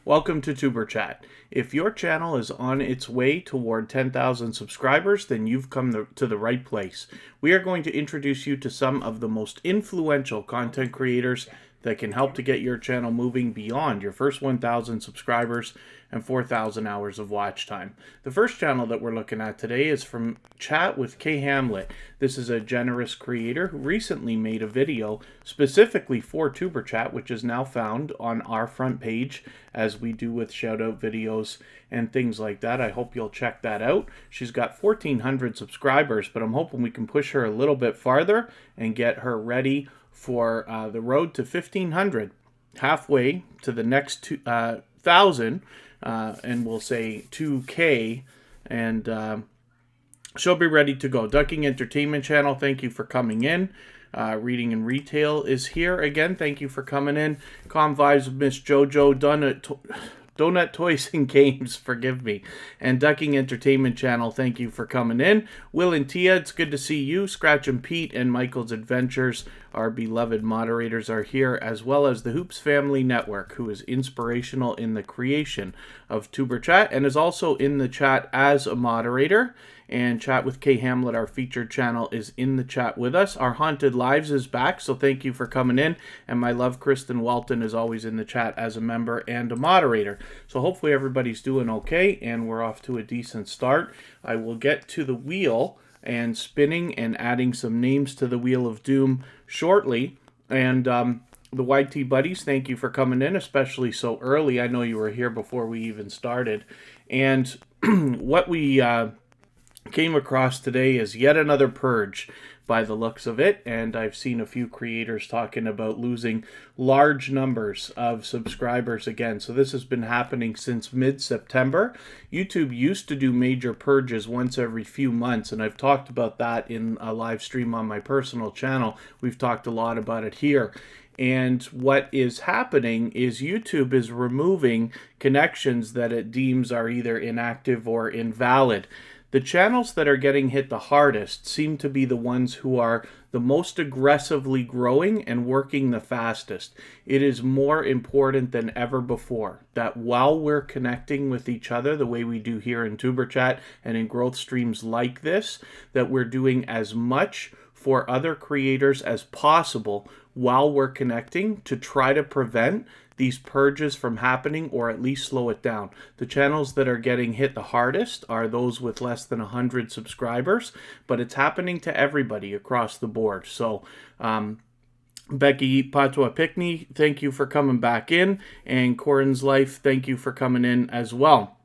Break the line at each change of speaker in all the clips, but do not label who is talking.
Welcome to Tuber Chat. If your channel is on its way toward 10,000 subscribers, then you've come to the right place. We are going to introduce you to some of the most influential content creators that can help to get your channel moving beyond your first 1,000 subscribers and 4,000 hours of watch time. The first channel that we're looking at today is from Chat with K Hamlet. This is a generous creator who recently made a video specifically for Tuber Chat, which is now found on our front page as we do with shout out videos and things like that. I hope you'll check that out. She's got 1,400 subscribers, but I'm hoping we can push her a little bit farther and get her ready for the road to 1,500, halfway to the next 1,000, and we'll say 2K, and she'll be ready to go. Ducking Entertainment Channel, thank you for coming in. Reading and Retail is here again. Thank you for coming in. Calm Vibes with Miss JoJo, Donut Toys and Games, forgive me. And Ducking Entertainment Channel, thank you for coming in. Will and Tia, it's good to see you. Scratch and Pete and Michael's Adventures, our beloved moderators, are here, as well as the Hoops Family Network, who is inspirational in the creation of Tuber Chat and is also in the chat as a moderator. And Chat with K Hamlet, our featured channel, is in the chat with us. Our Haunted Lives is back, so thank you for coming in. And my love, Kristen Walton, is always in the chat as a member and a moderator. So hopefully everybody's doing okay, and we're off to a decent start. I will get to the wheel and spinning and adding some names to the Wheel of Doom shortly. And the YT Buddies, thank you for coming in, especially so early. I know you were here before we even started. And what we came across today is yet another purge by the looks of it, and I've seen a few creators talking about losing large numbers of subscribers again. So this has been happening since mid-September. YouTube used to do major purges once every few months, and I've talked about that in a live stream on my personal channel. We've talked a lot about it here. And what is happening is YouTube is removing connections that it deems are either inactive or invalid. The channels that are getting hit the hardest seem to be the ones who are the most aggressively growing and working the fastest. It is more important than ever before that while we're connecting with each other the way we do here in Tuber Chat and in growth streams like this, that we're doing as much for other creators as possible while we're connecting to try to prevent these purges from happening, or at least slow it down. The channels that are getting hit the hardest are those with less than 100 subscribers, but it's happening to everybody across the board. So Becky Patua Pickney, thank you for coming back in, and Corin's Life, thank you for coming in as well.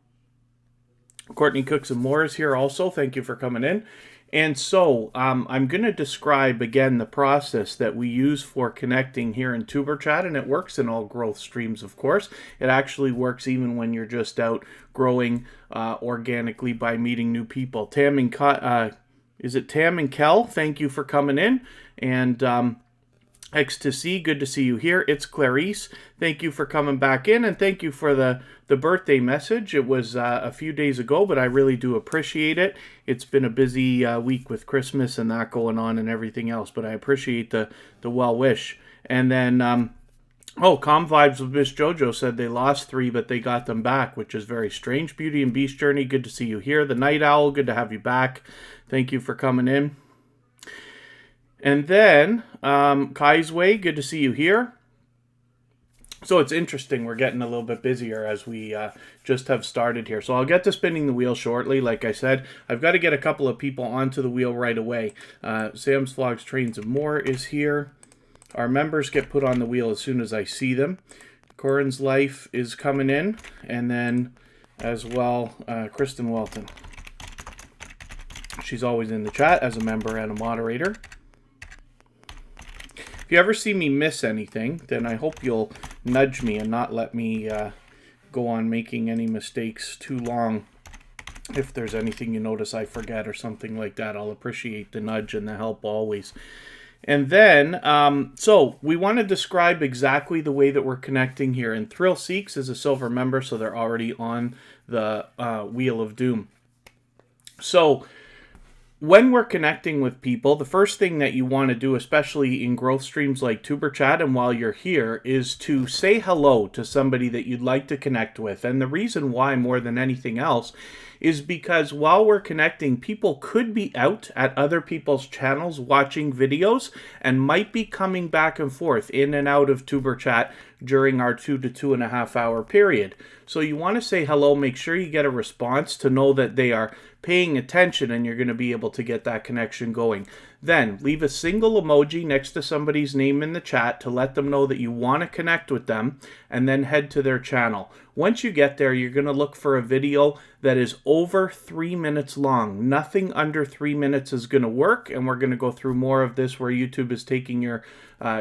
Courtney Cooks and More is here also, thank you for coming in. And so I'm going to describe again the process that we use for connecting here in Tuber Chat, and it works in all growth streams, of course. It actually works even when you're just out growing organically by meeting new people. Tam and Kel, thank you for coming in. And X2C, good to see you here. It's Clarice, thank you for coming back in, and thank you for the birthday message. It was a few days ago, but I really do appreciate it. It's been a busy week with Christmas and that going on and everything else, but I appreciate the well wish. And then, Calm Vibes with Miss JoJo said they lost 3, but they got them back, which is very strange. Beauty and Beast Journey, good to see you here. The Night Owl, good to have you back. Thank you for coming in. And then, Kai's Way, good to see you here. So it's interesting, we're getting a little bit busier as we just have started here. So I'll get to spinning the wheel shortly. Like I said, I've got to get a couple of people onto the wheel right away. Sam's Vlogs, Trains and More is here. Our members get put on the wheel as soon as I see them. Corin's Life is coming in. And then as well, Kristen Walton. She's always in the chat as a member and a moderator. If you ever see me miss anything, then I hope you'll nudge me and not let me go on making any mistakes too long. If there's anything you notice I forget or something like that, I'll appreciate the nudge and the help always. And then, so we want to describe exactly the way that we're connecting here. And Thrill Seeks is a silver member, so they're already on the Wheel of Doom. So when we're connecting with people, the first thing that you want to do, especially in growth streams like Tuber Chat and while you're here, is to say hello to somebody that you'd like to connect with. And the reason why, more than anything else, is because while we're connecting, people could be out at other people's channels watching videos and might be coming back and forth in and out of Tuber Chat during our 2 to 2.5 hour period. So you want to say hello, make sure you get a response to know that they are paying attention and you're going to be able to get that connection going. Then leave a single emoji next to somebody's name in the chat to let them know that you want to connect with them, and then head to their channel. Once you get there, you're going to look for a video that is over 3 minutes long. Nothing under 3 minutes is going to work, and we're going to go through more of this where YouTube is taking your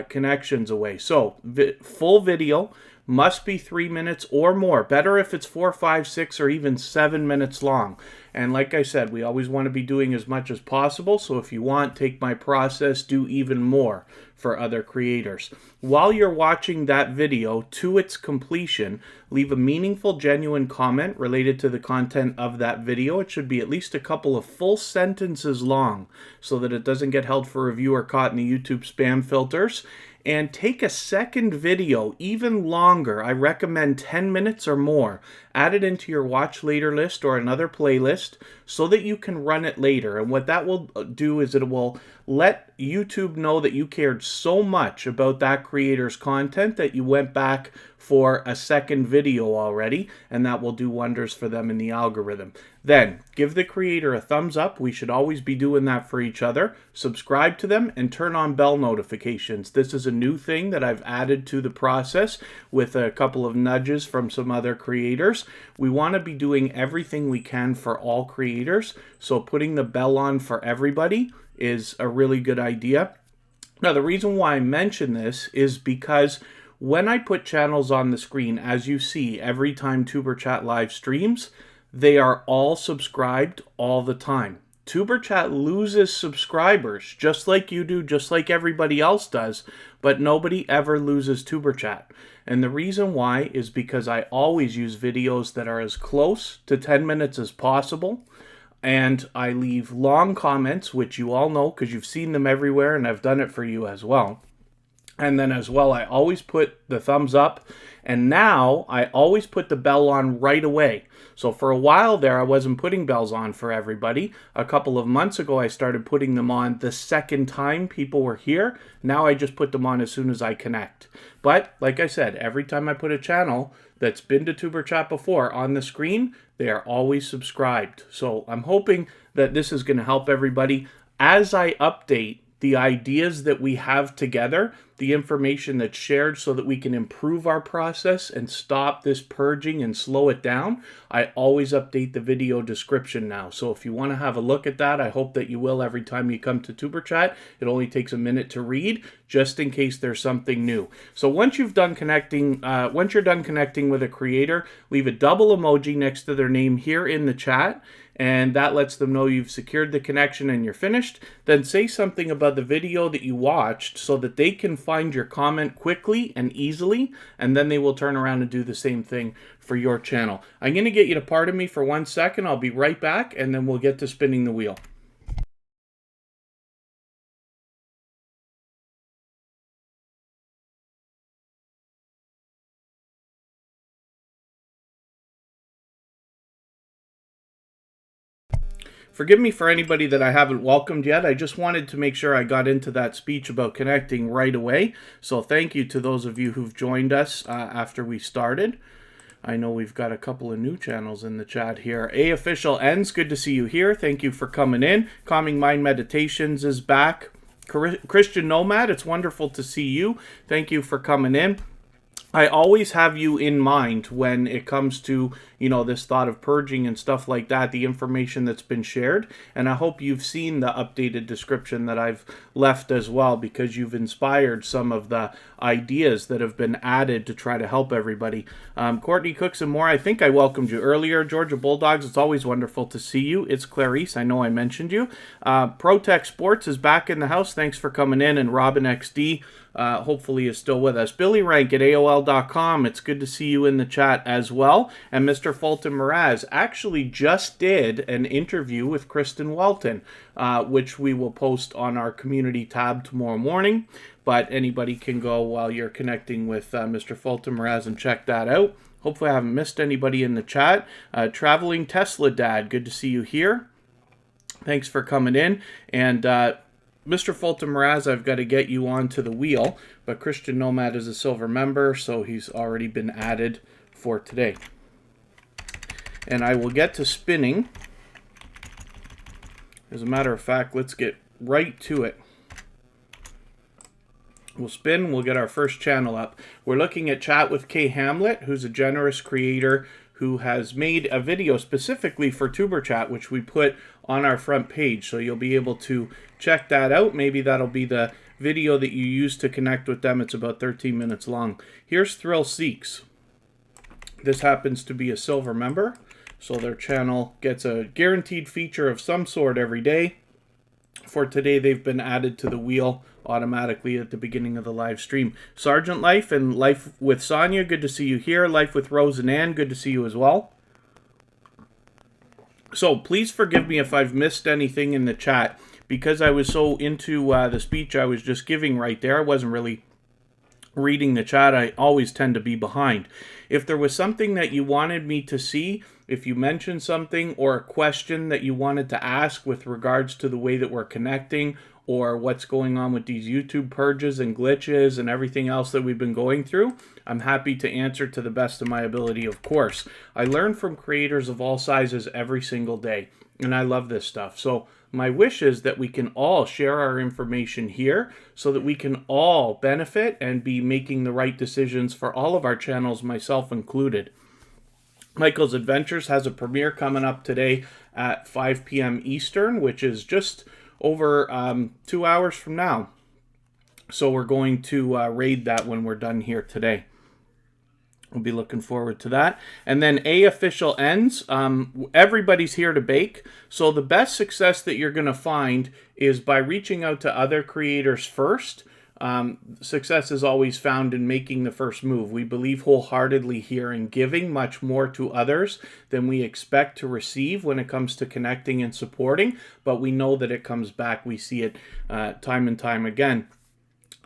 connections away. So full video must be 3 minutes or more. Better if it's 4, 5, 6, or even 7 minutes long. And like I said, we always want to be doing as much as possible. So if you want, take my process, do even more for other creators. While you're watching that video to its completion, leave a meaningful, genuine comment related to the content of that video. It should be at least a couple of full sentences long so that it doesn't get held for review or caught in the YouTube spam filters. And take a second video, even longer. I recommend 10 minutes or more. Add it into your watch later list or another playlist so that you can run it later. And what that will do is it will let YouTube know that you cared so much about that creator's content that you went back for a second video already, and that will do wonders for them in the algorithm. Then give the creator a thumbs up. We should always be doing that for each other. Subscribe to them and turn on bell notifications. This is a new thing that I've added to the process with a couple of nudges from some other creators. We want to be doing everything we can for all creators, so putting the bell on for everybody is a really good idea. Now, the reason why I mention this is because when I put channels on the screen, as you see every time Tuber Chat live streams, they are all subscribed all the time. Tuber Chat loses subscribers, just like you do, just like everybody else does, but nobody ever loses Tuber Chat. And the reason why is because I always use videos that are as close to 10 minutes as possible. And I leave long comments, which you all know because you've seen them everywhere, and I've done it for you as well. And then as well, I always put the thumbs up, and now I always put the bell on right away. So for a while there, I wasn't putting bells on for everybody. A couple of months ago, I started putting them on the second time people were here. Now I just put them on as soon as I connect. But like I said, every time I put a channel that's been to Tuber Chat before on the screen, they are always subscribed. So I'm hoping that this is going to help everybody as I update the ideas that we have together, the information that's shared so that we can improve our process and stop this purging and slow it down. I always update the video description now. So if you want to have a look at that, I hope that you will every time you come to Tuber Chat. It only takes a minute to read, just in case there's something new. So once you're done connecting with a creator, leave a double emoji next to their name here in the chat, and that lets them know you've secured the connection and you're finished. Then say something about the video that you watched so that they can find your comment quickly and easily, and then they will turn around and do the same thing for your channel. I'm going to get you to pardon me for 1 second. I'll be right back, and then we'll get to spinning the wheel. Forgive me for anybody that I haven't welcomed yet. I just wanted to make sure I got into that speech about connecting right away. So thank you to those of you who've joined us after we started. I know we've got a couple of new channels in the chat here. A Official Ends, good to see you here. Thank you for coming in. Calming Mind Meditations is back. Christian Nomad, it's wonderful to see you. Thank you for coming in. I always have you in mind when it comes to, this thought of purging and stuff like that, the information that's been shared. And I hope you've seen the updated description that I've left as well, because you've inspired some of the ideas that have been added to try to help everybody. Courtney Cooks and more, I think I welcomed you earlier. Georgia Bulldogs, it's always wonderful to see you. It's Clarice, I know I mentioned you. ProTech Sports is back in the house. Thanks for coming in. And Robin XD, hopefully is still with us. Billy Rank at AOL.com, it's good to see you in the chat as well. And Mr. Fulton Mraz actually just did an interview with Kristen Welton, which we will post on our community tab tomorrow morning. But anybody can go while you're connecting with Mr. Fulton Mraz and check that out. Hopefully I haven't missed anybody in the chat. Traveling Tesla Dad, good to see you here. Thanks for coming in. And Mr. Fulton Mraz, I've got to get you onto the wheel. But Christian Nomad is a silver member, so he's already been added for today. And I will get to spinning. As a matter of fact, let's get right to it. We'll spin, we'll get our first channel up. We're looking at Chat with Kay Hamlet, who's a generous creator who has made a video specifically for Tuber Chat, which we put on our front page. So you'll be able to check that out. Maybe that'll be the video that you use to connect with them. It's about 13 minutes long. Here's Thrill Seeks. This happens to be a silver member, so their channel gets a guaranteed feature of some sort every day. For today, they've been added to the wheel automatically at the beginning of the live stream. Sergeant Life and Life with Sonia, good to see you here. Life with Rose and Ann, good to see you as well. So please forgive me if I've missed anything in the chat, because I was so into the speech I was just giving right there. I wasn't really reading the chat. I always tend to be behind. If there was something that you wanted me to see, if you mentioned something or a question that you wanted to ask with regards to the way that we're connecting or what's going on with these YouTube purges and glitches and everything else that we've been going through, I'm happy to answer to the best of my ability, of course. I learn from creators of all sizes every single day, and I love this stuff. So my wish is that we can all share our information here so that we can all benefit and be making the right decisions for all of our channels, myself included. Michael's Adventures has a premiere coming up today at 5 p.m. Eastern, which is just over 2 hours from now. So we're going to raid that when we're done here today. We'll be looking forward to that. And then A Official Ends. Everybody's here to bake. So the best success that you're going to find is by reaching out to other creators first. Success is always found in making the first move. We believe wholeheartedly here in giving much more to others than we expect to receive when it comes to connecting and supporting. But we know that it comes back. We see it time and time again.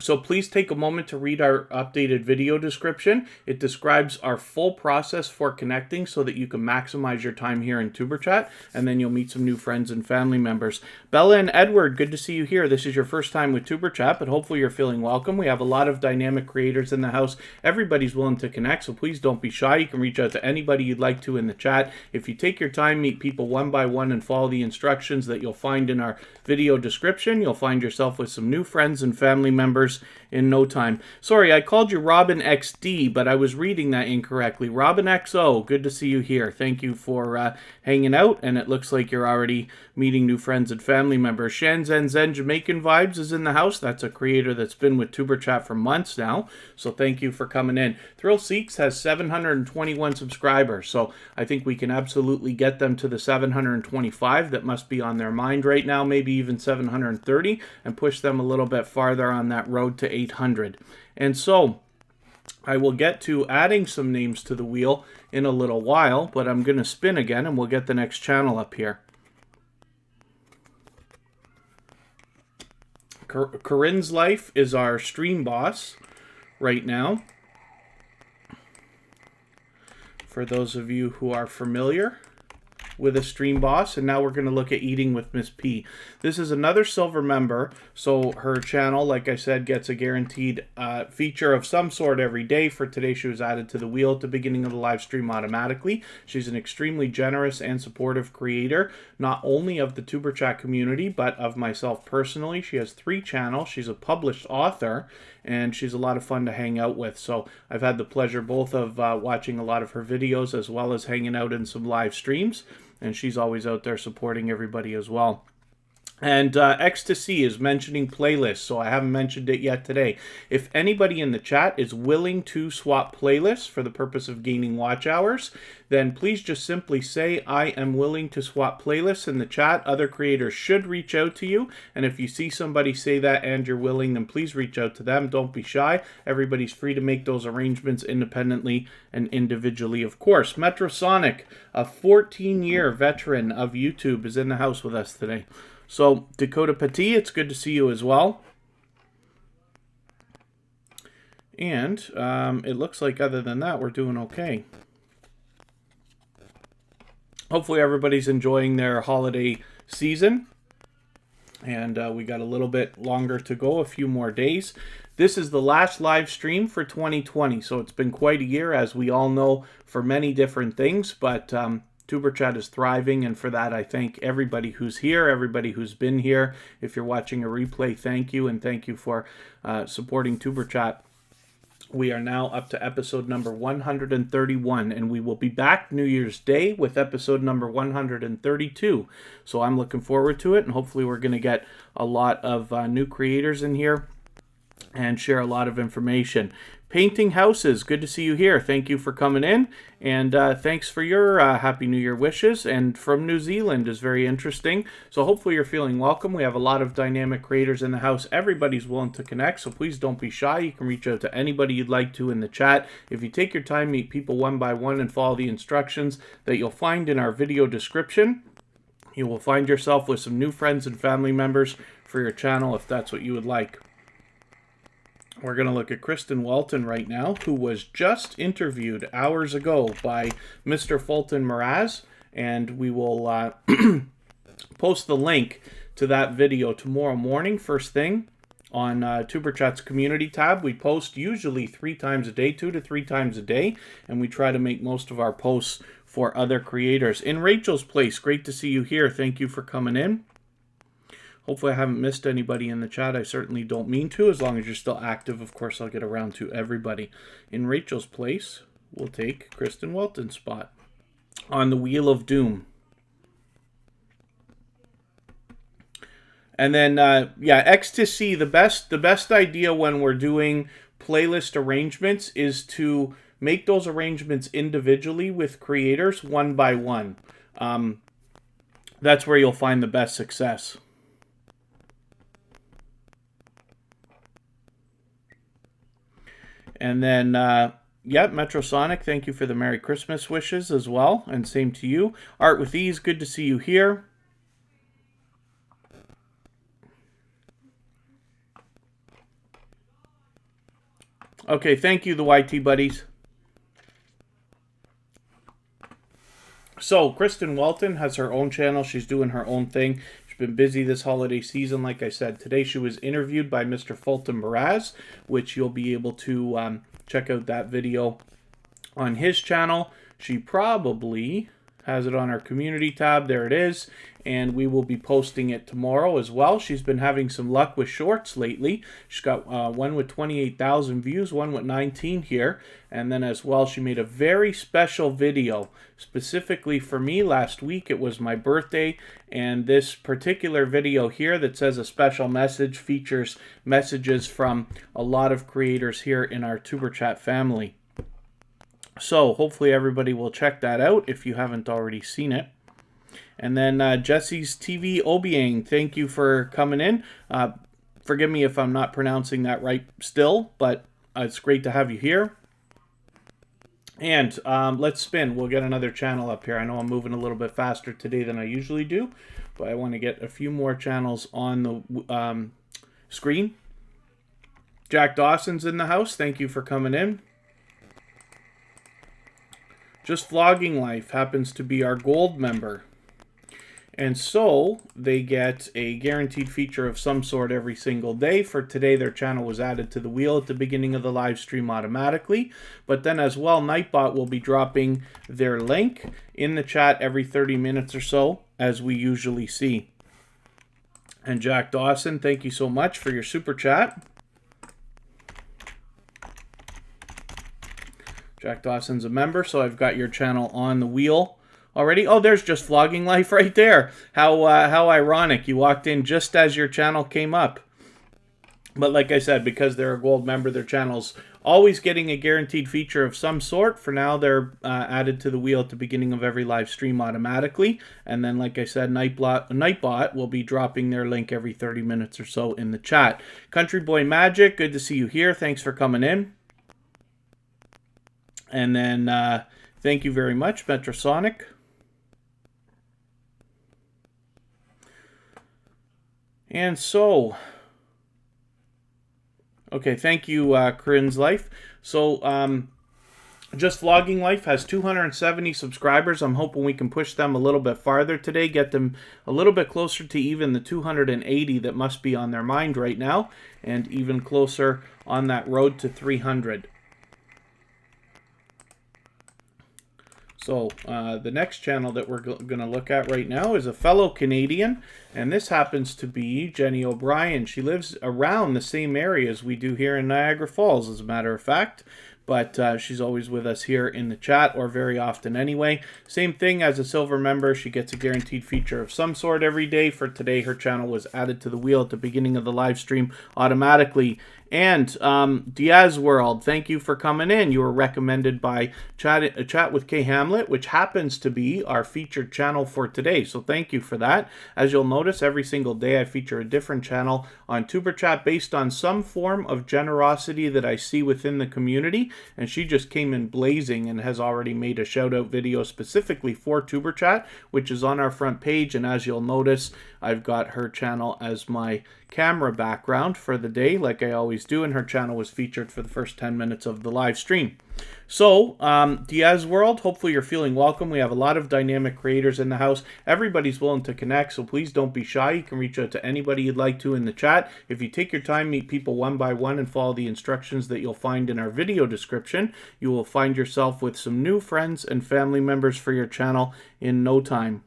So please take a moment to read our updated video description. It describes our full process for connecting so that you can maximize your time here in Tuber Chat, and then you'll meet some new friends and family members. Bella and Edward, good to see you here. This is your first time with Tuber Chat, but hopefully you're feeling welcome. We have a lot of dynamic creators in the house. Everybody's willing to connect, so please don't be shy. You can reach out to anybody you'd like to in the chat. If you take your time, meet people one by one, and follow the instructions that you'll find in our video description, you'll find yourself with some new friends and family members in no time. Sorry, I called you Robin XD, but I was reading that incorrectly. Robin XO, good to see you here. Thank you for hanging out, and it looks like you're already meeting new friends and family members. Shan Zen Zen Jamaican Vibes is in the house. That's a creator that's been with Tuber Chat for months now, so thank you for coming in. Thrill Seeks has 721 subscribers, so I think we can absolutely get them to the 725 that must be on their mind right now, maybe even 730, and push them a little bit farther on that road to 800. And so I will get to adding some names to the wheel in a little while, but I'm going to spin again and we'll get the next channel up here. Corinne's Life is our stream boss right now. For those of you who are familiar with a stream boss, and now we're going to look at Eating with Miss P. This is another silver member, so her channel, like I said, gets a guaranteed feature of some sort every day. For today, she was added to the wheel at the beginning of the live stream automatically. She's an extremely generous and supportive creator, not only of the Tuber Chat community, but of myself personally. She has 3 channels. She's a published author, and she's a lot of fun to hang out with. So I've had the pleasure both of watching a lot of her videos as well as hanging out in some live streams. And she's always out there supporting everybody as well. And Ecstasy is mentioning playlists, so I haven't mentioned it yet today. If anybody in the chat is willing to swap playlists for the purpose of gaining watch hours, then please just simply say, I am willing to swap playlists in the chat. Other creators should reach out to you. And if you see somebody say that and you're willing, then please reach out to them. Don't be shy. Everybody's free to make those arrangements independently and individually, of course. Metrosonic, a 14-year veteran of YouTube, is in the house with us today. So, Dakota Petit, it's good to see you as well. And it looks like other than that, we're doing okay. Hopefully everybody's enjoying their holiday season. And we got a little bit longer to go, a few more days. This is the last live stream for 2020, so it's been quite a year, as we all know, for many different things. But Tuber Chat is thriving, and for that I thank everybody who's here, everybody who's been here. If you're watching a replay, thank you, and thank you for supporting Tuber Chat. We are now up to episode number 131, and we will be back New Year's Day with episode number 132. So I'm looking forward to it, and hopefully we're going to get a lot of new creators in here and share a lot of information. Painting Houses, good to see you here. Thank you for coming in, and thanks for your Happy New Year wishes. And from New Zealand is very interesting. So hopefully you're feeling welcome. We have a lot of dynamic creators in the house. Everybody's willing to connect, so please don't be shy. You can reach out to anybody you'd like to in the chat. If you take your time, meet people one by one, and follow the instructions that you'll find in our video description, you will find yourself with some new friends and family members for your channel if that's what you would like. We're going to look at Kristen Walton right now, who was just interviewed hours ago by Mr. Fulton Mraz, and we will post the link to that video tomorrow morning, first thing, on Tuber Chat's community tab. We post usually 3 times a day, 2 to 3 times a day, and we try to make most of our posts for other creators. In Rachel's place, great to see you here. Thank you for coming in. Hopefully I haven't missed anybody in the chat. I certainly don't mean to. As long as you're still active, of course, I'll get around to everybody. In Rachel's place, we'll take Kristen Welton's spot on the Wheel of Doom. And then, yeah, Ecstasy, the best idea when we're doing playlist arrangements is to make those arrangements individually with creators, one by one. That's where you'll find the best success. And then, yeah, Metrosonic, thank you for the Merry Christmas wishes as well. And same to you. Art with Ease, good to see you here. Okay, thank you, the YT buddies. So, Kristen Walton has her own channel. She's doing her own thing. Been busy this holiday season, like I said. Today she was interviewed by Mr. Fulton Mraz, which you'll be able to check out that video on his channel. She probably has it on our community tab. There it is. And we will be posting it tomorrow as well. She's been having some luck with shorts lately. She's got one with 28,000 views, one with 19 here. And then as well, she made a very special video specifically for me last week. It was my birthday. And this particular video here that says a special message features messages from a lot of creators here in our Tuber Chat family. So hopefully everybody will check that out if you haven't already seen it. And then Jesse's TV Obiang, thank you for coming in. Forgive me if I'm not pronouncing that right still, but it's great to have you here. And let's spin. We'll get another channel up here. I know I'm moving a little bit faster today than I usually do, but I want to get a few more channels on the screen. Jack Dawson's in the house. Thank you for coming in. Just Vlogging Life happens to be our gold member. And so they get a guaranteed feature of some sort every single day. For today, their channel was added to the wheel at the beginning of the live stream automatically. But then as well, Nightbot will be dropping their link in the chat every 30 minutes or so, as we usually see. And Jack Dawson, thank you so much for your super chat. Jack Dawson's a member, so I've got your channel on the wheel already. Oh, there's Just Vlogging Life right there. How ironic. You walked in just as your channel came up. But like I said, because they're a gold member, their channel's always getting a guaranteed feature of some sort. For now, they're added to the wheel at the beginning of every live stream automatically. And then, like I said, Nightbot will be dropping their link every 30 minutes or so in the chat. Country Boy Magic, good to see you here. Thanks for coming in. And then, thank you very much, Metrosonic. And so... okay, thank you, Corinne's Life. So, Just Vlogging Life has 270 subscribers. I'm hoping we can push them a little bit farther today, get them a little bit closer to even the 280 that must be on their mind right now, and even closer on that road to 300. So the next channel that we're going to look at right now is a fellow Canadian, and this happens to be Jenny O'Brien. She lives around the same area as we do here in Niagara Falls, as a matter of fact. But she's always with us here in the chat, or very often anyway. Same thing as a silver member. She gets a guaranteed feature of some sort every day. For today, her channel was added to the wheel at the beginning of the live stream automatically. And Diaz World, thank you for coming in. You were recommended by Chat with K Hamlet, which happens to be our featured channel for today. So thank you for that. As you'll notice, every single day I feature a different channel on Tuber Chat based on some form of generosity that I see within the community. And she just came in blazing and has already made a shout out video specifically for Tuber Chat, which is on our front page. And as you'll notice, I've got her channel as my camera background for the day, like I always do, and her channel was featured for the first 10 minutes of the live stream. So, Diaz World, hopefully you're feeling welcome. We have a lot of dynamic creators in the house. Everybody's willing to connect, so please don't be shy. You can reach out to anybody you'd like to in the chat. If you take your time, meet people one by one, and follow the instructions that you'll find in our video description, you will find yourself with some new friends and family members for your channel in no time.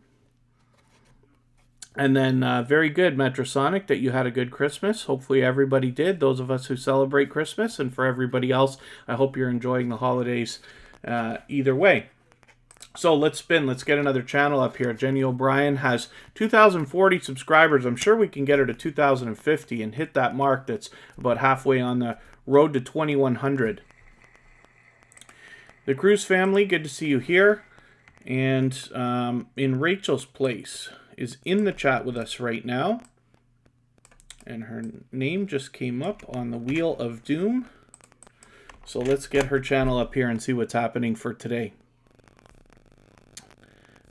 And then, very good, Metrosonic, that you had a good Christmas. Hopefully everybody did, those of us who celebrate Christmas. And for everybody else, I hope you're enjoying the holidays either way. So let's spin. Let's get another channel up here. Jenny O'Brien has 2,040 subscribers. I'm sure we can get her to 2,050 and hit that mark that's about halfway on the road to 2,100. The Cruz family, good to see you here. And in Rachel's place is in the chat with us right now, and her name just came up on the Wheel of Doom. So let's get her channel up here and see what's happening for today.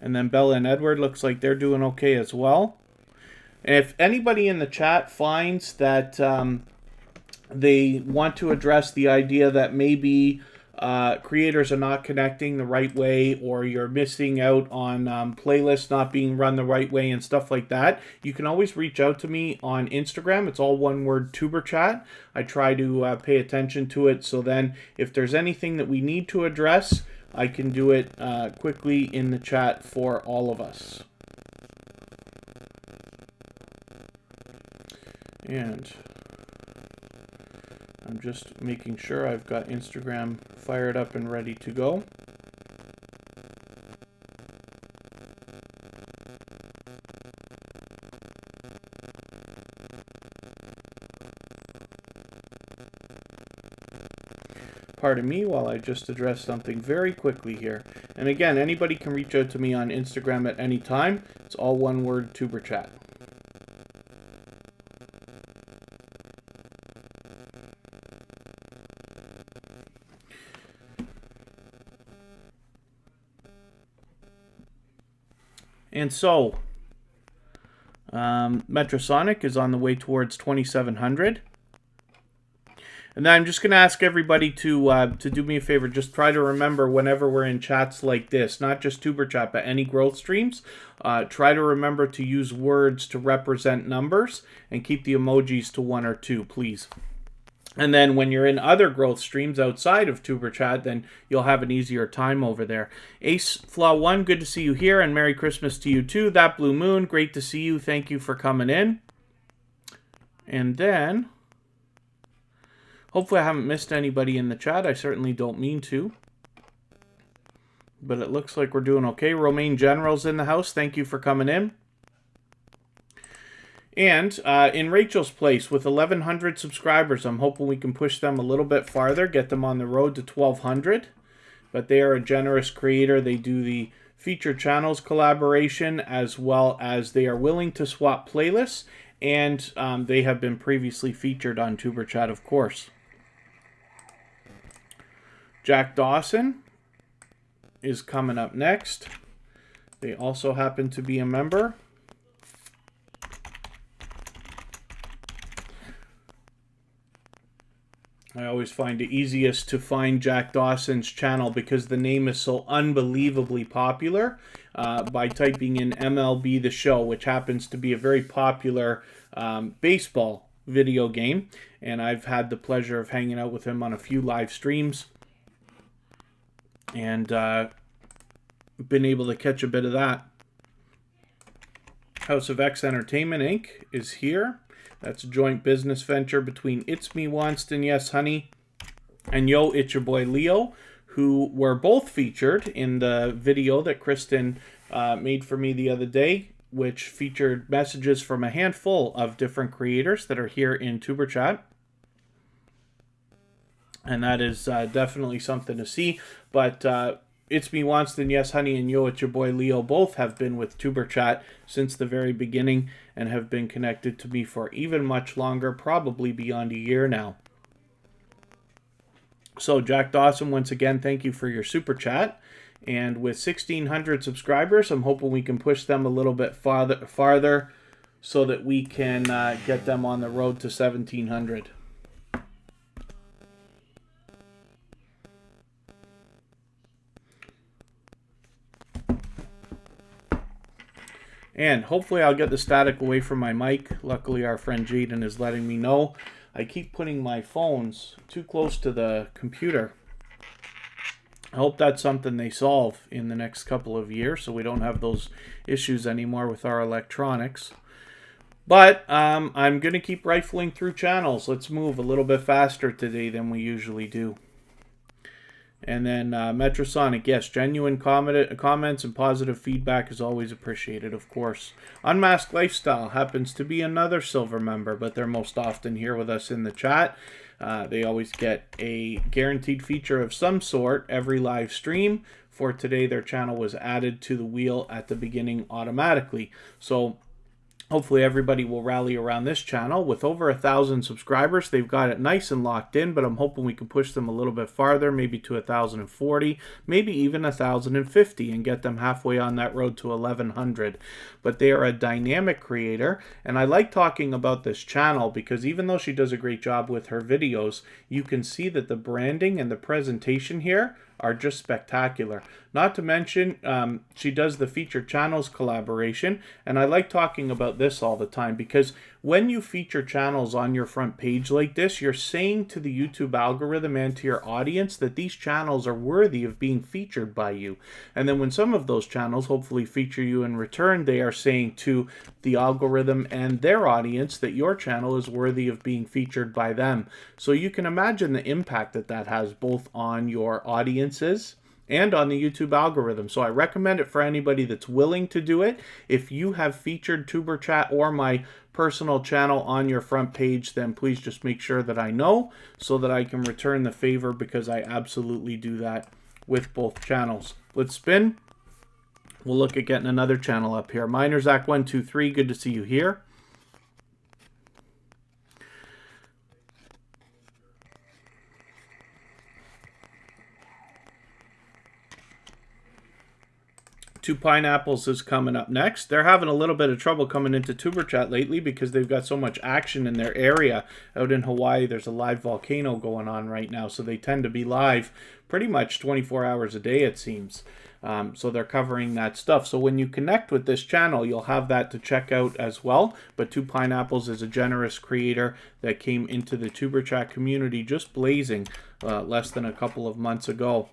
And then Bella and Edward, looks like they're doing okay as well. And if anybody in the chat finds that they want to address the idea that maybe creators are not connecting the right way, or you're missing out on playlists not being run the right way and stuff like that, you can always reach out to me on Instagram. It's all one word, Tuber Chat. I try to pay attention to it, so then if there's anything that we need to address, I can do it quickly in the chat for all of us. And I'm just making sure I've got Instagram fired up and ready to go. Pardon me while I just address something very quickly here. And again, anybody can reach out to me on Instagram at any time. It's all one word, Tuber Chat. And so, Metrosonic is on the way towards 2,700. And then I'm just going to ask everybody to do me a favor. Just try to remember whenever we're in chats like this, not just Tuber Chat, but any growth streams, try to remember to use words to represent numbers and keep the emojis to 1 or 2, please. And then when you're in other growth streams outside of Tuber Chat, then you'll have an easier time over there. Ace Flaw 1, good to see you here, and Merry Christmas to you too. That Blue Moon, great to see you. Thank you for coming in. And then, hopefully I haven't missed anybody in the chat. I certainly don't mean to. but it looks like we're doing okay. Romaine General's in the house. Thank you for coming in. And in Rachel's place, with 1,100 subscribers, I'm hoping we can push them a little bit farther, get them on the road to 1,200. But they are a generous creator. They do the featured channels collaboration, as well as they are willing to swap playlists. And they have been previously featured on Tuber Chat, of course. Jack Dawson is coming up next. They also happen to be a member. I always find it easiest to find Jack Dawson's channel because the name is so unbelievably popular by typing in MLB The Show, which happens to be a very popular baseball video game. And I've had the pleasure of hanging out with him on a few live streams and been able to catch a bit of that. House of X Entertainment Inc. is here. That's a joint business venture between It's Me Wonston, Yes Honey, and Yo, It's Your Boy Leo, who were both featured in the video that Kristen made for me the other day, which featured messages from a handful of different creators that are here in Tuber Chat. And that is definitely something to see. But It's Me Wonston, Yes Honey, and Yo, It's Your Boy Leo both have been with Tuber Chat since the very beginning and have been connected to me for even much longer, probably beyond a year now. So Jack Dawson, once again, thank you for your super chat. And with 1,600 subscribers, I'm hoping we can push them a little bit farther so that we can get them on the road to 1,700. And hopefully I'll get the static away from my mic. Luckily, our friend Jaden is letting me know. I keep putting my phones too close to the computer. I hope that's something they solve in the next couple of years so we don't have those issues anymore with our electronics. But I'm going to keep rifling through channels. Let's move a little bit faster today than we usually do. And then Metrosonic, yes, genuine comments and positive feedback is always appreciated, of course. Unmasked Lifestyle happens to be another silver member, but they're most often here with us in the chat. They always get a guaranteed feature of some sort every live stream. For today, their channel was added to the wheel at the beginning automatically. So hopefully everybody will rally around this channel. With over 1,000 subscribers, they've got it nice and locked in, but I'm hoping we can push them a little bit farther, maybe to 1,040, maybe even 1,050, and get them halfway on that road to 1,100. But they are a dynamic creator, and I like talking about this channel because even though she does a great job with her videos, you can see that the branding and the presentation here are just spectacular. Not to mention, she does the featured channels collaboration, and I like talking about this all the time because when you feature channels on your front page like this, you're saying to the YouTube algorithm and to your audience that these channels are worthy of being featured by you. And then when some of those channels hopefully feature you in return, they are saying to the algorithm and their audience that your channel is worthy of being featured by them. So you can imagine the impact that that has both on your audiences and on the YouTube algorithm. So I recommend it for anybody that's willing to do it. If you have featured Tuber Chat or my personal channel on your front page, then please just make sure that I know so that I can return the favor, because I absolutely do that with both channels. Let's spin. We'll look at getting another channel up here. Minerzach123, good to see you here. Two Pineapples is coming up next. They're having a little bit of trouble coming into Tuber Chat lately because they've got so much action in their area. Out in Hawaii, there's a live volcano going on right now, so they tend to be live pretty much 24 hours a day, it seems. So they're covering that stuff. So when you connect with this channel, you'll have that to check out as well. But Two Pineapples is a generous creator that came into the Tuber Chat community just blazing less than a couple of months ago.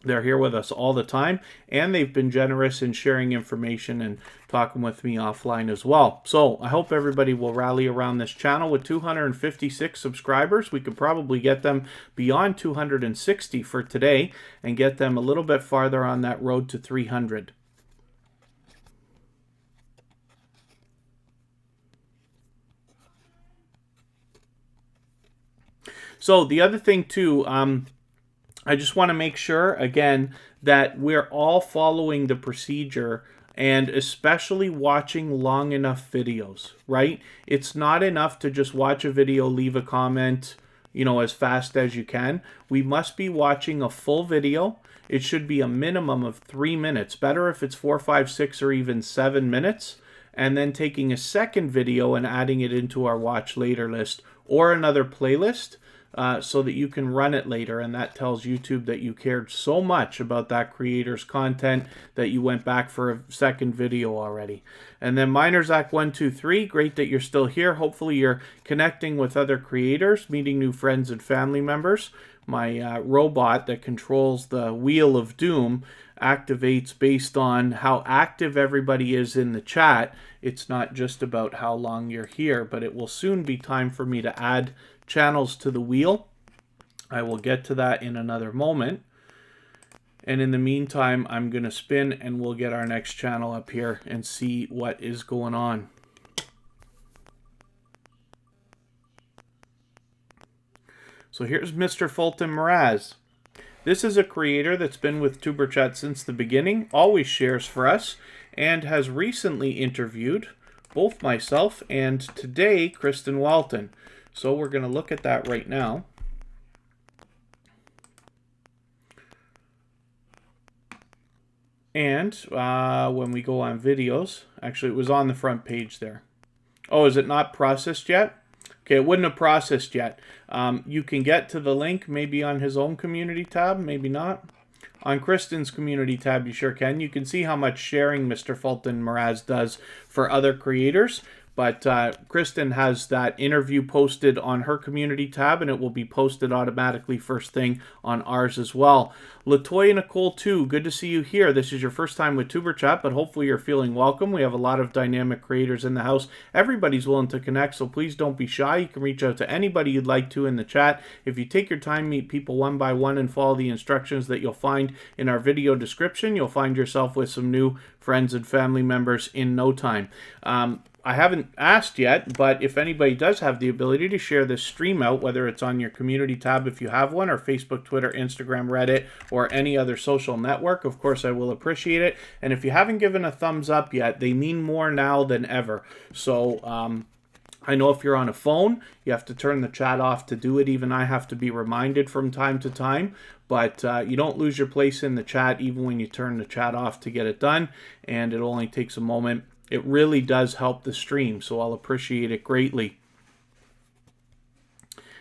They're here with us all the time, and they've been generous in sharing information and talking with me offline as well. So I hope everybody will rally around this channel. With 256 subscribers, we could probably get them beyond 260 for today and get them a little bit farther on that road to 300. So the other thing too, I just want to make sure, again, that we're all following the procedure and especially watching long enough videos, right? It's not enough to just watch a video, leave a comment, as fast as you can. We must be watching a full video. It should be a minimum of 3 minutes. Better if it's 4, 5, 6, or even 7 minutes. And then taking a second video and adding it into our watch later list or another playlist. So that you can run it later, and that tells YouTube that you cared so much about that creator's content that you went back for a second video already. And then MinerZach123, great that you're still here. Hopefully you're connecting with other creators, meeting new friends and family members. My robot that controls the Wheel of Doom activates based on how active everybody is in the chat. It's not just about how long you're here, but it will soon be time for me to add channels to the wheel. I will get to that in another moment. And in the meantime, I'm going to spin and we'll get our next channel up here and see what is going on. So here's Mr. Fulton Mraz. This is a creator that's been with Tuber Chat since the beginning, always shares for us, and has recently interviewed both myself and today Kristen Walton. So we're going to look at that right now. And when we go on videos, actually it was on the front page there. Oh, is it not processed yet? Okay, it wouldn't have processed yet. You can get to the link maybe on his own community tab, maybe not. On Kristen's community tab, you sure can. You can see how much sharing Mr. Fulton Mraz does for other creators. But Kristen has that interview posted on her community tab, and it will be posted automatically first thing on ours as well. Latoya Nicole 2, good to see you here. This is your first time with Tuber Chat, but hopefully you're feeling welcome. We have a lot of dynamic creators in the house. Everybody's willing to connect, so please don't be shy. You can reach out to anybody you'd like to in the chat. If you take your time, meet people one by one, and follow the instructions that you'll find in our video description, you'll find yourself with some new friends and family members in no time. I haven't asked yet, but if anybody does have the ability to share this stream out, whether it's on your community tab if you have one, or Facebook, Twitter, Instagram, Reddit, or any other social network, of course I will appreciate it. And if you haven't given a thumbs up yet, they mean more now than ever. So I know if you're on a phone, you have to turn the chat off to do it. Even I have to be reminded from time to time. But you don't lose your place in the chat even when you turn the chat off to get it done. And it only takes a moment. It really does help the stream, so I'll appreciate it greatly.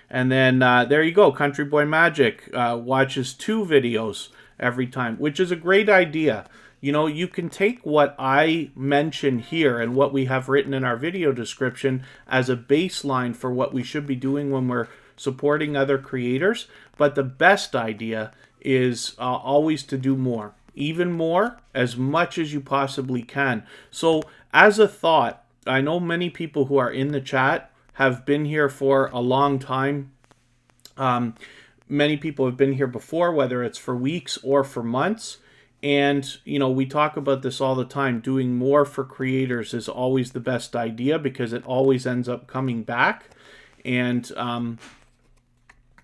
And then there you go. Country Boy Magic watches 2 videos every time, which is a great idea. You can take what I mention here and what we have written in our video description as a baseline for what we should be doing when we're supporting other creators. But the best idea is always to do more. Even more, as much as you possibly can. So as a thought, I know many people who are in the chat have been here for a long time. Many people have been here before, whether it's for weeks or for months. And, we talk about this all the time. Doing more for creators is always the best idea because it always ends up coming back. And,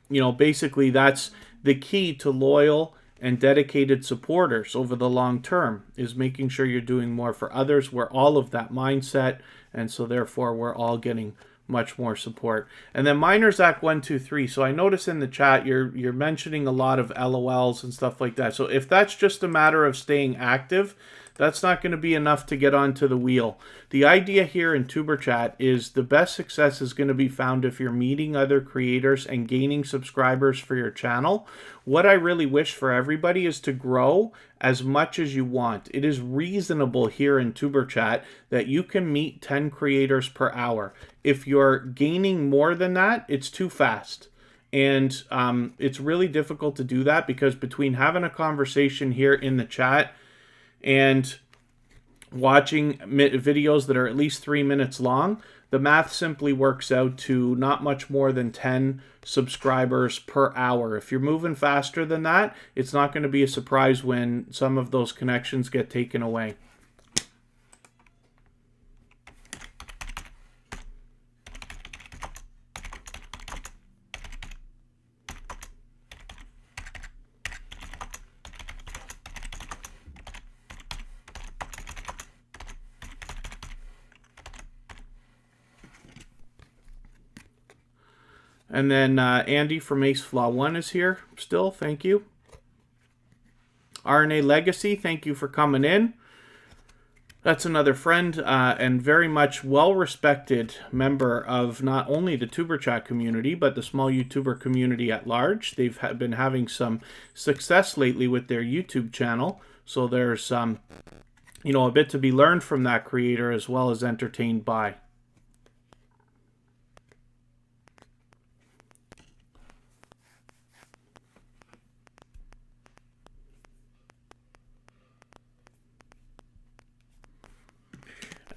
basically that's the key to loyal and dedicated supporters over the long term, is making sure you're doing more for others. We're all of that mindset, and so therefore we're all getting much more support. And then MinerZach123. So I notice in the chat you're mentioning a lot of LOLs and stuff like that. So if that's just a matter of staying active, that's not going to be enough to get onto the wheel. The idea here in Tuber Chat is the best success is going to be found if you're meeting other creators and gaining subscribers for your channel. What I really wish for everybody is to grow as much as you want. It is reasonable here in Tuber Chat that you can meet 10 creators per hour. If you're gaining more than that, it's too fast. And it's really difficult to do that because between having a conversation here in the chat and watching videos that are at least 3 minutes long, the math simply works out to not much more than 10 subscribers per hour. If you're moving faster than that, it's not going to be a surprise when some of those connections get taken away. And then Andy from Ace Flaw 1 is here still. Thank you. RNA Legacy, thank you for coming in. That's another friend and very much well-respected member of not only the Tuber Chat community, but the small YouTuber community at large. They've been having some success lately with their YouTube channel. So there's, you know, a bit to be learned from that creator as well as entertained by.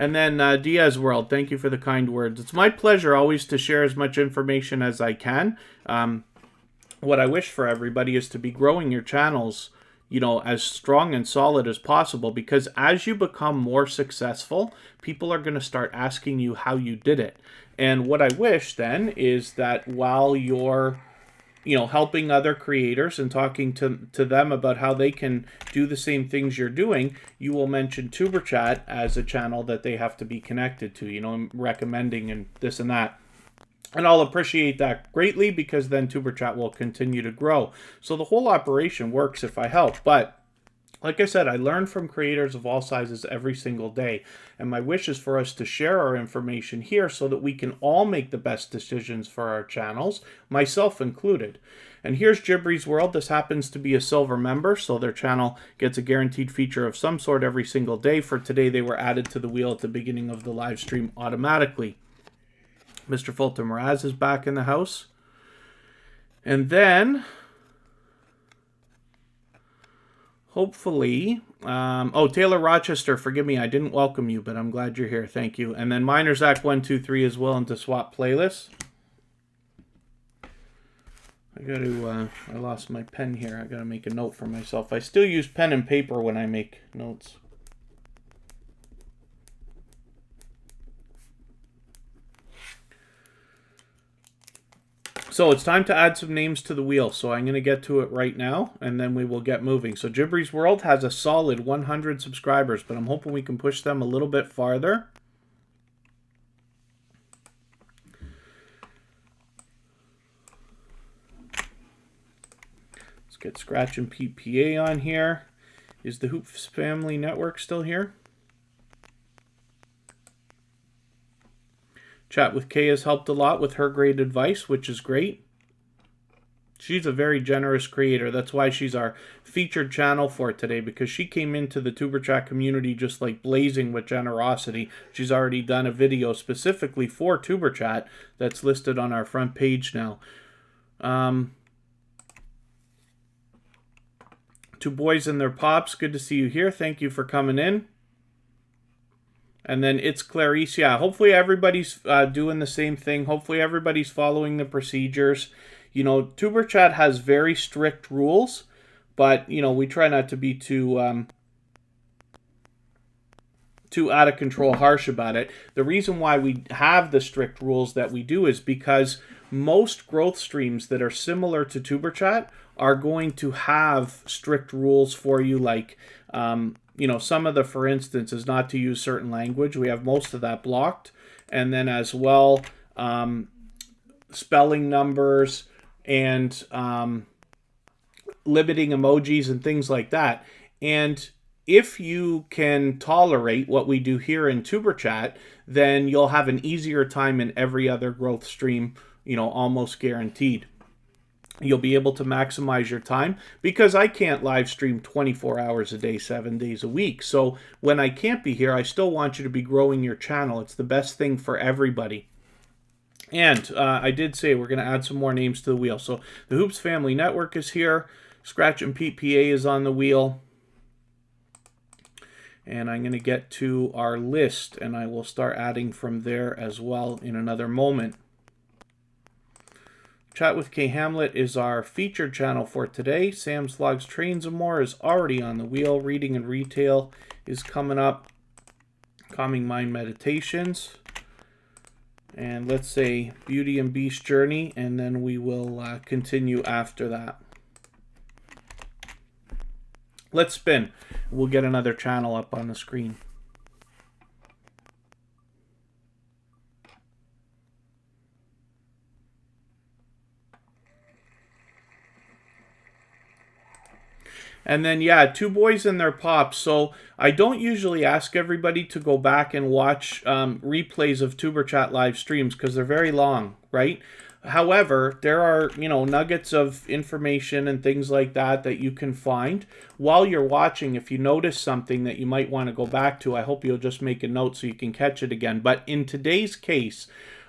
And then Diaz World, thank you for the kind words. It's my pleasure always to share as much information as I can. What I wish for everybody is to be growing your channels, you know, as strong and solid as possible, because as you become more successful, people are going to start asking you how you did it. And what I wish then is that while you're, you know, helping other creators and talking to them about how they can do the same things you're doing, you will mention Tuber Chat as a channel that they have to be connected to, you know, recommending and this and that. And I'll appreciate that greatly because then Tuber Chat will continue to grow. So the whole operation works if I help. But like I said, I learn from creators of all sizes every single day. And my wish is for us to share our information here so that we can all make the best decisions for our channels, myself included. And here's Jibry's World. This happens to be a silver member, so their channel gets a guaranteed feature of some sort every single day. For today, they were added to the wheel at the beginning of the live stream automatically. Mr. Fulton Mraz is back in the house. And then hopefully, oh, Taylor Rochester, forgive me, I didn't welcome you, but I'm glad you're here. Thank you. And then MinerZack123 is willing to swap playlists. I got to, I lost my pen here. I got to make a note for myself. I still use pen and paper when I make notes. So it's time to add some names to the wheel. So I'm going to get to it right now, and then we will get moving. So Jibry's World has a solid 100 subscribers, but I'm hoping we can push them a little bit farther. Let's get Scratch and PPA on here. Is the Hoops Family Network still here? Chat with Kay has helped a lot with her great advice, which is great. She's a very generous creator. That's why she's our featured channel for today, because she came into the Tuber Chat community just like blazing with generosity. She's already done a video specifically for Tuber Chat that's listed on our front page now. Two Boys and Their Pops, good to see you here. Thank you for coming in. And then it's Clarice. Yeah, hopefully everybody's doing the same thing. Hopefully everybody's following the procedures. You know, Tuber Chat has very strict rules, but, you know, we try not to be too out of control, harsh about it. The reason why we have the strict rules that we do is because most growth streams that are similar to Tuber Chat are going to have strict rules for you, like you know, some of the, for instance, is not to use certain language. We have most of that blocked. And then as well, spelling numbers and limiting emojis and things like that. And if you can tolerate what we do here in Tuber Chat, then you'll have an easier time in every other growth stream, you know, almost guaranteed. You'll be able to maximize your time because I can't live stream 24 hours a day, 7 days a week. So when I can't be here, I still want you to be growing your channel. It's the best thing for everybody. And I did say we're going to add some more names to the wheel. So the Hoops Family Network is here. Scratch and Pete PA is on the wheel. And I'm going to get to our list, and I will start adding from there as well in another moment. Chat with K Hamlet is our featured channel for today. Sam's Vlogs Trains and More is already on the wheel. Reading and Retail is coming up. Calming Mind Meditations. And let's say Beauty and Beast Journey, and then we will continue after that. Let's spin. We'll get another channel up on the screen. And then, yeah, Two Boys and Their Pops. So I don't usually ask everybody to go back and watch replays of Tuber Chat live streams because they're very long, right? However, there are, nuggets of information and things like that that you can find while you're watching. If you notice something that you might want to go back to, I hope you'll just make a note so you can catch it again. But in today's case,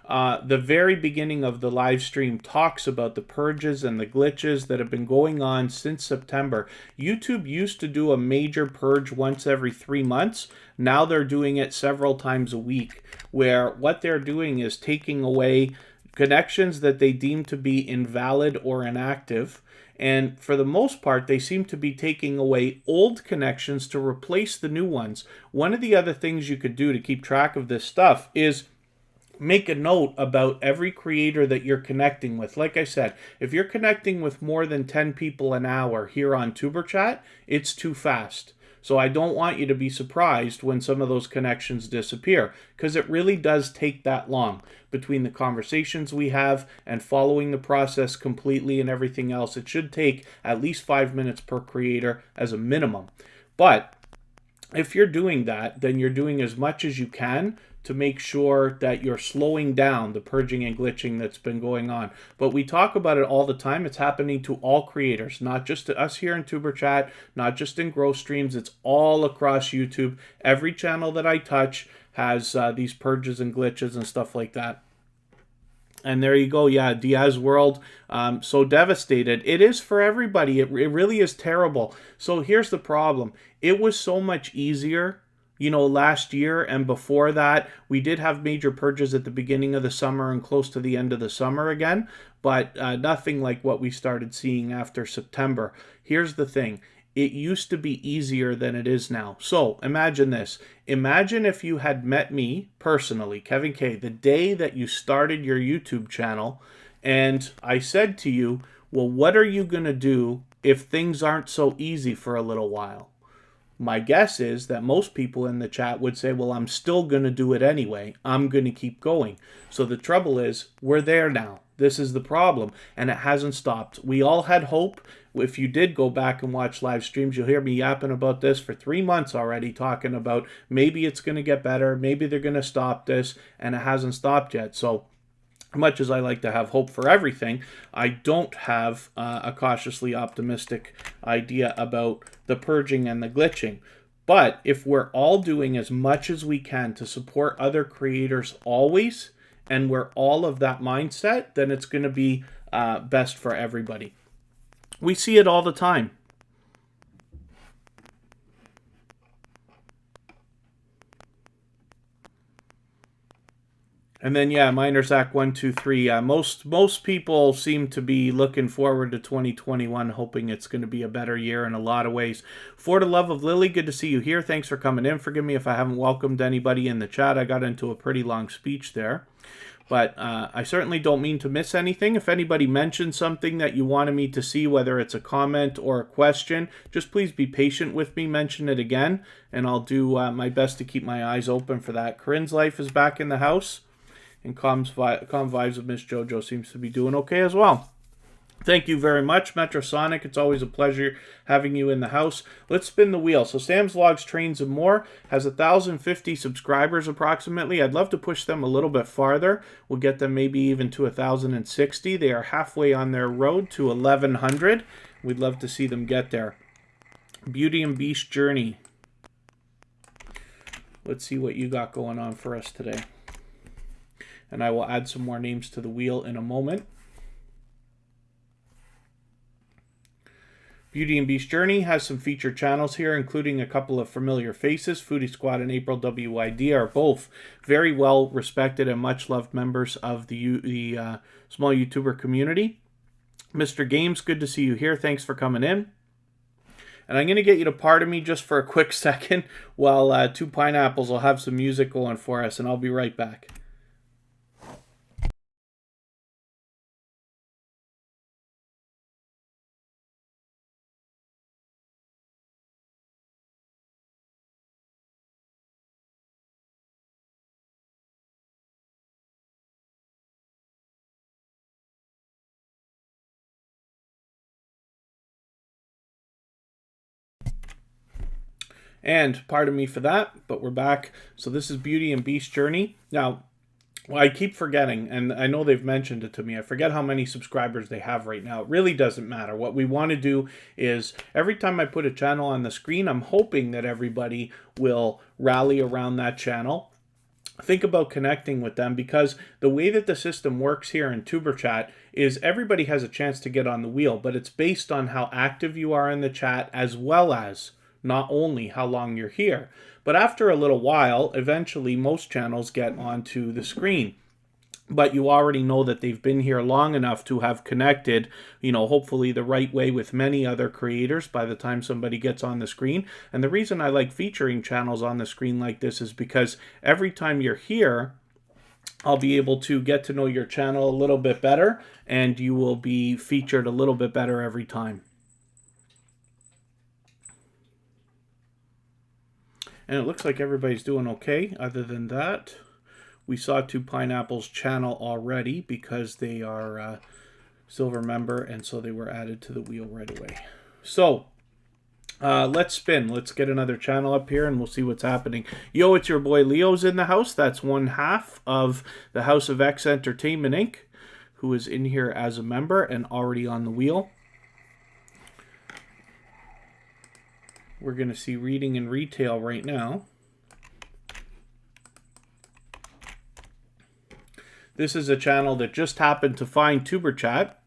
the very beginning of the live stream talks about the purges and the glitches that have been going on since September. YouTube used to do a major purge once every 3 months. Now they're doing it several times a week, where what they're doing is taking away connections that they deem to be invalid or inactive. And for the most part, they seem to be taking away old connections to replace the new ones. One of the other things you could do to keep track of this stuff is make a note about every creator that you're connecting with. Like I said, if you're connecting with more than 10 people an hour here on Tuber Chat, it's too fast. So I don't want you to be surprised when some of those connections disappear, because it really does take that long between the conversations we have and following the process completely and everything else. It should take at least 5 minutes per creator as a minimum. But if you're doing that, then you're doing as much as you can to make sure that you're slowing down the purging and glitching that's been going on. But we talk about it all the time. It's happening to all creators, not just to us here in Tuber Chat, not just in Grow Streams. It's all across YouTube. Every channel that I touch has these purges and glitches and stuff like that. And there you go. Yeah, Diaz World, so devastated. It is for everybody. It really is terrible. So here's the problem. It was so much easier, last year and before that. We did have major purges at the beginning of the summer and close to the end of the summer again, but nothing like what we started seeing after September. Here's the thing. It used to be easier than it is now. So imagine this. Imagine if you had met me personally, Kevin K, the day that you started your YouTube channel, and I said to you, well, what are you going to do if things aren't so easy for a little while? My guess is that most people in the chat would say, well, I'm still going to do it anyway. I'm going to keep going. So the trouble is, we're there now. This is the problem, and it hasn't stopped. We all had hope. If you did go back and watch live streams, you'll hear me yapping about this for 3 months already, talking about maybe it's going to get better, maybe they're going to stop this, and it hasn't stopped yet. So much as I like to have hope for everything, I don't have a cautiously optimistic idea about the purging and the glitching. But if we're all doing as much as we can to support other creators always, and we're all of that mindset, then it's going to be best for everybody. We see it all the time. And then, yeah, Minersack 123. Most people seem to be looking forward to 2021, hoping it's going to be a better year in a lot of ways. For the love of Lily, good to see you here. Thanks for coming in. Forgive me if I haven't welcomed anybody in the chat. I got into a pretty long speech there. But I certainly don't mean to miss anything. If anybody mentioned something that you wanted me to see, whether it's a comment or a question, just please be patient with me. Mention it again, and I'll do my best to keep my eyes open for that. Corinne's Life is back in the house, and Calm Vibes of Miss JoJo seems to be doing okay as well. Thank you very much, Metrosonic. It's always a pleasure having you in the house. Let's spin the wheel. So Sam's Vlogs, Trains, and More has 1,050 subscribers approximately. I'd love to push them a little bit farther. We'll get them maybe even to 1,060. They are halfway on their road to 1,100. We'd love to see them get there. Beauty and Beast Journey. Let's see what you got going on for us today. and I will add some more names to the wheel in a moment. Beauty and Beast Journey has some featured channels here, including a couple of familiar faces. Foodie Squad and April WYD are both very well respected and much loved members of the small YouTuber community. Mr. Games, good to see you here. Thanks for coming in. And I'm going to get you to pardon me just for a quick second while Two Pineapples will have some music going for us, and I'll be right back. And pardon me for that, but we're back. So this is Beauty and Beast Journey. Now, I keep forgetting, and I know they've mentioned it to me. I forget how many subscribers they have right now. It really doesn't matter. What we want to do is every time I put a channel on the screen, I'm hoping that everybody will rally around that channel. Think about connecting with them, because the way that the system works here in Tuber Chat is everybody has a chance to get on the wheel, but it's based on how active you are in the chat, as well as not only how long you're here. But after a little while, eventually most channels get onto the screen. But you already know that they've been here long enough to have connected, hopefully the right way with many other creators by the time somebody gets on the screen. And the reason I like featuring channels on the screen like this is because every time you're here, I'll be able to get to know your channel a little bit better, and you will be featured a little bit better every time. And it looks like everybody's doing okay. Other than that, we saw Two Pineapples' channel already because they are silver member, and so they were added to the wheel right away. So let's spin. Let's get another channel up here, and we'll see what's happening. Yo, it's your boy Leo's in the house. That's one half of the House of X Entertainment Inc., who is in here as a member and already on the wheel. We're going to see reading and retail right now. This is a channel that just happened to find Tuber Chat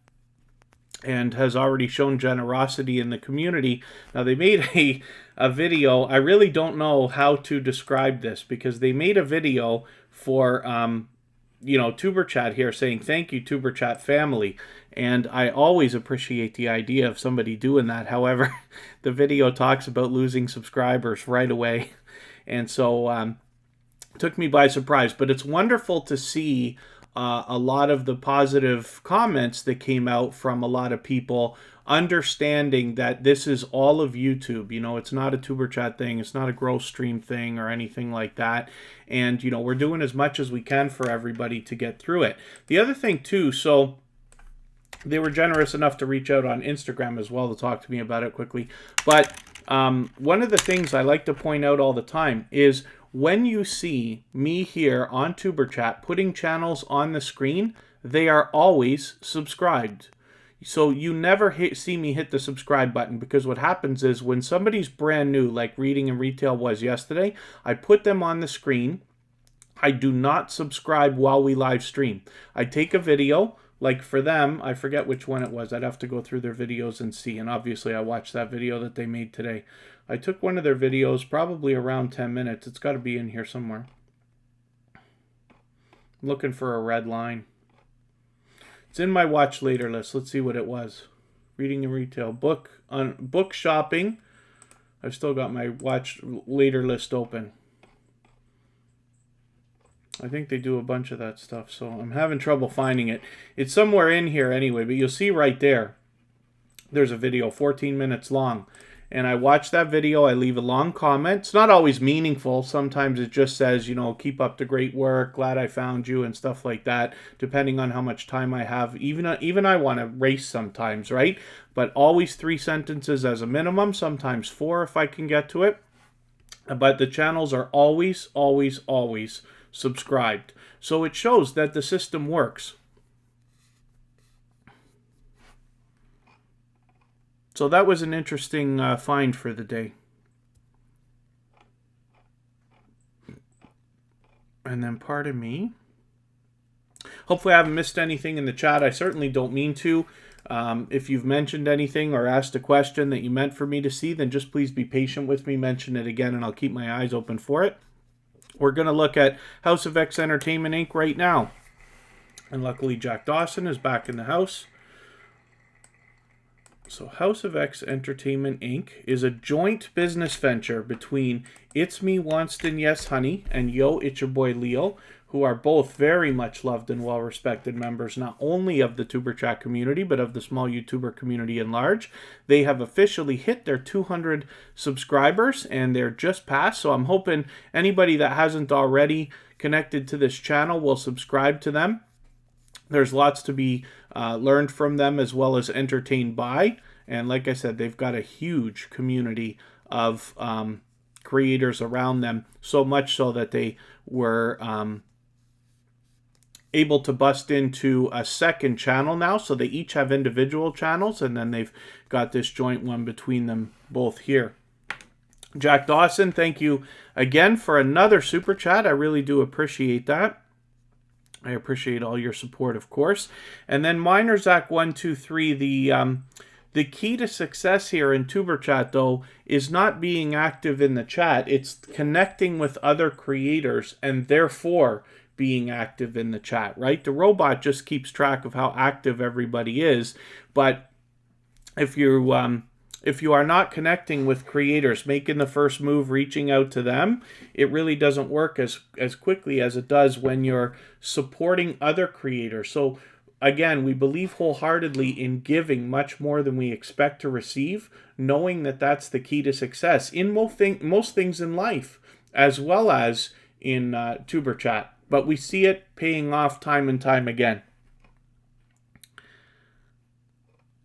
and has already shown generosity in the community. Now, they made a video. I really don't know how to describe this, because they made a video for Tuber Chat here saying, "Thank you, Tuber Chat family." And I always appreciate the idea of somebody doing that. However, the video talks about losing subscribers right away. And so it took me by surprise. But it's wonderful to see a lot of the positive comments that came out from a lot of people understanding that this is all of YouTube. It's not a Tuber Chat thing. It's not a growth stream thing or anything like that. And, we're doing as much as we can for everybody to get through it. The other thing, too, so they were generous enough to reach out on Instagram as well to talk to me about it quickly. But one of the things I like to point out all the time is when you see me here on Tuber Chat putting channels on the screen, they are always subscribed. So you never see me hit the subscribe button, because what happens is when somebody's brand new, like Reading and Retail was yesterday, I put them on the screen. I do not subscribe while we live stream. I take a video. Like for them, I forget which one it was. I'd have to go through their videos and see. And obviously I watched that video that they made today. I took one of their videos, probably around 10 minutes. It's got to be in here somewhere. I'm looking for a red line. It's in my watch later list. Let's see what it was. Reading and Retail. Book shopping. I've still got my watch later list open. I think they do a bunch of that stuff, so I'm having trouble finding it. It's somewhere in here anyway, but you'll see right there, there's a video, 14 minutes long. And I watch that video, I leave a long comment. It's not always meaningful. Sometimes it just says, keep up the great work, glad I found you, and stuff like that, depending on how much time I have. Even I want to race sometimes, right? But always 3 sentences as a minimum, sometimes 4 if I can get to it. But the channels are always, always, always subscribed. So it shows that the system works. So that was an interesting find for the day. And then, pardon me, Hopefully I haven't missed anything in the chat. I certainly don't mean to. If you've mentioned anything or asked a question that you meant for me to see, then just please be patient with me. Mention it again, and I'll keep my eyes open for it. We're going to look at House of X Entertainment Inc. right now. And luckily, Jack Dawson is back in the house. So House of X Entertainment Inc. is a joint business venture between It's Me, Wanston, Yes Honey, and Yo, It's Your Boy Leo, who are both very much loved and well-respected members, not only of the Tuber Chat community, but of the small YouTuber community in large. They have officially hit their 200 subscribers, and they're just past, so I'm hoping anybody that hasn't already connected to this channel will subscribe to them. There's lots to be learned from them as well as entertained by. And like I said, they've got a huge community of creators around them, so much so that they were able to bust into a second channel now. So they each have individual channels, and then they've got this joint one between them both here. Jack Dawson, thank you again for another super chat. I really do appreciate that. I appreciate all your support, of course. And then MinerZac123, the key to success here in Tuber Chat, though, is not being active in the chat. It's connecting with other creators and therefore being active in the chat, right? The robot just keeps track of how active everybody is. But if you are not connecting with creators, making the first move, reaching out to them, it really doesn't work as quickly as it does when you're supporting other creators. So again, we believe wholeheartedly in giving much more than we expect to receive, knowing that that's the key to success in most things in life, as well as in Tuber Chat. But we see it paying off time and time again.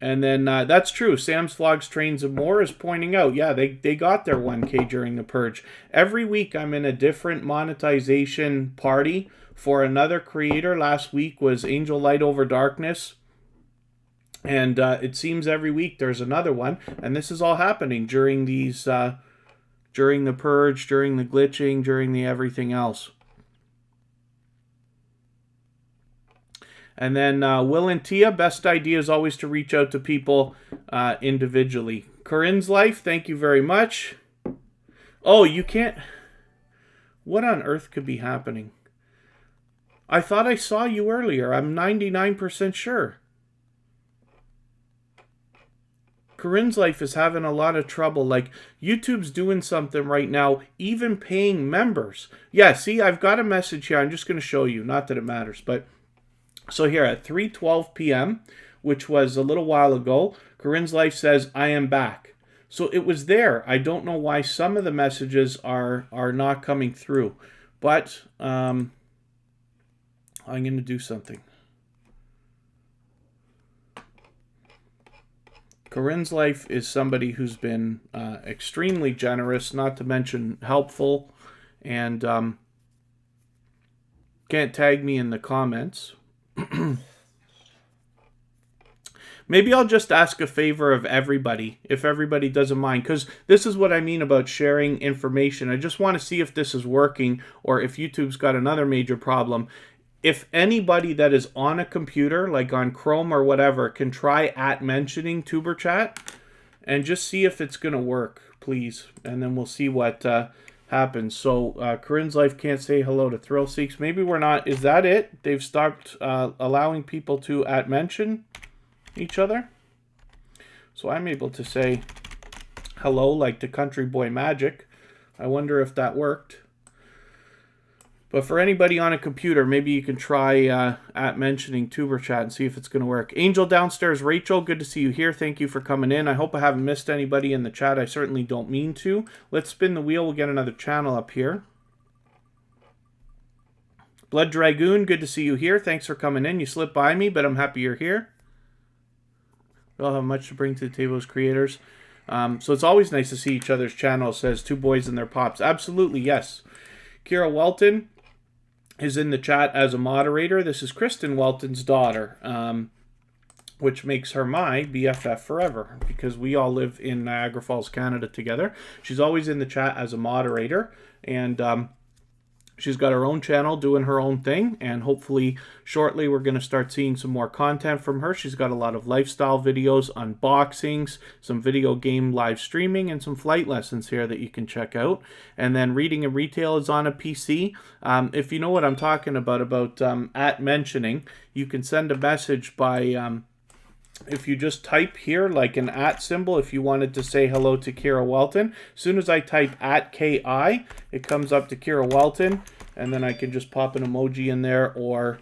And then that's true. Sam's Vlogs, Trains, and More is pointing out, yeah, they got their 1K during the purge. Every week I'm in a different monetization party for another creator. Last week was Angel Light Over Darkness. And it seems every week there's another one. And this is all happening during these, during the purge, during the glitching, during the everything else. And then Will and Tia, best idea is always to reach out to people individually. Corinne's Life, thank you very much. Oh, you can't... What on earth could be happening? I thought I saw you earlier. I'm 99% sure. Corinne's Life is having a lot of trouble. Like, YouTube's doing something right now, even paying members. Yeah, see, I've got a message here. I'm just going to show you. Not that it matters, but... So here at 3:12 p.m., which was a little while ago, Corinne's Life says, I am back. So it was there. I don't know why some of the messages are not coming through. But I'm going to do something. Corinne's Life is somebody who's been extremely generous, not to mention helpful, and can't tag me in the comments. Maybe I'll just ask a favor of everybody, if everybody doesn't mind, because this is what I mean about sharing information. I just want to see if this is working or if YouTube's got another major problem. If anybody that is on a computer, like on Chrome or whatever, can try @mentioning Tuber Chat and just see if it's going to work, please. And then we'll see what happens. So Corinne's Life can't say hello to Thrill Seeks. Maybe we're not. Is that it? They've stopped allowing people to @mention each other. So I'm able to say hello like to Country Boy Magic. I wonder if that worked. But for anybody on a computer, maybe you can try @mentioning Tuber Chat and see if it's going to work. Angel Downstairs, Rachel, good to see you here. Thank you for coming in. I hope I haven't missed anybody in the chat. I certainly don't mean to. Let's spin the wheel. We'll get another channel up here. Blood Dragoon, good to see you here. Thanks for coming in. You slipped by me, but I'm happy you're here. We all have much to bring to the table as creators. So it's always nice to see each other's channels, says Two Boys and Their Pops. Absolutely, yes. Kira Welton is in the chat as a moderator. This is Kristen Welton's daughter, which makes her my BFF forever because we all live in Niagara Falls, Canada together. She's always in the chat as a moderator, and She's got her own channel doing her own thing, and hopefully shortly we're going to start seeing some more content from her. She's got a lot of lifestyle videos, unboxings, some video game live streaming, and some flight lessons here that you can check out. And then Reading and Retail is on a PC. If you know what I'm talking about at mentioning, you can send a message by... if you just type here like an at symbol, if you wanted to say hello to Kira Welton, as soon as I type at KI, it comes up to Kira Welton, and then I can just pop an emoji in there or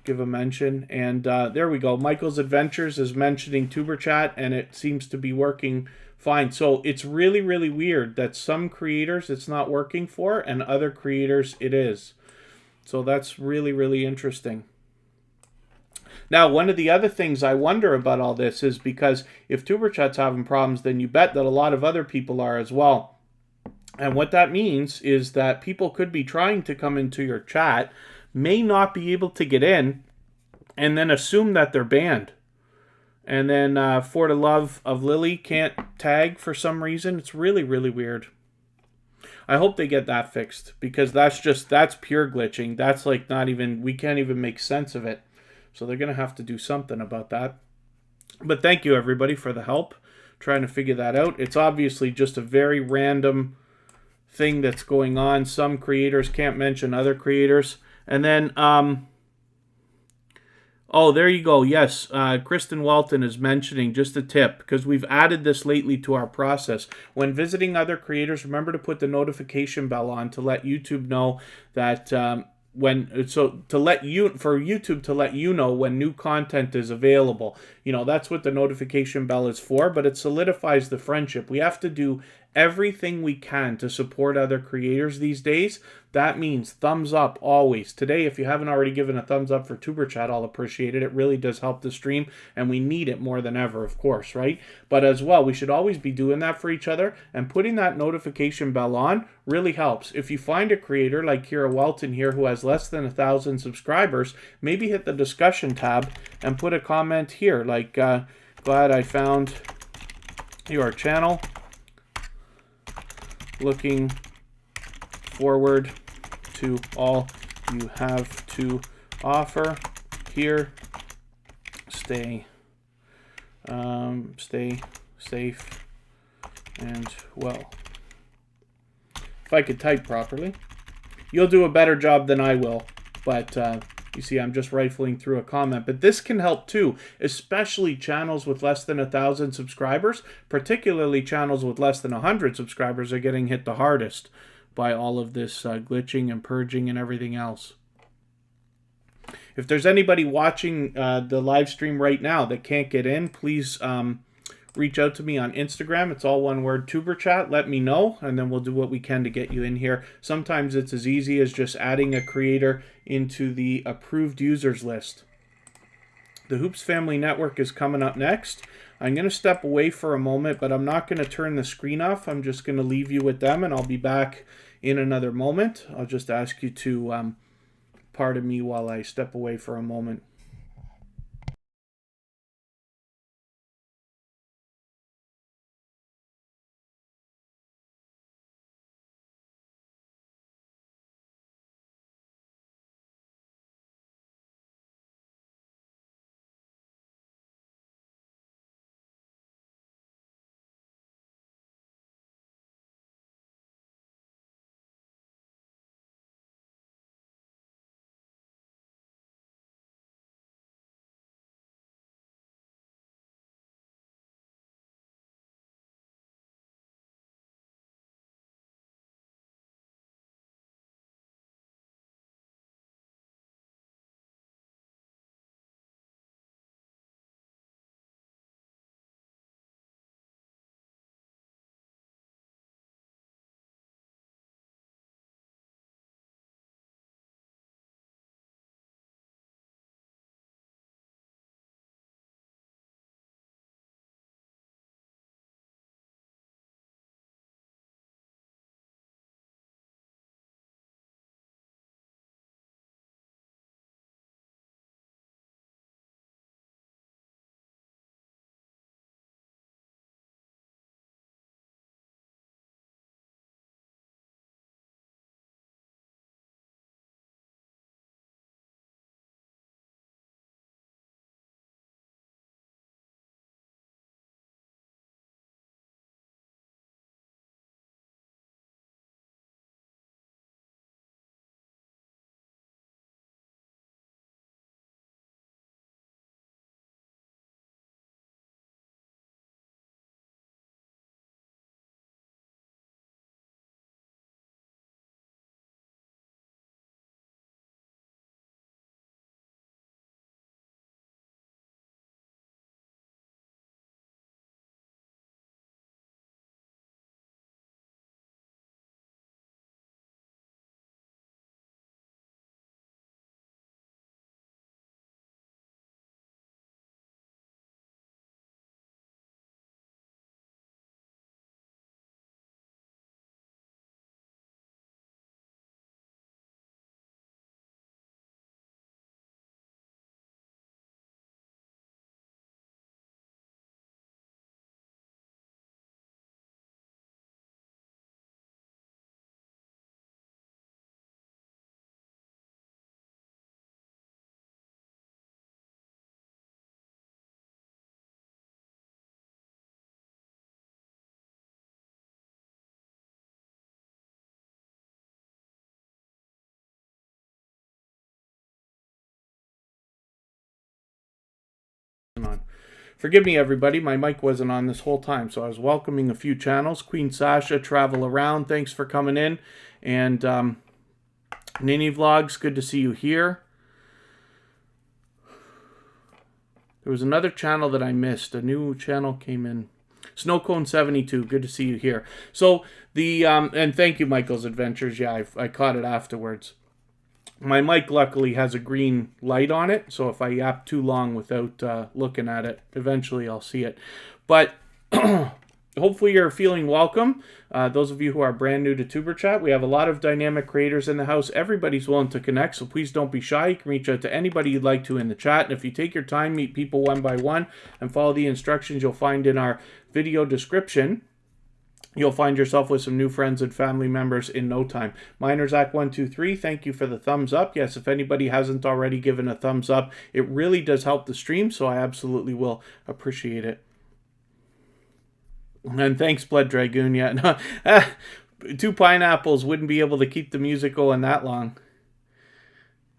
give a mention. And there we go. Michael's Adventures is mentioning Tuber Chat, and it seems to be working fine. So it's really, really weird that some creators it's not working for, and other creators it is. So that's really, really interesting. Now, one of the other things I wonder about all this is because if TuberChat's having problems, then you bet that a lot of other people are as well. And what that means is that people could be trying to come into your chat, may not be able to get in, and then assume that they're banned. And then For the Love of Lily can't tag for some reason. It's really, really weird. I hope they get that fixed, because that's pure glitching. That's like not even, we can't even make sense of it. So they're going to have to do something about that. But thank you, everybody, for the help trying to figure that out. It's obviously just a very random thing that's going on. Some creators can't mention other creators. And then, oh, there you go. Yes, Kristen Walton is mentioning just a tip, because we've added this lately to our process. When visiting other creators, remember to put the notification bell on to let YouTube know that... for YouTube to let you know when new content is available. You know, that's what the notification bell is for, but it solidifies the friendship. We have to do everything we can to support other creators these days. That means thumbs up always. Today, if you haven't already given a thumbs up for Tuber Chat, I'll appreciate it. It really does help the stream, and we need it more than ever, of course, right? But as well, we should always be doing that for each other, and putting that notification bell on really helps. If you find a creator like Kira Welton here who has less than 1,000 subscribers, maybe hit the discussion tab and put a comment here like, glad I found your channel. Looking forward to all you have to offer here. Stay safe and well. If I could type properly. You'll do a better job than I will, but you see, I'm just rifling through a comment. But this can help too, especially channels with less than 1,000 subscribers. Particularly channels with less than 100 subscribers are getting hit the hardest by all of this glitching and purging and everything else. If there's anybody watching the live stream right now that can't get in, please reach out to me on Instagram. It's all one word, TuberChat. Let me know, and then we'll do what we can to get you in here. Sometimes it's as easy as just adding a creator into the approved users list. The Hoops Family Network is coming up next. I'm going to step away for a moment, but I'm not going to turn the screen off. I'm just going to leave you with them, and I'll be back in another moment. I'll just ask you to pardon me while I step away for a moment. wasn't on. Forgive me, everybody. My mic wasn't on this whole time, so I was welcoming a few channels. Queen Sasha, Travel Around, thanks for coming in. And Nini Vlogs, good to see you here. There was another channel that I missed. A new channel came in. Snowcone72, good to see you here. So the and thank you, Michael's Adventures. Yeah, I caught it afterwards. My mic luckily has a green light on it, so if I yap too long without looking at it, eventually I'll see it. But hopefully you're feeling welcome. Those of you who are brand new to Tuber Chat, we have a lot of dynamic creators in the house. Everybody's willing to connect, so please don't be shy. You can reach out to anybody you'd like to in the chat. And if you take your time, meet people one by one, and follow the instructions you'll find in our video description, you'll find yourself with some new friends and family members in no time. Minerzak123, thank you for the thumbs up. Yes, if anybody hasn't already given a thumbs up, it really does help the stream, so I absolutely will appreciate it. And thanks, Blood Dragoon. Yeah, no, 2 pineapples wouldn't be able to keep the music going that long.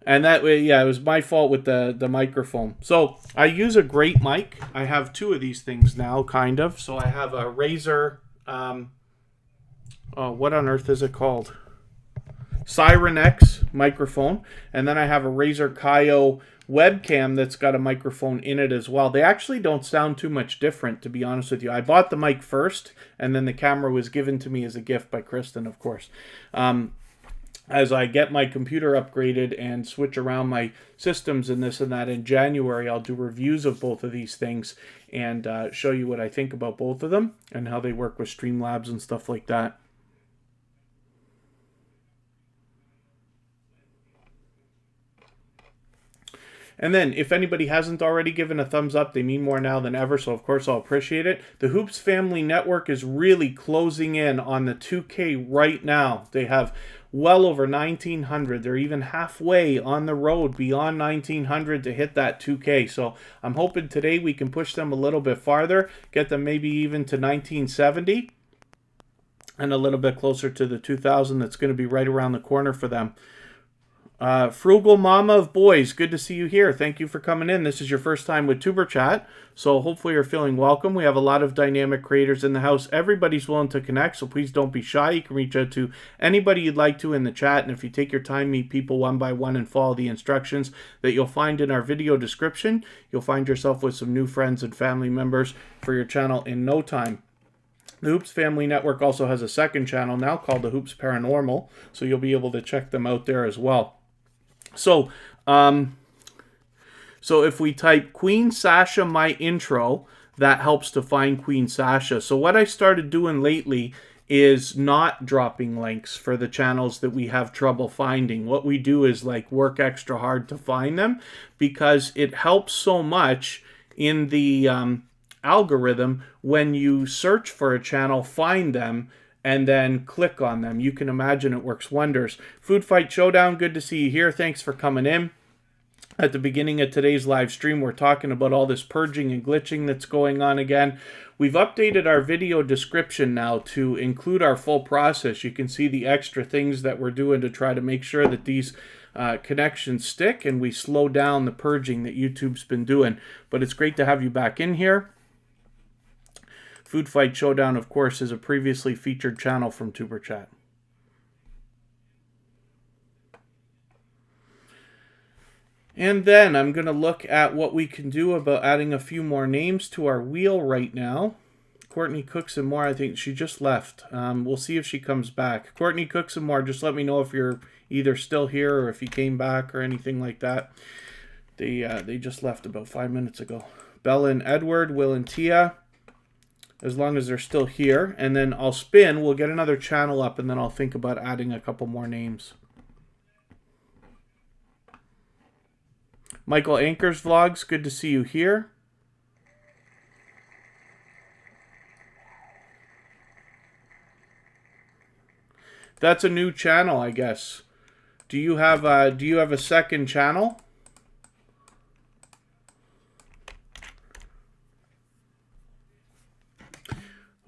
And that way, yeah, it was my fault with the microphone. So I use a great mic. I have 2 of these things now, kind of. So I have a Razer, what on earth is it called? Siren X microphone. And then I have a Razer Kaio webcam that's got a microphone in it as well. They actually don't sound too much different, to be honest with you. I bought the mic first, and then the camera was given to me as a gift by Kristen, of course. As I get my computer upgraded and switch around my systems and this and that in January, I'll do reviews of both of these things and show you what I think about both of them and how they work with Streamlabs and stuff like that. And then, if anybody hasn't already given a thumbs up, they mean more now than ever, so of course I'll appreciate it. The Hoops Family Network is really closing in on the 2K right now. They have well over 1,900. They're even halfway on the road beyond 1,900 to hit that 2K. So I'm hoping today we can push them a little bit farther, get them maybe even to 1,970, and a little bit closer to the 2,000 that's going to be right around the corner for them. Frugal Mama of Boys, good to see you here. Thank you for coming in. This is your first time with Tuber Chat, so hopefully you're feeling welcome. We have a lot of dynamic creators in the house. Everybody's willing to connect, so please don't be shy. You can reach out to anybody you'd like to in the chat, and if you take your time, meet people one by one and follow the instructions that you'll find in our video description, you'll find yourself with some new friends and family members for your channel in no time. The Hoops Family Network also has a second channel now called the Hoops Paranormal, so you'll be able to check them out there as well. So if we type Queen Sasha my intro, that helps to find Queen Sasha. So what I started doing lately is not dropping links for the channels that we have trouble finding. What we do is like work extra hard to find them, because it helps so much in the algorithm when you search for a channel, find them, and then click on them. You can imagine it works wonders. Food Fight Showdown, good to see you here. Thanks for coming in. At the beginning of today's live stream, we're talking about all this purging and glitching that's going on again. We've updated our video description now to include our full process. You can see the extra things that we're doing to try to make sure that these connections stick and we slow down the purging that YouTube's been doing. But it's great to have you back in here. Food Fight Showdown, of course, is a previously featured channel from Tuber Chat. And then I'm going to look at what we can do about adding a few more names to our wheel right now. Courtney Cooks and More, I think she just left. We'll see if she comes back. Courtney Cooks and More, just let me know if you're either still here or if you came back or anything like that. They just left about 5 minutes ago. Bella and Edward, Will and Tia, as long as they're still here. And then I'll spin, we'll get another channel up, and then I'll think about adding a couple more names. Michael Anchors Vlogs, good to see you here. That's a new channel, I guess. Do you have a second channel?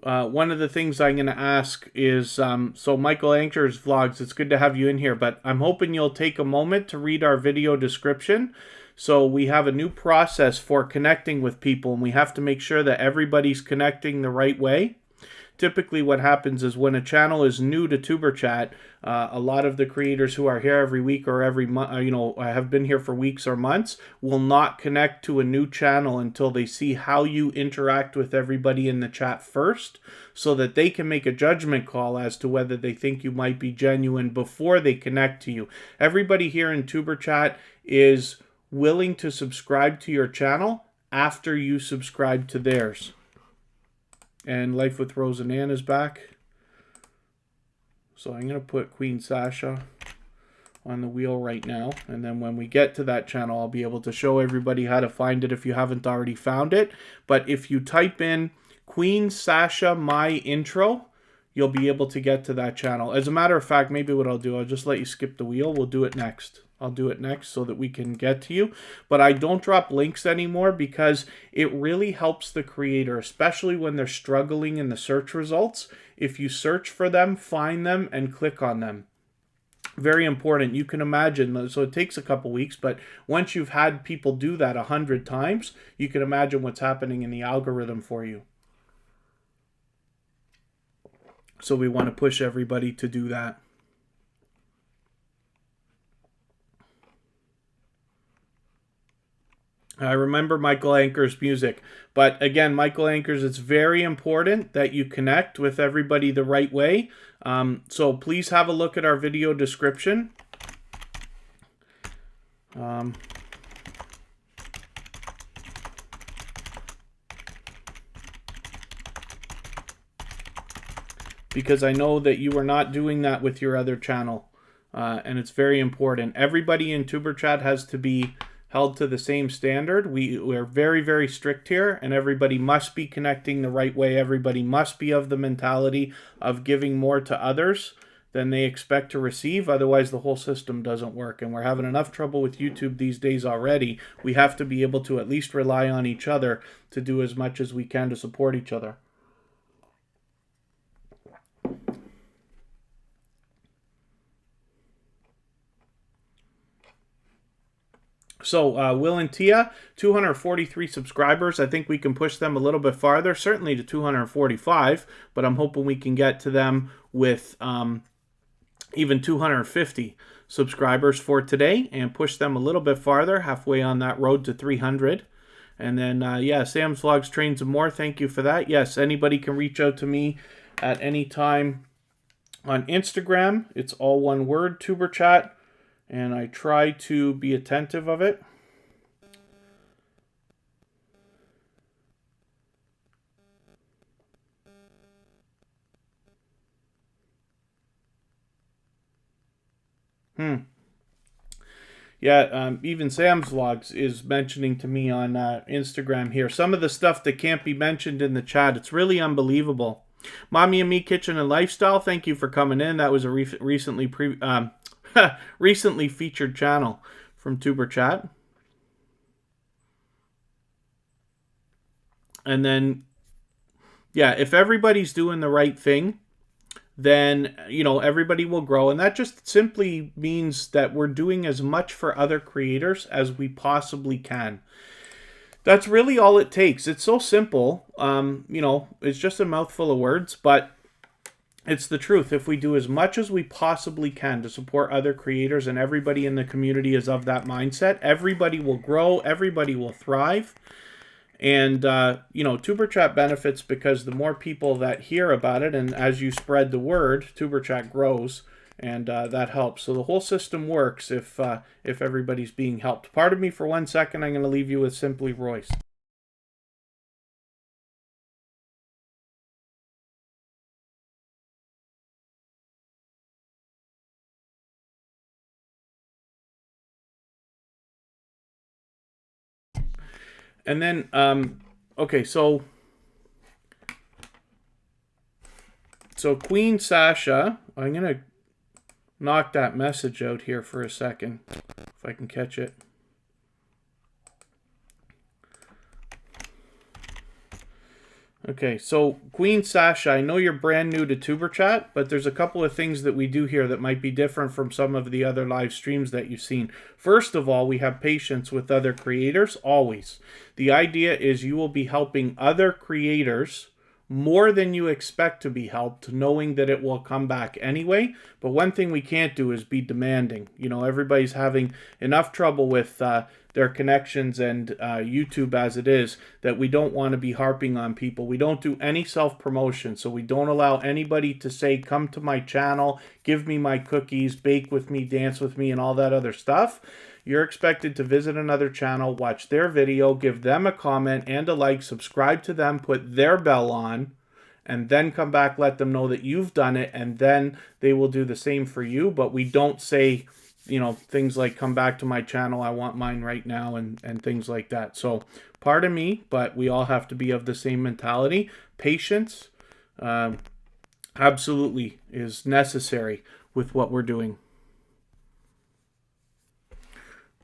One of the things I'm going to ask is, so Michael Anchors Vlogs, it's good to have you in here, but I'm hoping you'll take a moment to read our video description So we have a new process for connecting with people, and we have to make sure that everybody's connecting the right way. Typically what happens is when a channel is new to Tuber Chat, a lot of the creators who are here every week or every month, have been here for weeks or months, will not connect to a new channel until they see how you interact with everybody in the chat first, so that they can make a judgment call as to whether they think you might be genuine before they connect to you. Everybody here in Tuber Chat is willing to subscribe to your channel after you subscribe to theirs. And Life with Rose and Ann is back. So I'm going to put Queen Sasha on the wheel right now. And then when we get to that channel, I'll be able to show everybody how to find it if you haven't already found it. But if you type in Queen Sasha My Intro, you'll be able to get to that channel. As a matter of fact, maybe what I'll do, I'll just let you skip the wheel. We'll do it next. I'll do it next so that we can get to you. But I don't drop links anymore because it really helps the creator, especially when they're struggling in the search results. If you search for them, find them, and click on them. Very important. You can imagine, so it takes a couple weeks, but once you've had people do that 100 times, you can imagine what's happening in the algorithm for you. So we want to push everybody to do that. I remember Michael Anker's music. But again, Michael Anker's, it's very important that you connect with everybody the right way. So please have a look at our video description. Because I know that you are not doing that with your other channel. And it's very important. Everybody in Tuber Chat has to be held to the same standard. We're very, very strict here, and everybody must be connecting the right way. Everybody must be of the mentality of giving more to others than they expect to receive. Otherwise, the whole system doesn't work, and we're having enough trouble with YouTube these days already. We have to be able to at least rely on each other to do as much as we can to support each other. So Will and Tia, 243 subscribers. I think we can push them a little bit farther, certainly to 245, but I'm hoping we can get to them with even 250 subscribers for today and push them a little bit farther, halfway on that road to 300. And then, yeah, Sam's Vlogs, Trains, and More. Thank you for that. Yes, anybody can reach out to me at any time on Instagram. It's all one word, Tuber Chat. And I try to be attentive of it. Yeah, even Sam's Vlogs is mentioning to me on Instagram here some of the stuff that can't be mentioned in the chat. It's really unbelievable. Mommy and Me Kitchen and Lifestyle, thank you for coming in. That was a recently featured channel from Tuber Chat. And then, yeah, if everybody's doing the right thing, then, you know, everybody will grow. And that just simply means that we're doing as much for other creators as we possibly can. That's really all it takes. It's so simple. You know, it's just a mouthful of words, but it's the truth. If we do as much as we possibly can to support other creators, and everybody in the community is of that mindset, everybody will grow, everybody will thrive. And, you know, Tuber Chat benefits because the more people that hear about it, and as you spread the word, Tuber Chat grows, and that helps. So the whole system works if everybody's being helped. Pardon me for 1 second. I'm going to leave you with Simply Royce. And then, okay, so Queen Sasha, I'm going to knock that message out here for a second, if I can catch it. Okay, so Queen Sasha, I know you're brand new to Tuber Chat, but there's a couple of things that we do here that might be different from some of the other live streams that you've seen. First of all, we have patience with other creators, always. The idea is you will be helping other creators more than you expect to be helped, knowing that it will come back anyway. But one thing we can't do is be demanding. You know, everybody's having enough trouble with their connections and YouTube as it is, that we don't want to be harping on people. We don't do any self-promotion, so we don't allow anybody to say, come to my channel, give me my cookies, bake with me, dance with me, and all that other stuff. You're expected to visit another channel, watch their video, give them a comment and a like, subscribe to them, put their bell on, and then come back, let them know that you've done it, and then they will do the same for you. But we don't say, you know, things like, come back to my channel, I want mine right now, and things like that. So pardon me, but we all have to be of the same mentality. Patience absolutely is necessary with what we're doing.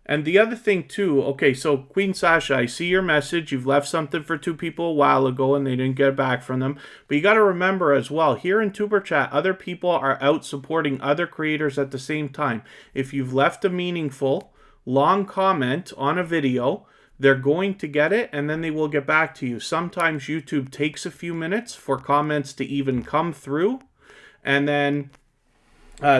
And the other thing too, okay, so Queen Sasha, I see your message. You've left something for two people a while ago and they didn't get back from them. But you got to remember as well, here in Tuber Chat, other people are out supporting other creators at the same time. If you've left a meaningful, long comment on a video, they're going to get it and then they will get back to you. Sometimes YouTube takes a few minutes for comments to even come through. And then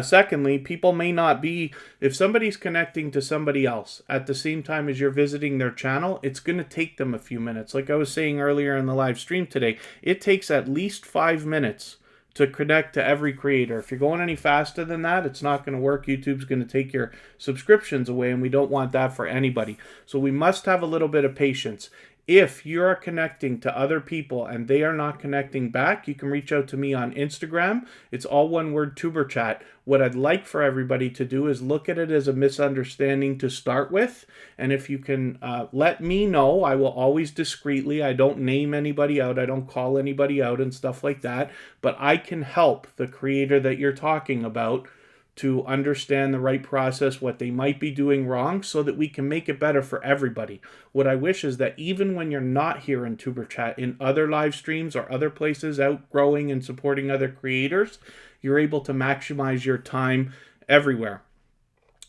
secondly, people may not be, if somebody's connecting to somebody else at the same time as you're visiting their channel, it's going to take them a few minutes. Like I was saying earlier in the live stream today, it takes at least 5 minutes to connect to every creator. If you're going any faster than that, it's not going to work. YouTube's going to take your subscriptions away, and we don't want that for anybody. So we must have a little bit of patience. If you're connecting to other people and they are not connecting back, you can reach out to me on Instagram. It's all one word, Tuber Chat. What I'd like for everybody to do is look at it as a misunderstanding to start with. And if you can let me know, I will always discreetly, I don't name anybody out, I don't call anybody out and stuff like that, but I can help the creator that you're talking about to understand the right process, what they might be doing wrong, so that we can make it better for everybody. What I wish is that even when you're not here in Tuber Chat, in other live streams or other places out growing and supporting other creators, you're able to maximize your time everywhere.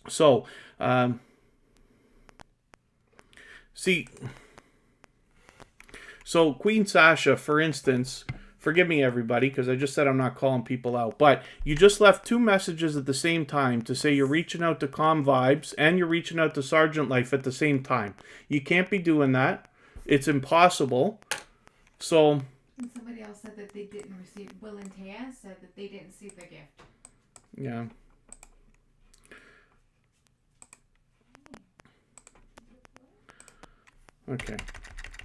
So, so Queen Sasha, for instance, forgive me, everybody, because I just said I'm not calling people out. But you just left 2 messages at the same time to say you're reaching out to Calm Vibes and you're reaching out to Sergeant Life at the same time. You can't be doing that. It's impossible. So...
And somebody else said that they didn't receive... Will and Taya said that they didn't see the gift.
Yeah. Okay.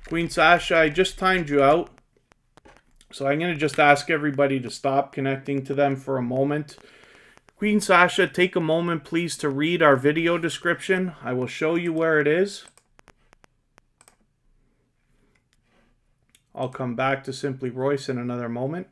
Queen Sasha, I just timed you out. So I'm going to just ask everybody to stop connecting to them for a moment. Queen Sasha, take a moment, please, to read our video description. I will show you where it is. I'll come back to Simply Royce in another moment.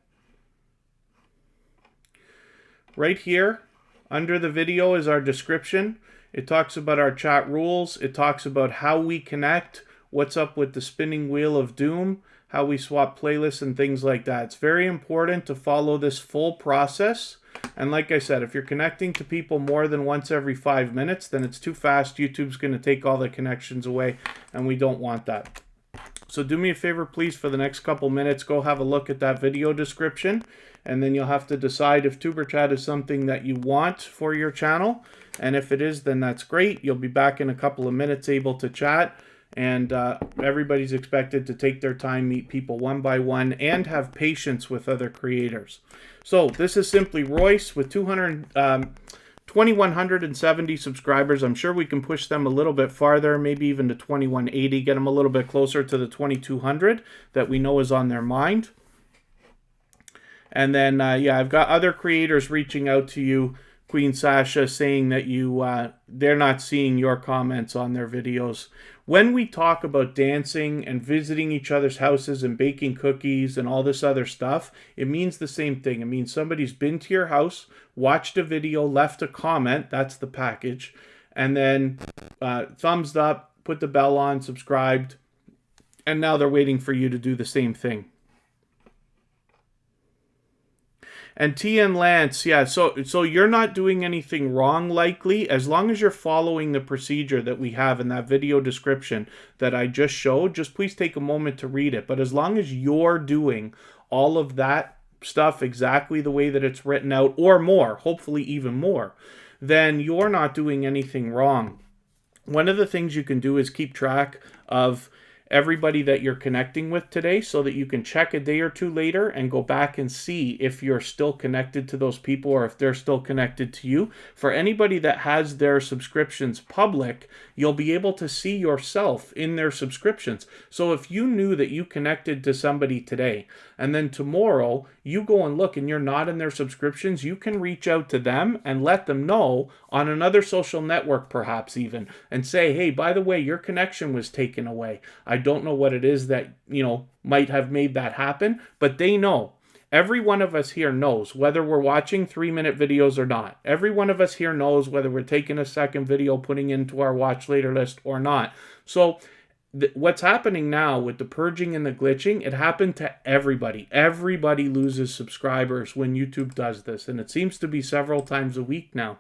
Right here, under the video is our description. It talks about our chat rules. It talks about how we connect, what's up with the spinning wheel of doom, how we swap playlists and things like that. It's very important to follow this full process. And like I said, if you're connecting to people more than once every 5 minutes, then it's too fast. YouTube's going to take all the connections away, and we don't want that. So do me a favor, please, for the next couple minutes, go have a look at that video description, and then you'll have to decide if Tuber Chat is something that you want for your channel. And if it is, then that's great. You'll be back in a couple of minutes able to chat. And everybody's expected to take their time, meet people one by one, and have patience with other creators. So this is Simply Royce with 2,170 subscribers. I'm sure we can push them a little bit farther, maybe even to 2,180, get them a little bit closer to the 2,200 that we know is on their mind. And then, yeah, I've got other creators reaching out to you, Queen Sasha, saying that they're not seeing your comments on their videos. When we talk about dancing and visiting each other's houses and baking cookies and all this other stuff, it means the same thing. It means somebody's been to your house, watched a video, left a comment, that's the package, and then thumbs up, put the bell on, subscribed, and now they're waiting for you to do the same thing. And T and Lance, yeah, so you're not doing anything wrong, likely, as long as you're following the procedure that we have in that video description that I just showed. Just please take a moment to read it. But as long as you're doing all of that stuff exactly the way that it's written out, or more, hopefully even more, then you're not doing anything wrong. One of the things you can do is keep track of everybody that you're connecting with today so that you can check a day or two later and go back and see if you're still connected to those people or if they're still connected to you. For anybody that has their subscriptions public, you'll be able to see yourself in their subscriptions. So if you knew that you connected to somebody today and then tomorrow you go and look and you're not in their subscriptions, you can reach out to them and let them know on another social network perhaps even, and say, hey, by the way, your connection was taken away. I don't know what it is that, might have made that happen, but they know. Every one of us here knows whether we're watching 3-minute videos or not. Every one of us here knows whether we're taking a second video, putting into our watch later list or not. So what's happening now with the purging and the glitching, it happened to everybody. Everybody loses subscribers when YouTube does this, and it seems to be several times a week now.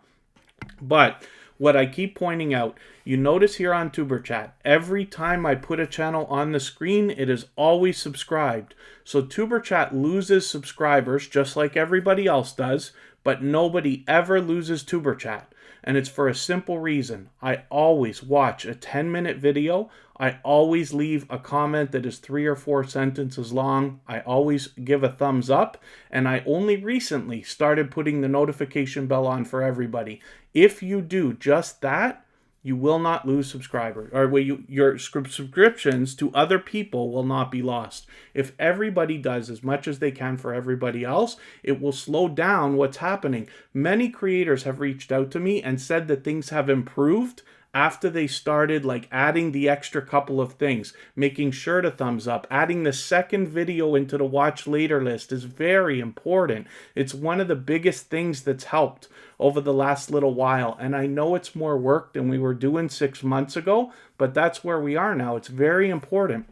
But what I keep pointing out, you notice here on Tuber Chat, every time I put a channel on the screen, it is always subscribed. So Tuber Chat loses subscribers just like everybody else does, but nobody ever loses Tuber Chat. And it's for a simple reason. I always watch a 10-minute video. I always leave a comment that is 3 or 4 sentences long. I always give a thumbs up. And I only recently started putting the notification bell on for everybody. If you do just that, you will not lose subscribers, or your subscriptions to other people will not be lost. If everybody does as much as they can for everybody else, it will slow down what's happening. Many creators have reached out to me and said that things have improved after they started adding the extra couple of things, making sure to thumbs up, adding the second video into the watch later list is very important. It's one of the biggest things that's helped over the last little while. And I know it's more work than we were doing 6 months ago, but that's where we are now. It's very important.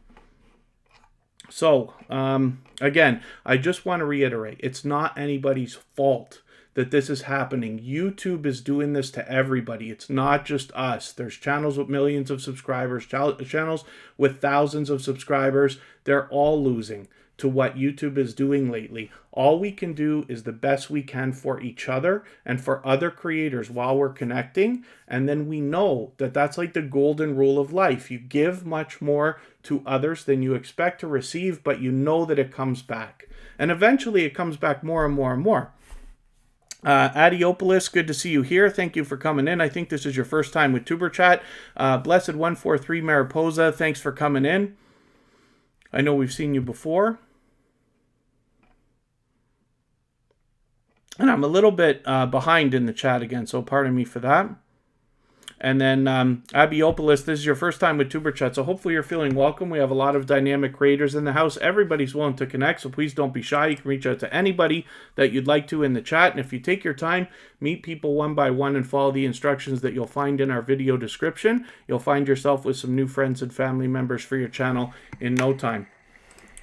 So, again, I just want to reiterate, it's not anybody's fault that this is happening. YouTube is doing this to everybody. It's not just us. There's channels with millions of subscribers, channels with thousands of subscribers. They're all losing to what YouTube is doing lately. All we can do is the best we can for each other and for other creators while we're connecting. And then we know that that's like the golden rule of life. You give much more to others than you expect to receive, but you know that it comes back. And eventually it comes back more and more and more. Adiopolis, good to see you here. Thank you for coming in. I think this is your first time with Tuber Chat. Blessed143 Mariposa, thanks for coming in. I know we've seen you before. And I'm a little bit behind in the chat again, so pardon me for that. And then Abiopolis, this is your first time with Tuber Chat, so hopefully you're feeling welcome. We have a lot of dynamic creators in the house. Everybody's willing to connect, so please don't be shy. You can reach out to anybody that you'd like to in the chat. And if you take your time, meet people one by one and follow the instructions that you'll find in our video description, you'll find yourself with some new friends and family members for your channel in no time.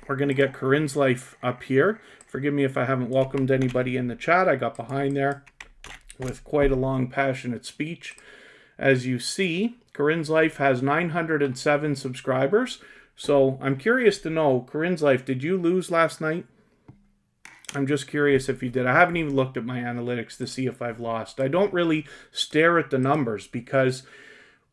We're going to get Corinne's Life up here. Forgive me if I haven't welcomed anybody in the chat. I got behind there with quite a long, passionate speech. As you see, Corinne's Life has 907 subscribers. So I'm curious to know, Corinne's Life, did you lose last night? I'm just curious if you did. I haven't even looked at my analytics to see if I've lost. I don't really stare at the numbers because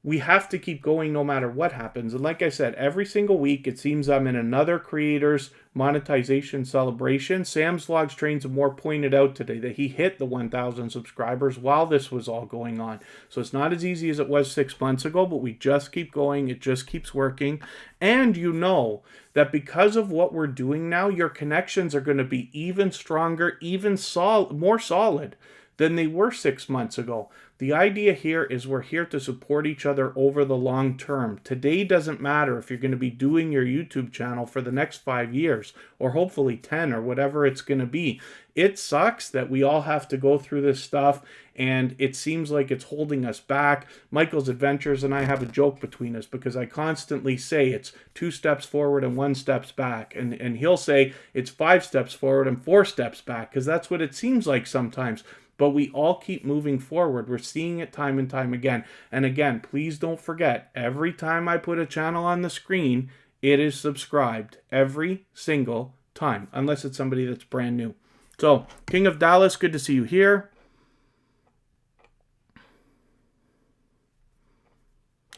we have to keep going no matter what happens. And like I said, every single week it seems I'm in another creator's monetization celebration. Sam's Vlogs Trains More pointed out today that he hit the 1,000 subscribers while this was all going on. So it's not as easy as it was 6 months ago, but we just keep going. It just keeps working. And you know that because of what we're doing now, your connections are going to be even stronger, even more solid than they were 6 months ago. The idea here is we're here to support each other over the long term. Today doesn't matter if you're going to be doing your YouTube channel for the next 5 years or hopefully 10 or whatever it's going to be. it sucks that we all have to go through this stuff, and it seems like it's holding us back. Michael's Adventures and I have a joke between us because I constantly say it's 2 steps forward and 1 steps back, and he'll say it's 5 steps forward and 4 steps back, because that's what it seems like sometimes. But we all keep moving forward. We're seeing it time and time again. And again, please don't forget, every time I put a channel on the screen, it is subscribed every single time, unless it's somebody that's brand new. So, King of Dallas, good to see you here.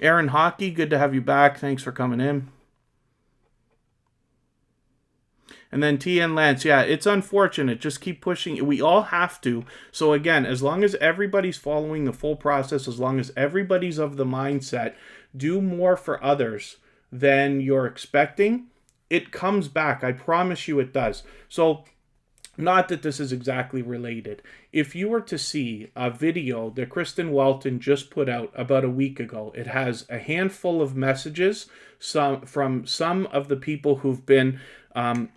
Aaron Hockey, good to have you back. Thanks for coming in. And then TN Lance, yeah, it's unfortunate. Just keep pushing. We all have to. So again, as long as everybody's following the full process, as long as everybody's of the mindset, do more for others than you're expecting, it comes back. I promise you it does. So not that this is exactly related. If you were to see a video that Kristen Welton just put out about a week ago, it has a handful of messages from some of the people who've been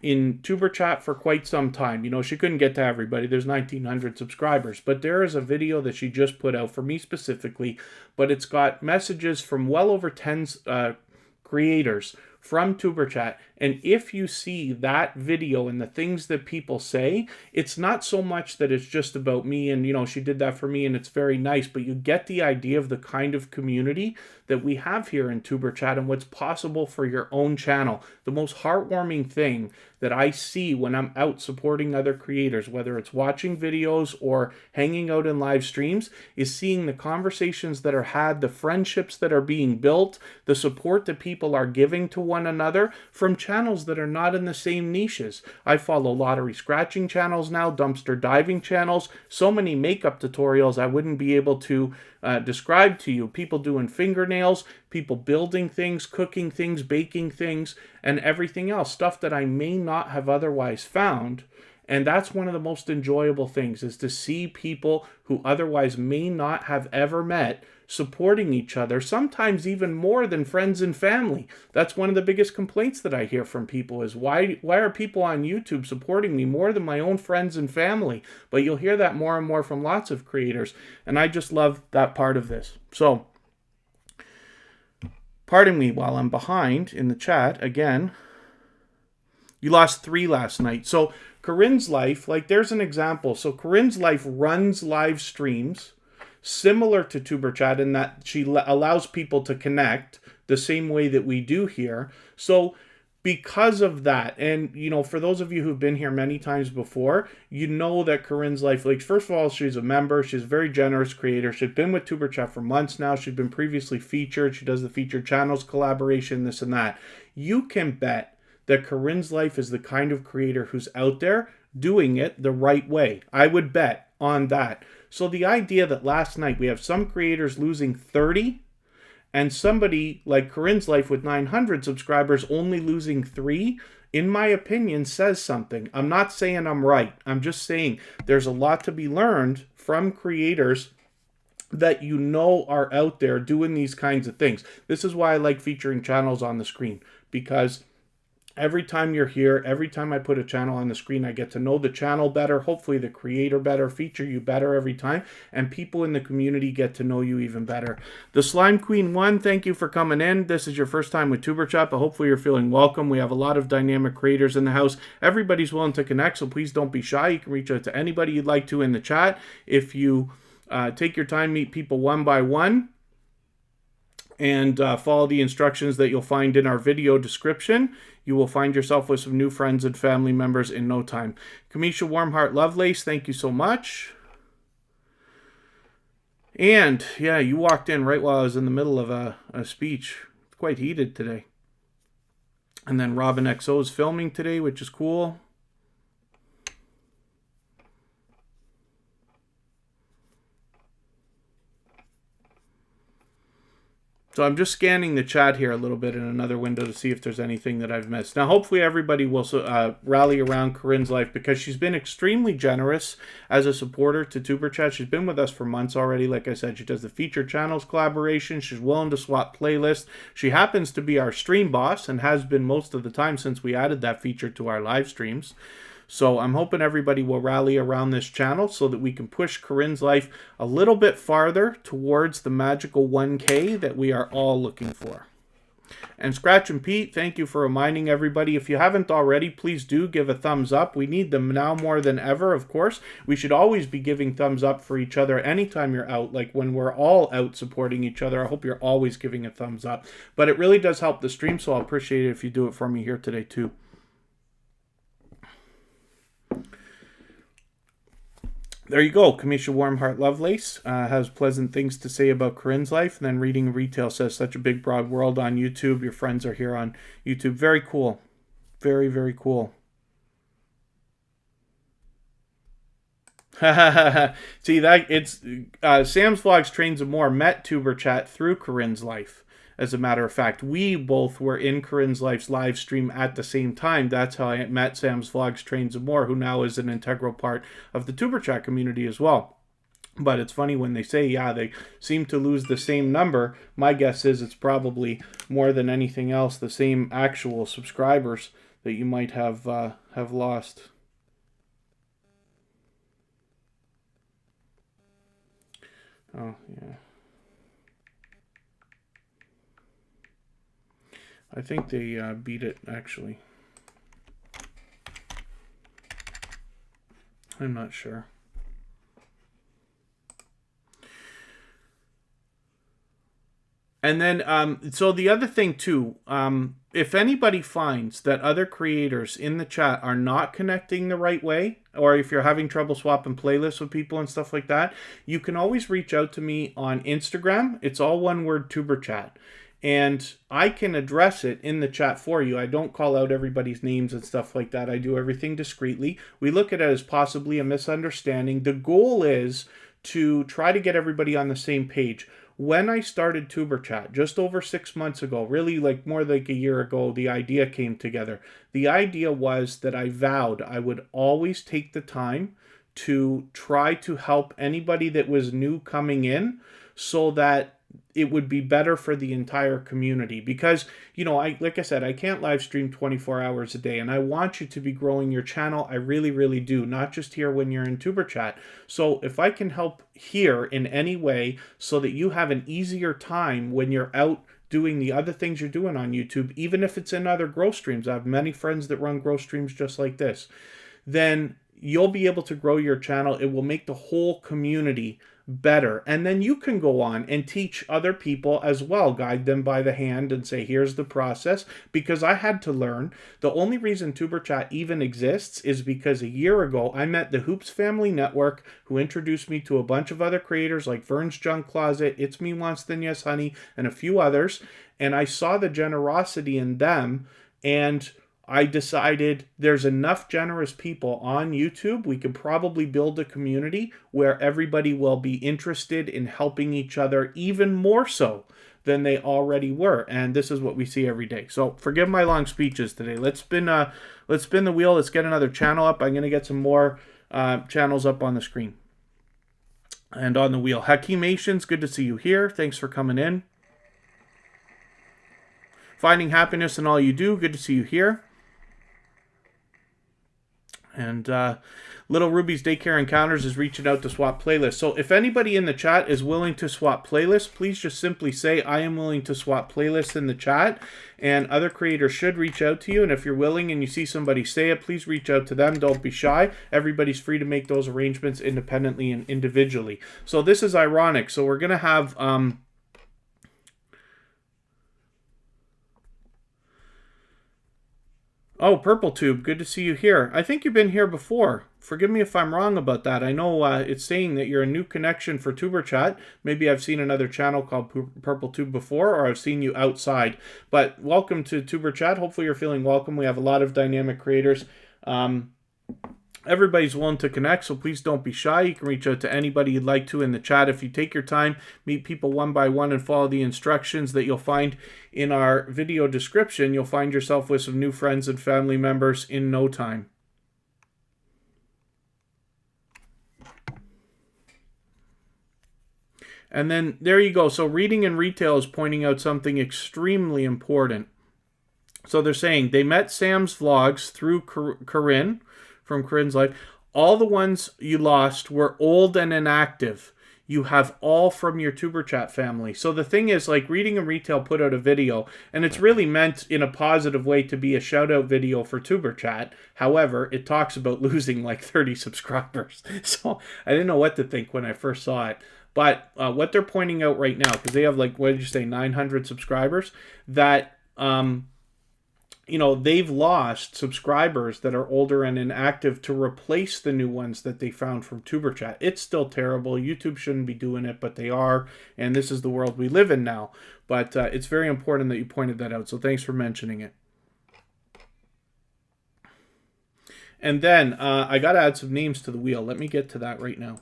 in Tuber Chat for quite some time. You know, she couldn't get to everybody. There's 1,900 subscribers. But there is a video that she just put out for me specifically. But it's got messages from well over 10 creators from Tuber Chat. And if you see that video and the things that people say, it's not so much that it's just about me and, you know, she did that for me and it's very nice, but you get the idea of the kind of community that we have here in Tuber Chat and what's possible for your own channel. The most heartwarming thing that I see when I'm out supporting other creators, whether it's watching videos or hanging out in live streams, is seeing the conversations that are had, the friendships that are being built, the support that people are giving to one another from channels that are not in the same niches. I follow lottery scratching channels now, dumpster diving channels, so many makeup tutorials I wouldn't be able to describe to you. People doing fingernails, people building things, cooking things, baking things, and everything else. Stuff that I may not have otherwise found. And that's one of the most enjoyable things, is to see people who otherwise may not have ever met supporting each other, sometimes even more than friends and family. That's one of the biggest complaints that I hear from people is, why are people on YouTube supporting me more than my own friends and family? But you'll hear that more and more from lots of creators, and I just love that part of this. So, pardon me while I'm behind in the chat. Again, you lost 3 last night. So Corinne's Life, like there's an example. So Corinne's Life runs live streams similar to Tuber Chat in that she allows people to connect the same way that we do here. So because of that, and you know, for those of you who've been here many times before, you know that Corinne's Life, like first of all, she's a member, she's a very generous creator. She's been with Tuber Chat for months now. She's been previously featured. She does the featured channels collaboration, this and that. You can bet that Corinne's Life is the kind of creator who's out there doing it the right way. I would bet on that. So the idea that last night we have some creators losing 30 and somebody like Corinne's Life with 900 subscribers only losing 3, in my opinion, says something. I'm not saying I'm right. I'm just saying there's a lot to be learned from creators that you know are out there doing these kinds of things. This is why I like featuring channels on the screen, because every time you're here, every time I put a channel on the screen, I get to know the channel better, hopefully the creator better, feature you better every time, and people in the community get to know you even better. The Slime Queen 1, thank you for coming in. This is your first time with Tuber Chat, but hopefully you're feeling welcome. We have a lot of dynamic creators in the house. Everybody's willing to connect, so please don't be shy. You can reach out to anybody you'd like to in the chat. If you take your time, meet people one by one, and follow the instructions that you'll find in our video description, you will find yourself with some new friends and family members in no time. Kamisha Warmheart Lovelace, thank you so much. And, yeah, you walked in right while I was in the middle of a speech. It's quite heated today. And then Robin XO is filming today, which is cool. So I'm just scanning the chat here a little bit in another window to see if there's anything that I've missed. Now, hopefully everybody will rally around Corinne's Life, because she's been extremely generous as a supporter to Tuber Chat. She's been with us for months already. Like I said, she does the featured channels collaboration. She's willing to swap playlists. She happens to be our stream boss and has been most of the time since we added that feature to our live streams. So I'm hoping everybody will rally around this channel so that we can push Corinne's life a little bit farther towards the magical 1K that we are all looking for. And Scratch and Pete, thank you for reminding everybody. If you haven't already, please do give a thumbs up. We need them now more than ever, of course. We should always be giving thumbs up for each other anytime you're out, like when we're all out supporting each other. I hope you're always giving a thumbs up. But it really does help the stream, so I'll appreciate it if you do it for me here today too. There you go. Kamisha Warmheart Lovelace has pleasant things to say about Corinne's life. And then Reading Retail says, such a big, broad world on YouTube. Your friends are here on YouTube. Very cool. Very, very cool. See, that it's Sam's Vlogs Trains and More met Tuber Chat through Corinne's life. As a matter of fact, we both were in Corinne's life's live stream at the same time. That's how I met Sam's Vlogs Trains and More, who now is an integral part of the Tuber Chat community as well. But it's funny when they say, yeah, they seem to lose the same number. My guess is it's probably more than anything else the same actual subscribers that you might have lost. Oh, yeah. I think they beat it, actually. I'm not sure. And then, so the other thing too, if anybody finds that other creators in the chat are not connecting the right way, or if you're having trouble swapping playlists with people and stuff like that, you can always reach out to me on Instagram. It's all one word, Tuber Chat. And I can address it in the chat for you. I don't call out everybody's names and stuff like that. I do everything discreetly. We look at it as possibly a misunderstanding. The goal is to try to get everybody on the same page. When I started Tuber Chat just over 6 months ago, really like more like a year ago, the idea came together. The idea was that I vowed I would always take the time to try to help anybody that was new coming in so that it would be better for the entire community. Because, you know, like I said, I can't live stream 24 hours a day, and I want you to be growing your channel. I really, really do. Not just here when you're in Tuber Chat. So if I can help here in any way so that you have an easier time when you're out doing the other things you're doing on YouTube, even if it's in other growth streams, I have many friends that run growth streams just like this, then you'll be able to grow your channel. It will make the whole community better. And then you can go on and teach other people as well, guide them by the hand and say, here's the process. Because I had to learn. The only reason Tuber Chat even exists is because a year ago I met the Hoops Family Network, who introduced me to a bunch of other creators like Vern's Junk Closet, It's Me Once Then Yes Honey, and a few others. And I saw the generosity in them, and I decided there's enough generous people on YouTube. We could probably build a community where everybody will be interested in helping each other even more so than they already were. And this is what we see every day. So forgive my long speeches today. Let's spin the wheel. Let's get another channel up. I'm going to get some more channels up on the screen and on the wheel. Hakeemations, good to see you here. Thanks for coming in. Finding happiness in all you do, good to see you here. And Little Ruby's Daycare Encounters is reaching out to swap playlists. So if anybody in the chat is willing to swap playlists, please just simply say, I am willing to swap playlists in the chat. And other creators should reach out to you. And if you're willing and you see somebody say it, please reach out to them. Don't be shy. Everybody's free to make those arrangements independently and individually. So this is ironic. So we're going to have... Oh, Purple Tube, good to see you here. I think you've been here before. Forgive me if I'm wrong about that. I know it's saying that you're a new connection for Tuber Chat. Maybe I've seen another channel called Purple Tube before, or I've seen you outside. But welcome to Tuber Chat. Hopefully you're feeling welcome. We have a lot of dynamic creators. Everybody's willing to connect, so please don't be shy. You can reach out to anybody you'd like to in the chat. If you take your time, meet people one by one and follow the instructions that you'll find in our video description, you'll find yourself with some new friends and family members in no time. And then there you go. So Reading and Retail is pointing out something extremely important. So they're saying they met Sam's Vlogs through Corinne, from Corinne's Life. All the ones you lost were old and inactive. You have all from your Tuber Chat family. So the thing is, like, Reading and Retail put out a video, and it's really meant in a positive way to be a shout-out video for Tuber Chat. However, it talks about losing like 30 subscribers. So I didn't know what to think when I first saw it. But what they're pointing out right now, because they have like, what did you say, 900 subscribers, that you know, they've lost subscribers that are older and inactive to replace the new ones that they found from Tuber Chat. It's still terrible. YouTube shouldn't be doing it, but they are, and this is the world we live in now. But it's very important that you pointed that out, so thanks for mentioning it. And then I got to add some names to the wheel. Let me get to that right now.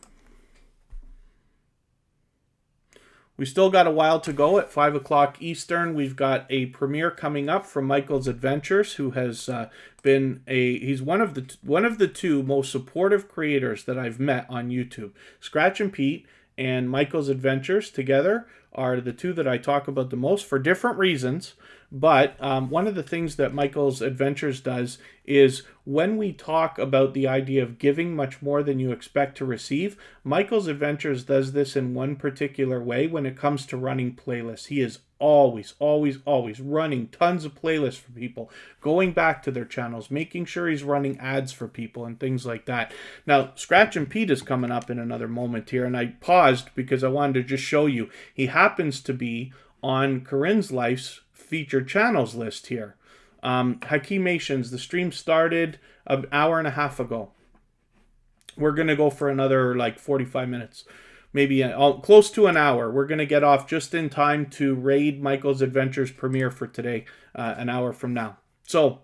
We still got a while to go. At 5 o'clock Eastern, we've got a premiere coming up from Michael's Adventures, who has been he's one of the two most supportive creators that I've met on YouTube. Scratch and Pete and Michael's Adventures together are the two that I talk about the most for different reasons. But one of the things that Michael's Adventures does is when we talk about the idea of giving much more than you expect to receive, Michael's Adventures does this in one particular way when it comes to running playlists. He is always running tons of playlists for people, going back to their channels, making sure he's running ads for people and things like that. Now, Scratch and Pete is coming up in another moment here, and I paused because I wanted to just show you. He happens to be on Corinne's Life's featured channels list here. Hakimations, the stream started an hour and a half ago. We're going to go for another like 45 minutes. Maybe close to an hour. We're going to get off just in time to raid Michael's Adventures premiere for today, an hour from now. So,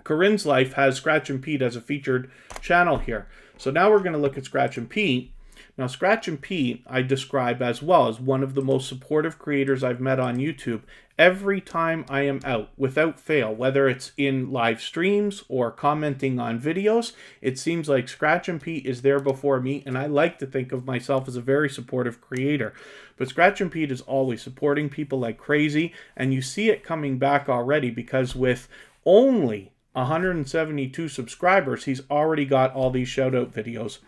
Corinne's Life has Scratch and Pete as a featured channel here. So now we're going to look at Scratch and Pete. Now, Scratch and Pete, I describe as well as one of the most supportive creators I've met on YouTube. Every time I am out, without fail, whether it's in live streams or commenting on videos, it seems like Scratch and Pete is there before me, and I like to think of myself as a very supportive creator. But Scratch and Pete is always supporting people like crazy, and you see it coming back already because with only 172 subscribers, he's already got all these shout-out videos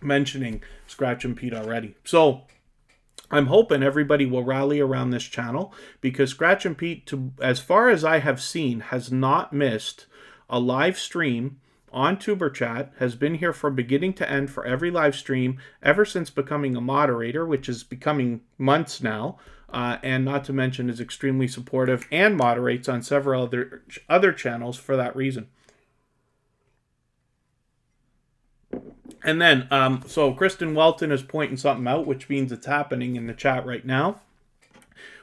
mentioning Scratch and Pete already. So I'm hoping everybody will rally around this channel because Scratch and Pete, as far as I have seen, has not missed a live stream on Tuber Chat, has been here from beginning to end for every live stream ever since becoming a moderator, which is becoming months now, and not to mention is extremely supportive and moderates on several other channels for that reason. And then, so Kristen Welton is pointing something out, which means it's happening in the chat right now.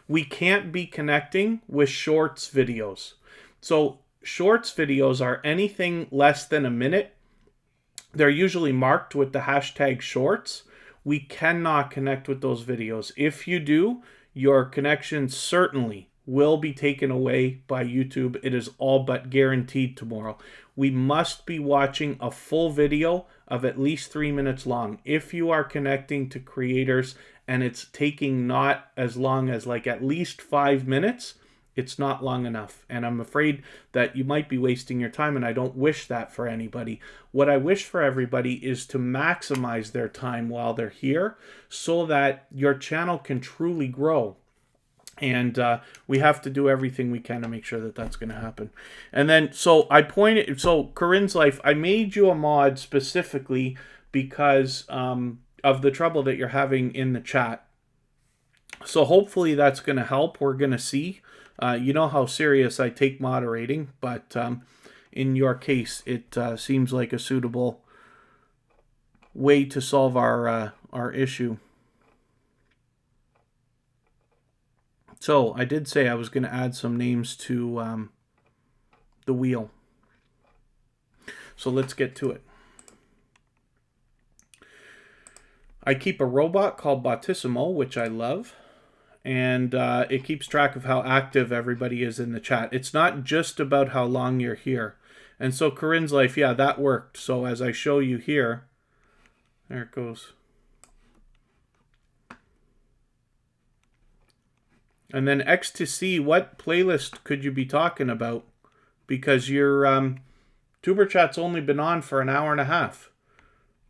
We can't be connecting with shorts videos. So shorts videos are anything less than a minute. They're usually marked with the hashtag shorts. We cannot connect with those videos. If you do, your connection certainly will be taken away by YouTube. It is all but guaranteed tomorrow. We must be watching a full video of at least 3 minutes long. If you are connecting to creators and it's taking not as long as like at least 5 minutes, it's not long enough. And I'm afraid that you might be wasting your time, and I don't wish that for anybody. What I wish for everybody is to maximize their time while they're here so that your channel can truly grow. And we have to do everything we can to make sure that that's going to happen. And then, so Corinne's Life, I made you a mod specifically because of the trouble that you're having in the chat. So hopefully that's going to help. We're going to see. You know how serious I take moderating, but in your case, it seems like a suitable way to solve our issue. So I did say I was going to add some names to the wheel. So let's get to it. I keep a robot called Bautissimo, which I love. And it keeps track of how active everybody is in the chat. It's not just about how long you're here. And so Corinne's Life, yeah, that worked. So as I show you here, there it goes. And then X to C, what playlist could you be talking about? Because you're Tuber Chat's only been on for an hour and a half.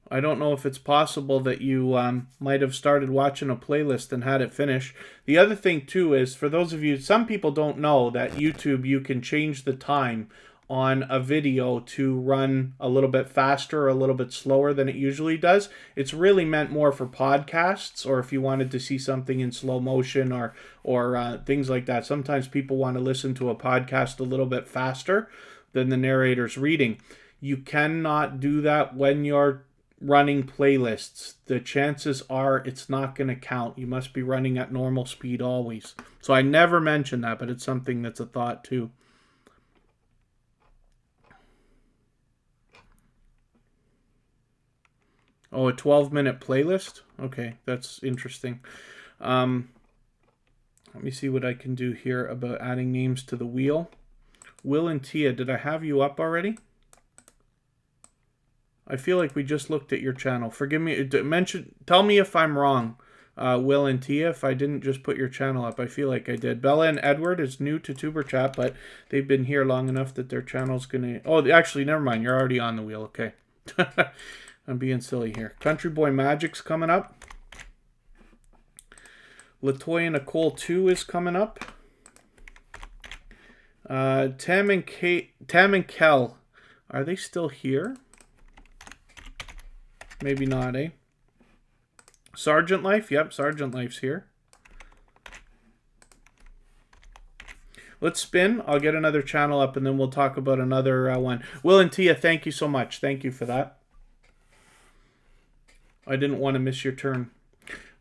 I don't know if it's possible that you might have started watching a playlist and had it finish. The other thing, too, is for those of you, some people don't know that YouTube, you can change the time on a video to run a little bit faster or a little bit slower than it usually does. It's really meant more for podcasts, or if you wanted to see something in slow motion or things like that. Sometimes people want to listen to a podcast a little bit faster than the narrator's reading. You cannot do that when you're running playlists. The chances are it's not going to count. You must be running at normal speed always. So I never mention that, but it's something that's a thought too. Oh, a 12-minute playlist? Okay, that's interesting. Let me see what I can do here about adding names to the wheel. Will and Tia, did I have you up already? I feel like we just looked at your channel. Forgive me. Tell me if I'm wrong, Will and Tia, if I didn't just put your channel up. I feel like I did. Bella and Edward is new to Tuber Chat, but they've been here long enough that their channel's going to... Oh, actually, never mind. You're already on the wheel. Okay. I'm being silly here. Country Boy Magic's coming up. Latoya Nicole 2 is coming up. Tam and Kel, are they still here? Maybe not, eh? Sergeant Life? Yep, Sergeant Life's here. Let's spin. I'll get another channel up, and then we'll talk about another one. Will and Tia, thank you so much. Thank you for that. I didn't want to miss your turn.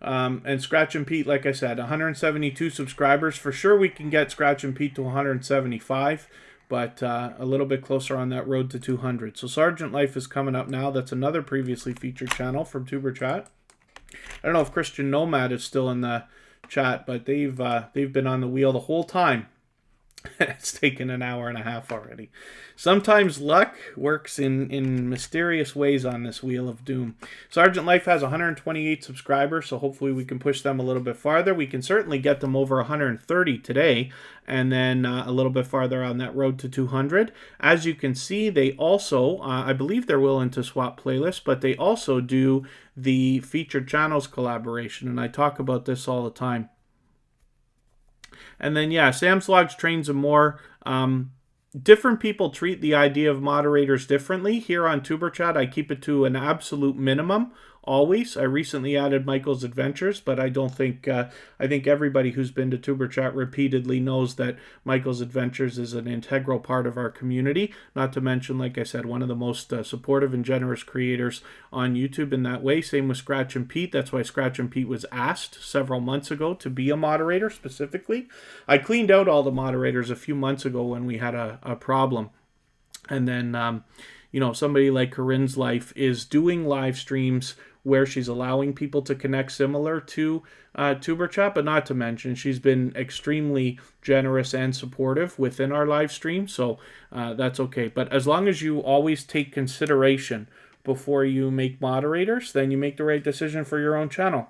And Scratch and Pete, like I said, 172 subscribers. For sure we can get Scratch and Pete to 175. But a little bit closer on that road to 200. So Sergeant Life is coming up now. That's another previously featured channel from Tuber Chat. I don't know if Christian Nomad is still in the chat, but they've been on the wheel the whole time. It's taken an hour and a half already. Sometimes luck works in mysterious ways on this wheel of doom. Sergeant Life has 128 subscribers, so hopefully we can push them a little bit farther. We can certainly get them over 130 today, and then a little bit farther on that road to 200. As you can see, they also, I believe they're willing to swap playlists, but they also do the featured channels collaboration, and I talk about this all the time. And then, yeah, Sam's Logs, Trains, and More. Different people treat the idea of moderators differently. Here on Tuber Chat, I keep it to an absolute minimum, always. I recently added Michael's Adventures, but I don't think, I think everybody who's been to Tuber Chat repeatedly knows that Michael's Adventures is an integral part of our community. Not to mention, like I said, one of the most supportive and generous creators on YouTube in that way. Same with Scratch and Pete. That's why Scratch and Pete was asked several months ago to be a moderator specifically. I cleaned out all the moderators a few months ago when we had a problem. And then, you know, somebody like Corinne's Life is doing live streams where she's allowing people to connect similar to Tuber Chat, but not to mention she's been extremely generous and supportive within our live stream, so that's okay. But as long as you always take consideration before you make moderators, then you make the right decision for your own channel.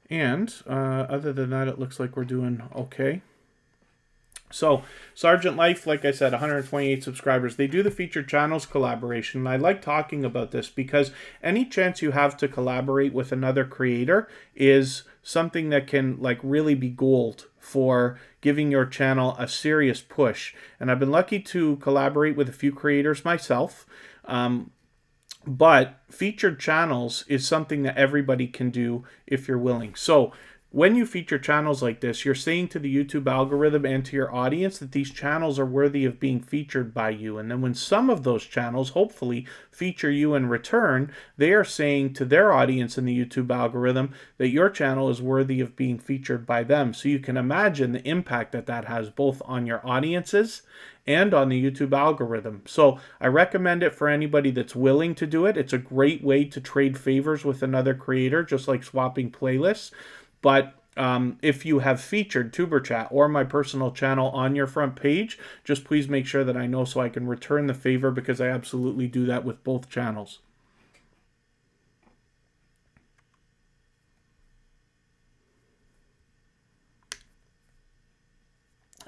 And other than that, it looks like we're doing okay. So, Sergeant Life, like I said, 128 subscribers. They do the featured channels collaboration. And I like talking about this because any chance you have to collaborate with another creator is something that can like really be gold for giving your channel a serious push. And I've been lucky to collaborate with a few creators myself. But featured channels is something that everybody can do if you're willing. So when you feature channels like this, you're saying to the YouTube algorithm and to your audience that these channels are worthy of being featured by you. And then when some of those channels hopefully feature you in return, they are saying to their audience in the YouTube algorithm that your channel is worthy of being featured by them. So you can imagine the impact that that has both on your audiences and on the YouTube algorithm. So I recommend it for anybody that's willing to do it. It's a great way to trade favors with another creator, just like swapping playlists. But if you have featured Tuber Chat or my personal channel on your front page, just please make sure that I know so I can return the favor, because I absolutely do that with both channels.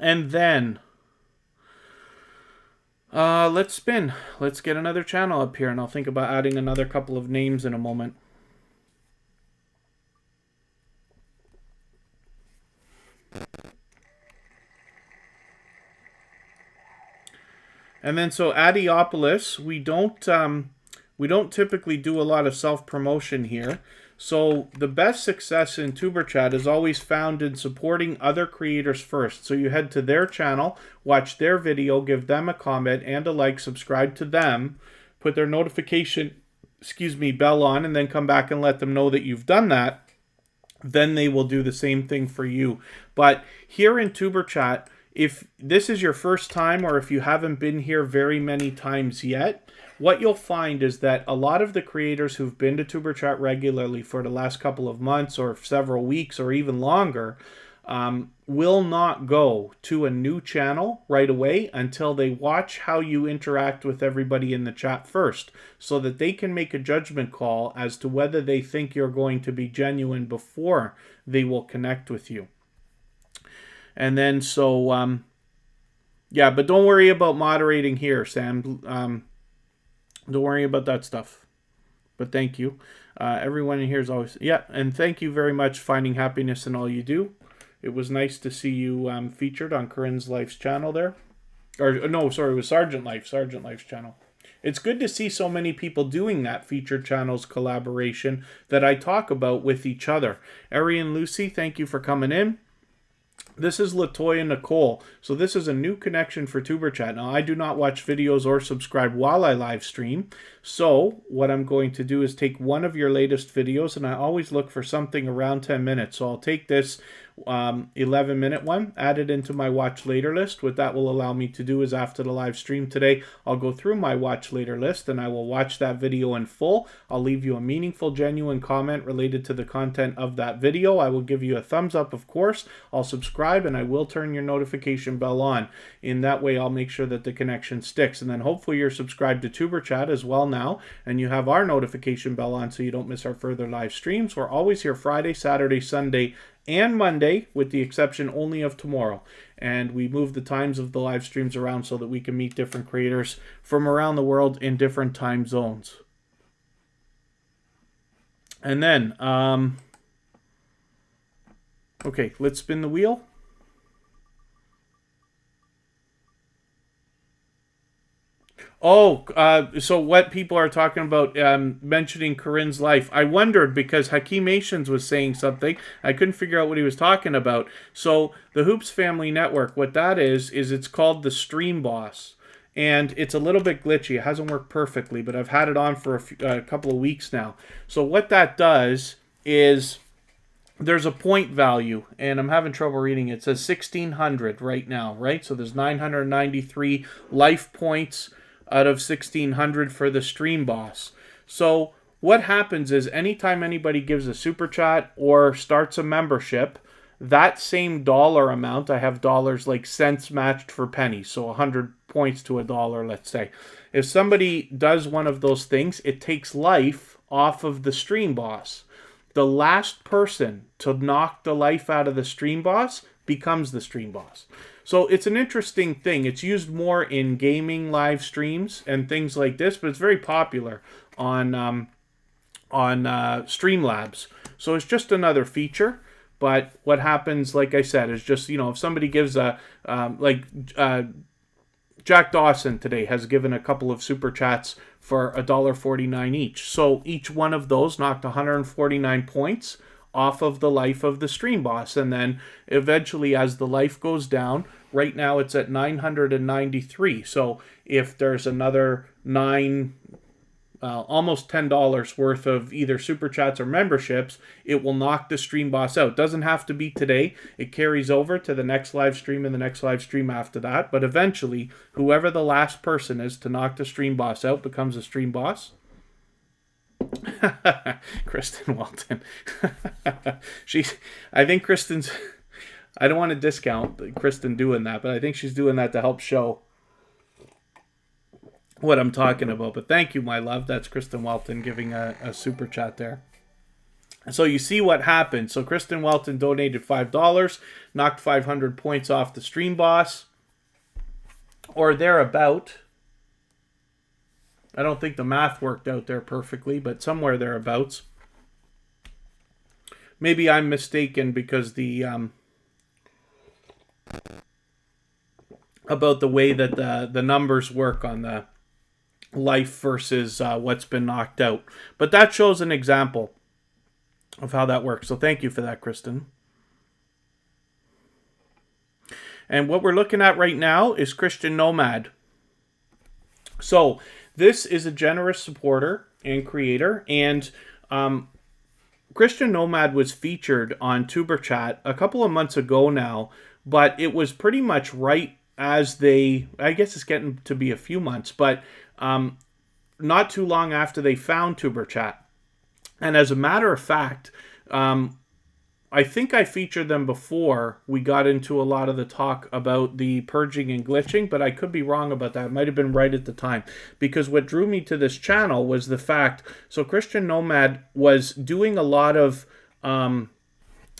And then Let's spin. Let's get another channel up here, and I'll think about adding another couple of names in a moment. And then so Adiopolis, we don't typically do a lot of self-promotion here. So the best success in Tuber Chat is always found in supporting other creators first. So you head to their channel, watch their video, give them a comment and a like, subscribe to them, put their notification, bell on, and then come back and let them know that you've done that. Then they will do the same thing for you. But here in Tuber Chat, if this is your first time or if you haven't been here very many times yet, what you'll find is that a lot of the creators who've been to Tuber Chat regularly for the last couple of months or several weeks or even longer will not go to a new channel right away until they watch how you interact with everybody in the chat first, so that they can make a judgment call as to whether they think you're going to be genuine before they will connect with you. And then so, yeah, but don't worry about moderating here, Sam. Don't worry about that stuff. But thank you. Everyone in here is always... Yeah, and thank you very much, Finding Happiness in All You Do. It was nice to see you featured on Corinne's Life's channel there. Or, no, sorry, it was Sergeant Life's channel. It's good to see so many people doing that featured channels collaboration that I talk about with each other. Ari and Lucy, thank you for coming in. This is Latoya Nicole. So this is a new connection for Tuber Chat. Now, I do not watch videos or subscribe while I live stream. So what I'm going to do is take one of your latest videos, and I always look for something around 10 minutes. So I'll take this 11-minute one, add it into my watch later list. What that will allow me to do is after the live stream today, I'll go through my watch later list and I will watch that video in full. I'll leave you a meaningful, genuine comment related to the content of that video. I will give you a thumbs up, of course. I'll subscribe and I will turn your notification bell on. In that way, I'll make sure that the connection sticks. And then hopefully you're subscribed to Tuber Chat as well now, and you have our notification bell on so you don't miss our further live streams. We're always here Friday, Saturday, Sunday, and Monday, with the exception only of tomorrow. And we move the times of the live streams around so that we can meet different creators from around the world in different time zones. And then, okay, let's spin the wheel. Oh, so what people are talking about mentioning Corinne's life. I wondered because Hakeem Asians was saying something. I couldn't figure out what he was talking about. So the Hoops Family Network, what that is it's called the Stream Boss. And it's a little bit glitchy. It hasn't worked perfectly, but I've had it on for a couple of weeks now. So what that does is there's a point value, and I'm having trouble reading it. It says 1,600 right now, right? So there's 993 life points out of 1,600 for the Stream Boss. So what happens is anytime anybody gives a super chat or starts a membership, that same dollar amount, I have dollars like cents matched for pennies, so 100 points to $1, let's say. If somebody does one of those things, it takes life off of the Stream Boss. The last person to knock the life out of the Stream Boss becomes the Stream Boss. So it's an interesting thing. It's used more in gaming live streams and things like this, but it's very popular on Streamlabs. So it's just another feature. But what happens, like I said, is just, if somebody gives Jack Dawson today has given a couple of super chats for $1.49 each. So each one of those knocked 149 points off of the life of the Stream Boss. And then eventually, as the life goes down, right now it's at 993. So if there's another almost $10 worth of either super chats or memberships, it will knock the Stream Boss out. Doesn't have to be today. It carries over to the next live stream and the next live stream after that. But eventually, whoever the last person is to knock the Stream Boss out becomes a Stream Boss. Kristen Walton. I think Kristen's, I don't want to discount Kristen doing that, but I think she's doing that to help show what I'm talking about. But thank you, my love. That's Kristen Walton giving a super chat there. So you see what happened. So Kristen Walton donated $5, knocked 500 points off the Stream Boss, or thereabout. I don't think the math worked out there perfectly, but somewhere thereabouts. Maybe I'm mistaken because about the way that the numbers work on the life versus what's been knocked out. But that shows an example of how that works. So thank you for that, Kristen. And what we're looking at right now is Christian Nomad. So this is a generous supporter and creator, and Christian Nomad was featured on Tuber Chat a couple of months ago now, but it was pretty much right as I guess it's getting to be a few months, but not too long after they found Tuber Chat. And as a matter of fact, I think I featured them before we got into a lot of the talk about the purging and glitching, but I could be wrong about that. It might have been right at the time. Because what drew me to this channel was the fact, so Christian Nomad was doing a lot of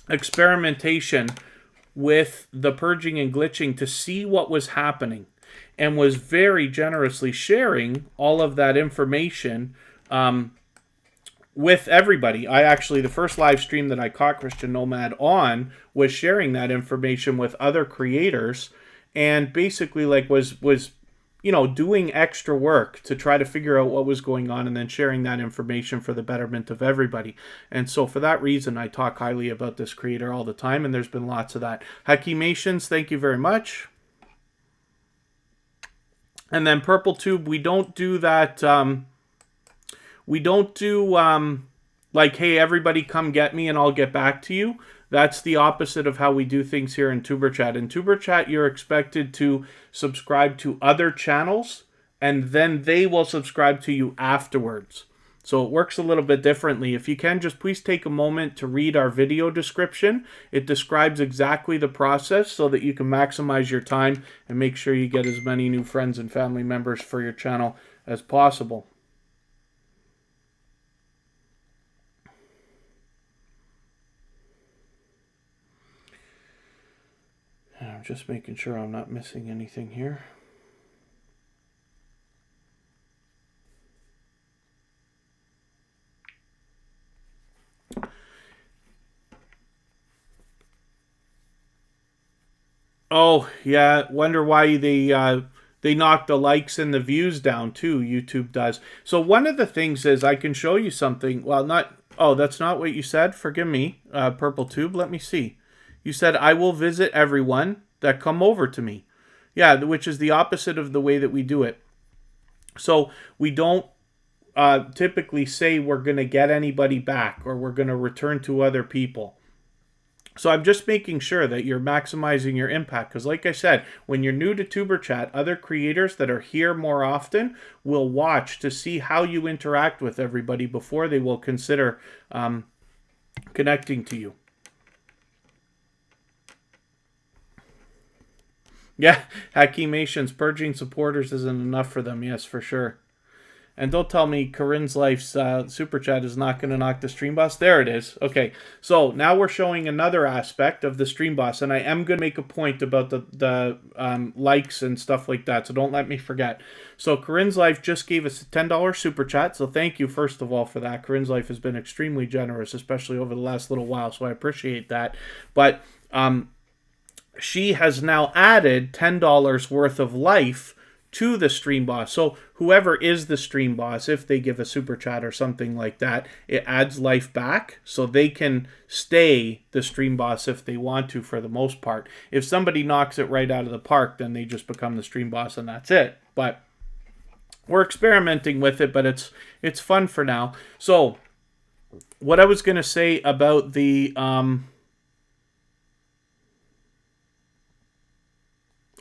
experimentation with the purging and glitching to see what was happening, and was very generously sharing all of that information with everybody. I actually, the first live stream that I caught Christian Nomad on was sharing that information with other creators, and basically was doing extra work to try to figure out what was going on and then sharing that information for the betterment of everybody. And so for that reason, I talk highly about this creator all the time, and there's been lots of that. Hakimations, thank you very much. And then Purple Tube, we don't do that. We don't do like, hey, everybody come get me and I'll get back to you. That's the opposite of how we do things here in Tuber Chat. In Tuber Chat, you're expected to subscribe to other channels, and then they will subscribe to you afterwards. So it works a little bit differently. If you can, just please take a moment to read our video description. It describes exactly the process so that you can maximize your time and make sure you get as many new friends and family members for your channel as possible. I'm just making sure I'm not missing anything here. Oh, yeah, wonder why they knock the likes and the views down too. YouTube does. So one of the things is, I can show you something. Well, not. Oh, that's not what you said. Forgive me, Purple Tube. Let me see. You said, I will visit everyone that come over to me. Yeah, which is the opposite of the way that we do it. So we don't typically say we're going to get anybody back or we're going to return to other people. So I'm just making sure that you're maximizing your impact. Because like I said, when you're new to Tuber Chat, other creators that are here more often will watch to see how you interact with everybody before they will consider connecting to you. Yeah, Hakimations, purging supporters isn't enough for them. Yes, for sure. And don't tell me Corinne's Life's super chat is not going to knock the stream boss. There it is. Okay, so now we're showing another aspect of the stream boss, and I am going to make a point about the likes and stuff like that, so don't let me forget. So Corinne's Life just gave us a $10 super chat, so thank you first of all for that. Corinne's Life has been extremely generous, especially over the last little while, so I appreciate that. But she has now added $10 worth of life to the stream boss. So whoever is the stream boss, if they give a super chat or something like that, it adds life back so they can stay the stream boss if they want to, for the most part. If somebody knocks it right out of the park, then they just become the stream boss and that's it. But we're experimenting with it, but it's fun for now. So what I was going to say about the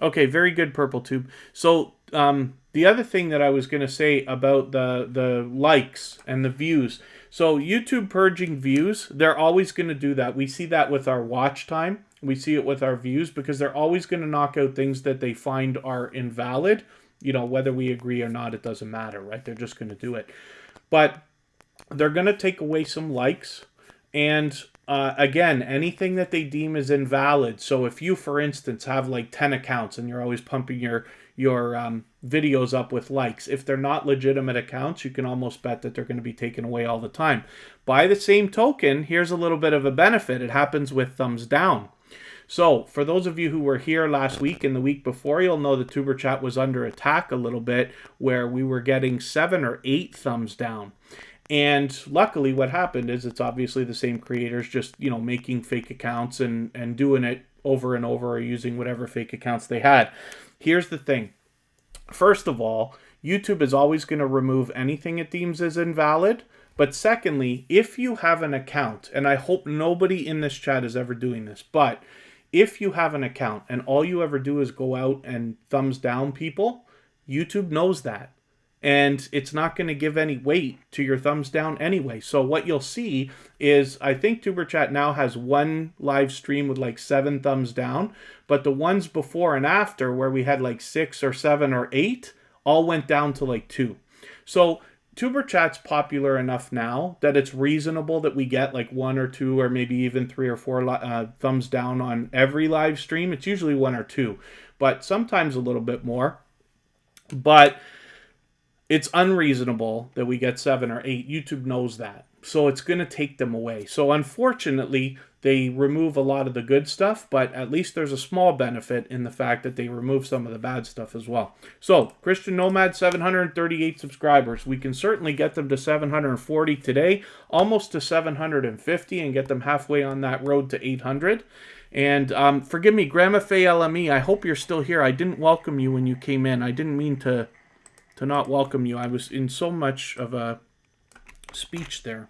okay, very good, Purple Tube. So the other thing that I was going to say about the likes and the views. So YouTube purging views, they're always going to do that. We see that with our watch time. We see it with our views, because they're always going to knock out things that they find are invalid. You know, whether we agree or not, it doesn't matter, right? They're just going to do it. But they're going to take away some likes. And again, anything that they deem is invalid. So if you, for instance, have like 10 accounts and you're always pumping your videos up with likes. If they're not legitimate accounts, you can almost bet that they're going to be taken away all the time. By the same token, here's a little bit of a benefit. It happens with thumbs down. So, for those of you who were here last week and the week before, you'll know the Tuber Chat was under attack a little bit, where we were getting 7 or 8 thumbs down. And luckily what happened is it's obviously the same creators just, making fake accounts and doing it over and over, or using whatever fake accounts they had. Here's the thing. First of all, YouTube is always going to remove anything it deems as invalid. But secondly, if you have an account, and I hope nobody in this chat is ever doing this, but if you have an account and all you ever do is go out and thumbs down people, YouTube knows that. And it's not going to give any weight to your thumbs down anyway. So what you'll see is, I think Tuber Chat now has one live stream with like 7 thumbs down, but the ones before and after where we had like 6 or 7 or 8 all went down to like 2. So Tuber Chat's popular enough now that it's reasonable that we get like 1 or 2 or maybe even 3 or 4 thumbs down on every live stream. It's usually 1 or 2, but sometimes a little bit more. But it's unreasonable that we get 7 or 8. YouTube knows that. So it's going to take them away. So unfortunately, they remove a lot of the good stuff, but at least there's a small benefit in the fact that they remove some of the bad stuff as well. So, Christian Nomad, 738 subscribers. We can certainly get them to 740 today, almost to 750, and get them halfway on that road to 800. And forgive me, Grandma Faye LME, I hope you're still here. I didn't welcome you when you came in. I didn't mean to not welcome you. I was in so much of a speech there.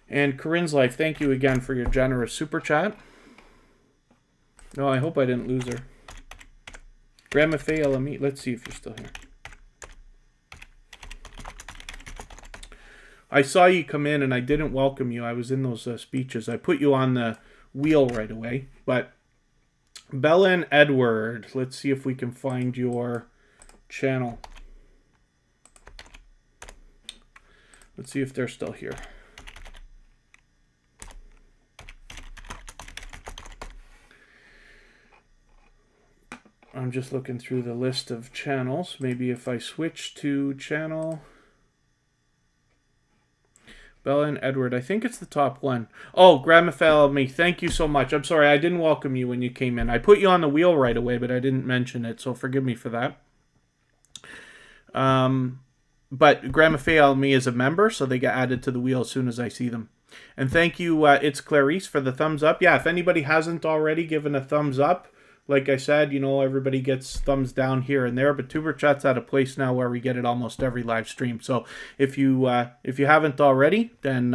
And Corinne's Life, thank you again for your generous super chat. No, I hope I didn't lose her. Grandma Faye LME, let's see if you're still here. I saw you come in and I didn't welcome you. I was in those speeches. I put you on the wheel right away. But Bella and Edward, let's see if we can find your channel. Let's see if they're still here. I'm just looking through the list of channels. Maybe if I switch to channel Bella and Edward, I think it's the top one. Oh, Grandma fell me. Thank you so much. I'm sorry, I didn't welcome you when you came in. I put you on the wheel right away, but I didn't mention it, so forgive me for that. But Grandma Faye me is a member, so they get added to the wheel as soon as I see them. And thank you, It's Clarice, for the thumbs up. Yeah, if anybody hasn't already given a thumbs up, like I said, everybody gets thumbs down here and there, but Tuber Chat's at a place now where we get it almost every live stream. So if you haven't already, then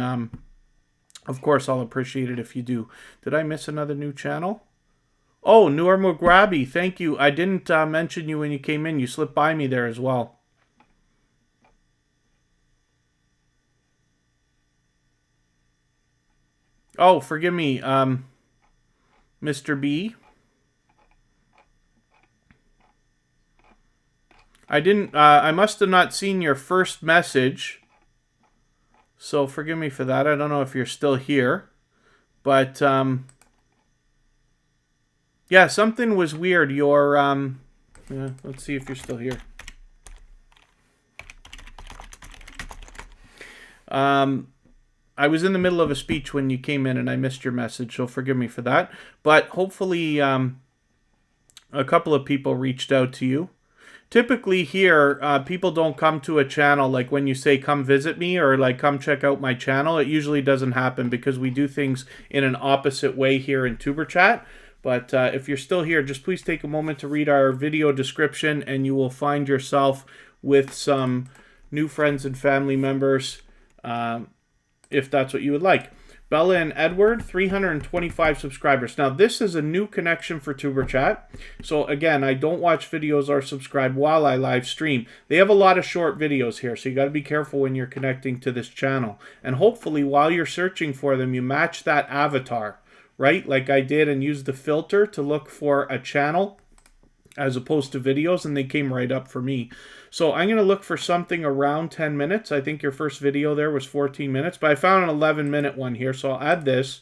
of course I'll appreciate it if you do. Did I miss another new channel? Oh, Noor Mugrabi, thank you. I didn't mention you when you came in. You slipped by me there as well. Oh, forgive me, Mr. B. I must have not seen your first message. So forgive me for that. I don't know if you're still here. But, yeah, something was weird. Your, yeah, let's see if you're still here. I was in the middle of a speech when you came in and I missed your message, so forgive me for that. But hopefully a couple of people reached out to you. Typically here, people don't come to a channel like when you say come visit me or like come check out my channel. It usually doesn't happen because we do things in an opposite way here in Tuber Chat. But if you're still here, just please take a moment to read our video description and you will find yourself with some new friends and family members if that's what you would like. Bella and Edward, 325 subscribers. Now, this is a new connection for Tuber Chat. So, again, I don't watch videos or subscribe while I live stream. They have a lot of short videos here, so you got to be careful when you're connecting to this channel. And hopefully, while you're searching for them, you match that avatar, right? Like I did, and use the filter to look for a channel as opposed to videos, and they came right up for me. So I'm going to look for something around 10 minutes. I think your first video there was 14 minutes, but I found an 11-minute one here, so I'll add this.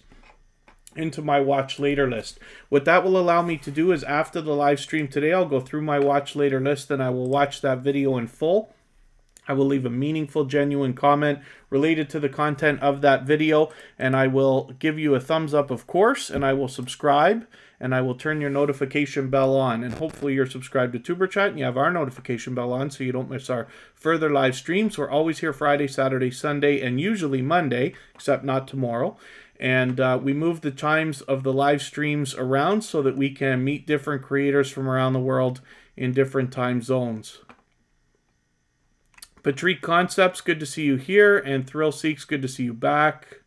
into my watch later list. What that will allow me to do is after the live stream today, I'll go through my watch later list and I will watch that video in full. I will leave a meaningful, genuine comment related to the content of that video, and I will give you a thumbs up, of course, and I will subscribe, and I will turn your notification bell on, and hopefully you're subscribed to Tuber Chat, and you have our notification bell on so you don't miss our further live streams. We're always here Friday, Saturday, Sunday, and usually Monday, except not tomorrow. And we move the times of the live streams around so that we can meet different creators from around the world in different time zones. Patrick Concepts, good to see you here. And Thrill Seeks, good to see you back.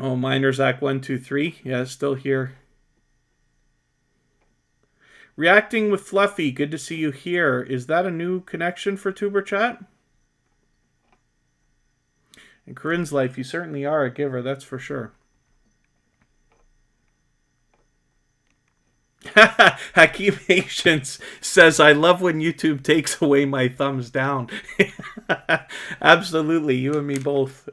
Oh, Miners Act 123. Yeah, still here. Reacting with Fluffy, good to see you here. Is that a new connection for Tuber Chat? In Corinne's life, you certainly are a giver, that's for sure. Hakeem Patience says, I love when YouTube takes away my thumbs down. Absolutely, you and me both.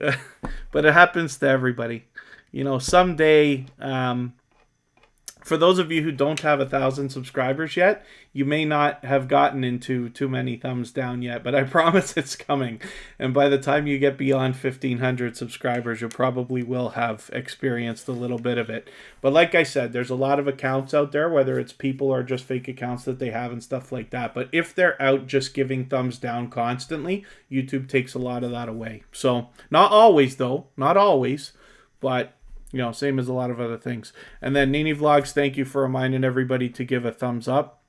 But it happens to everybody. You know, someday, for those of you who don't have 1,000 subscribers yet, you may not have gotten into too many thumbs down yet, but I promise it's coming. And by the time you get beyond 1,500 subscribers, you probably will have experienced a little bit of it. But like I said, there's a lot of accounts out there, whether it's people or just fake accounts that they have and stuff like that. But if they're out just giving thumbs down constantly, YouTube takes a lot of that away. So not always, though. Not always. But you know, same as a lot of other things. And then Nini Vlogs, thank you for reminding everybody to give a thumbs up.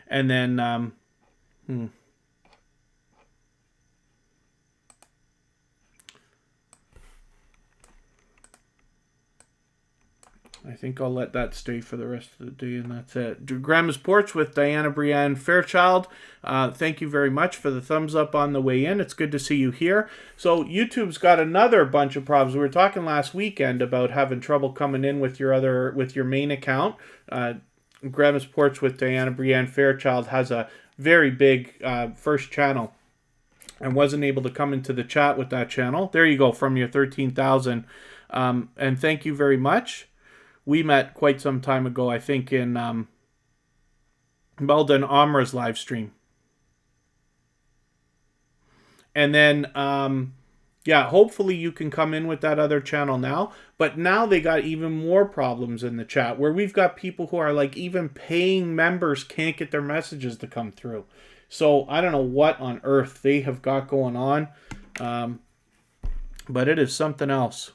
And then, I think I'll let that stay for the rest of the day, and that's it. Grandma's Porch with Diana Brienne Fairchild. Thank you very much for the thumbs up on the way in. It's good to see you here. So YouTube's got another bunch of problems. We were talking last weekend about having trouble coming in with your main account. Grandma's Porch with Diana Brienne Fairchild has a very big first channel and wasn't able to come into the chat with that channel. There you go, from your 13,000. And thank you very much. We met quite some time ago, I think, in Melden Amra's live stream. And then, yeah, hopefully you can come in with that other channel now. But now they got even more problems in the chat, where we've got people who are like even paying members can't get their messages to come through. So I don't know what on earth they have got going on. But it is something else.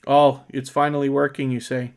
Oh, it's finally working, you say?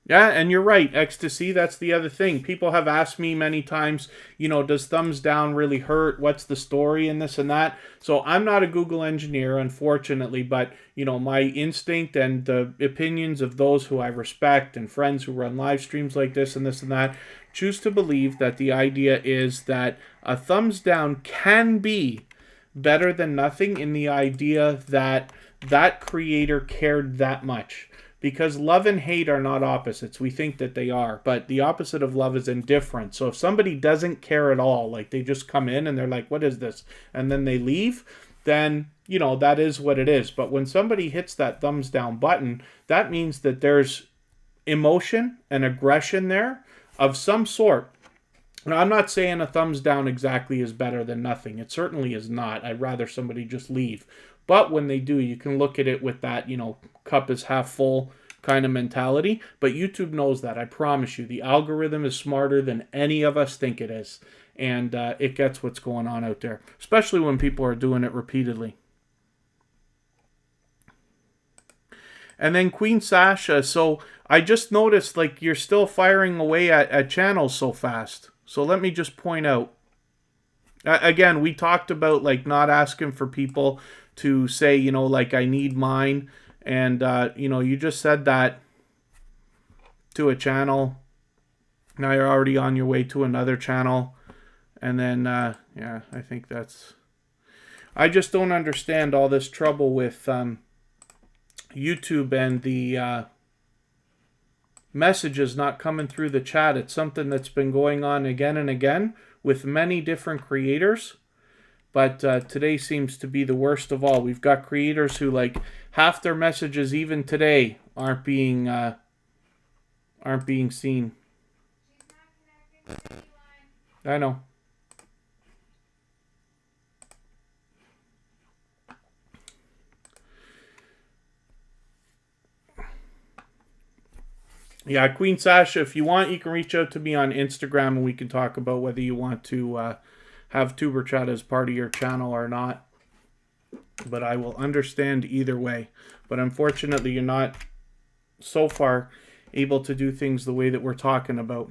Yeah, and you're right, Ecstasy, that's the other thing. People have asked me many times, you know, does thumbs down really hurt? What's the story and this and that? So I'm not a Google engineer, unfortunately, but, you know, my instinct and the opinions of those who I respect and friends who run live streams like this and that choose to believe that the idea is that a thumbs down can be better than nothing, in the idea that that creator cared that much. Because love and hate are not opposites. We think that they are. But the opposite of love is indifference. So if somebody doesn't care at all, like they just come in and they're like, what is this? And then they leave, then, you know, that is what it is. But when somebody hits that thumbs down button, that means that there's emotion and aggression there of some sort. Now, I'm not saying a thumbs down exactly is better than nothing. It certainly is not. I'd rather somebody just leave. But when they do, you can look at it with that, you know, cup is half full kind of mentality. But YouTube knows that. I promise you. The algorithm is smarter than any of us think it is. And it gets what's going on out there. Especially when people are doing it repeatedly. And then Queen Sasha. So I just noticed, like, you're still firing away at channels so fast. So let me just point out, again, we talked about like not asking for people to say, you know, like I need mine. And, you know, you just said that to a channel. Now you're already on your way to another channel. And then, yeah, I think that's, I just don't understand all this trouble with YouTube and the messages not coming through the chat. It's something that's been going on again and again with many different creators. But today seems to be the worst of all. We've got creators who, like, half their messages even today aren't being seen. I know. Yeah, Queen Sasha, if you want, you can reach out to me on Instagram and we can talk about whether you want to have Tuber Chat as part of your channel or not. But I will understand either way. But unfortunately, you're not so far able to do things the way that we're talking about.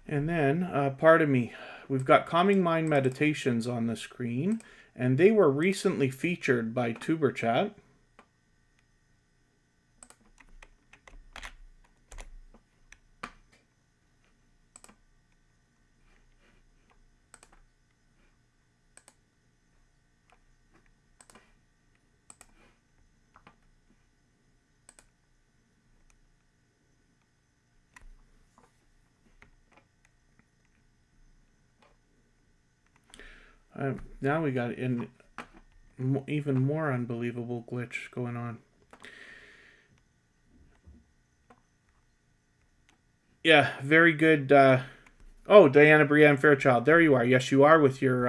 And then, pardon me, we've got Calming Mind Meditations on the screen, and they were recently featured by Tuber Chat. Now we got an even more unbelievable glitch going on. Yeah, very good. Oh, Diana Brienne Fairchild, there you are. Yes, you are with your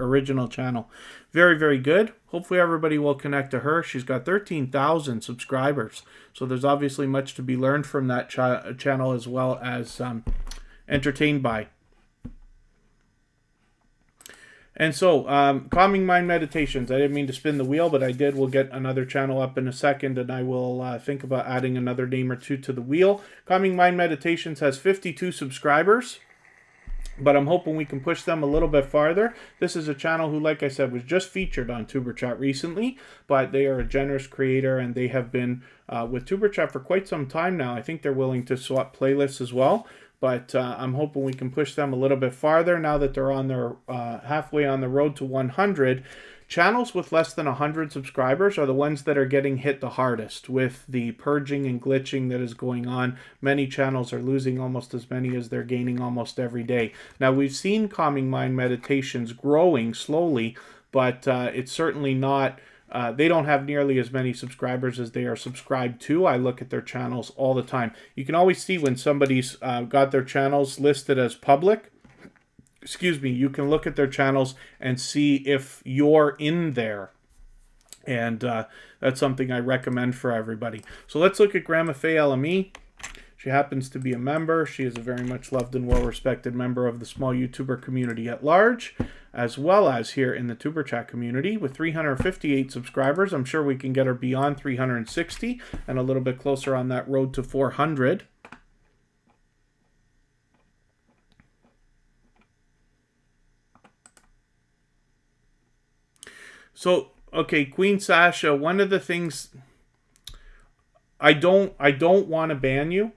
original channel. Very, very good. Hopefully, everybody will connect to her. She's got 13,000 subscribers, so there's obviously much to be learned from that channel as well as entertained by. And so, Calming Mind Meditations. I didn't mean to spin the wheel, but I did. We'll get another channel up in a second, and I will think about adding another name or two to the wheel. Calming Mind Meditations has 52 subscribers, but I'm hoping we can push them a little bit farther. This is a channel who, like I said, was just featured on Tuber Chat recently, but they are a generous creator, and they have been with Tuber Chat for quite some time now. I think they're willing to swap playlists as well. But I'm hoping we can push them a little bit farther now that they're on their halfway on the road to 100. Channels with less than 100 subscribers are the ones that are getting hit the hardest with the purging and glitching that is going on. Many channels are losing almost as many as they're gaining almost every day. Now, we've seen Calming Mind Meditations growing slowly, but it's certainly not... they don't have nearly as many subscribers as they are subscribed to. I look at their channels all the time. You can always see when somebody's got their channels listed as public. Excuse me. You can look at their channels and see if you're in there. And that's something I recommend for everybody. So let's look at Grandma Faye LME. She happens to be a member. She is a very much loved and well-respected member of the small YouTuber community at large, as well as here in the Tuber Chat community with 358 subscribers. I'm sure we can get her beyond 360 and a little bit closer on that road to 400. So, okay, Queen Sasha, one of the things... I don't want to ban you,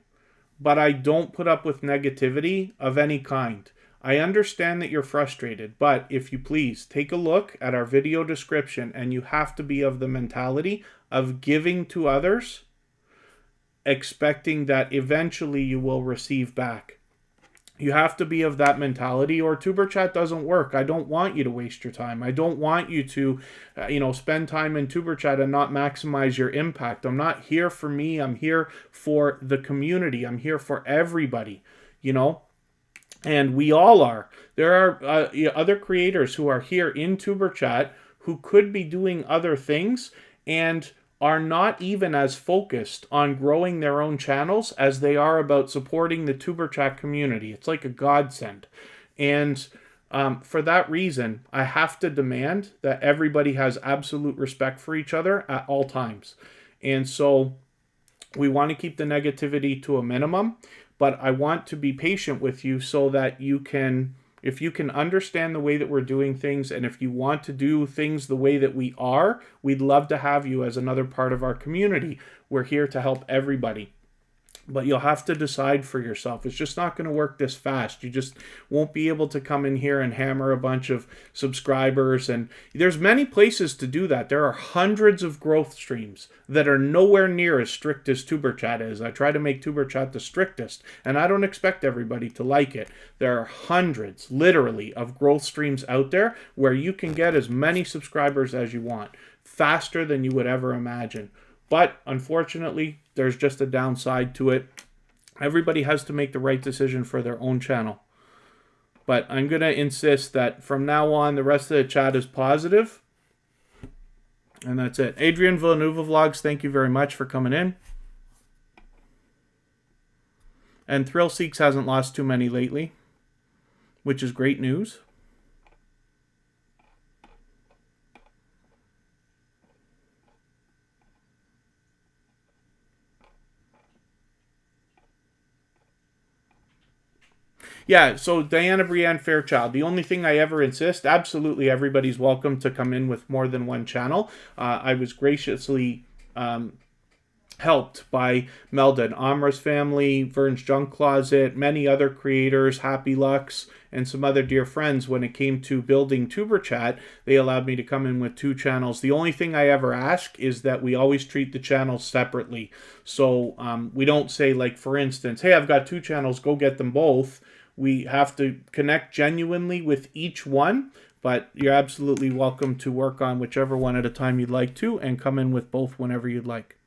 but I don't put up with negativity of any kind. I understand that you're frustrated, but if you please, take a look at our video description, and you have to be of the mentality of giving to others, expecting that eventually you will receive back. You have to be of that mentality, or Tuber Chat doesn't work. I don't want you to waste your time. I don't want you to, spend time in Tuber Chat and not maximize your impact. I'm not here for me. I'm here for the community. I'm here for everybody, and we all are. There are other creators who are here in Tuber Chat who could be doing other things and are not even as focused on growing their own channels as they are about supporting the Tuber Chat community. It's like a godsend. And for that reason, I have to demand that everybody has absolute respect for each other at all times. And so we want to keep the negativity to a minimum, but I want to be patient with you so that you can... If you can understand the way that we're doing things, and if you want to do things the way that we are, we'd love to have you as another part of our community. We're here to help everybody. But you'll have to decide for yourself. It's just not going to work this fast. You just won't be able to come in here and hammer a bunch of subscribers. And there's many places to do that. There are hundreds of growth streams that are nowhere near as strict as TuberChat is. I try to make TuberChat the strictest, and I don't expect everybody to like it. There are hundreds, literally, of growth streams out there where you can get as many subscribers as you want, faster than you would ever imagine. But unfortunately, there's just a downside to it. Everybody has to make the right decision for their own channel. But I'm going to insist that from now on, the rest of the chat is positive. And that's it. Adrian Villanueva Vlogs, thank you very much for coming in. And Thrill Seeks hasn't lost too many lately, which is great news. Yeah, so Diana Brienne Fairchild, the only thing I ever insist, absolutely everybody's welcome to come in with more than one channel. I was graciously helped by Melda and Amra's family, Vern's Junk Closet, many other creators, Happy Lux, and some other dear friends. When it came to building TuberChat, they allowed me to come in with 2 channels. The only thing I ever ask is that we always treat the channels separately. So we don't say, like, for instance, hey, I've got 2 channels, go get them both. We have to connect genuinely with each one, but you're absolutely welcome to work on whichever one at a time you'd like to and come in with both whenever you'd like.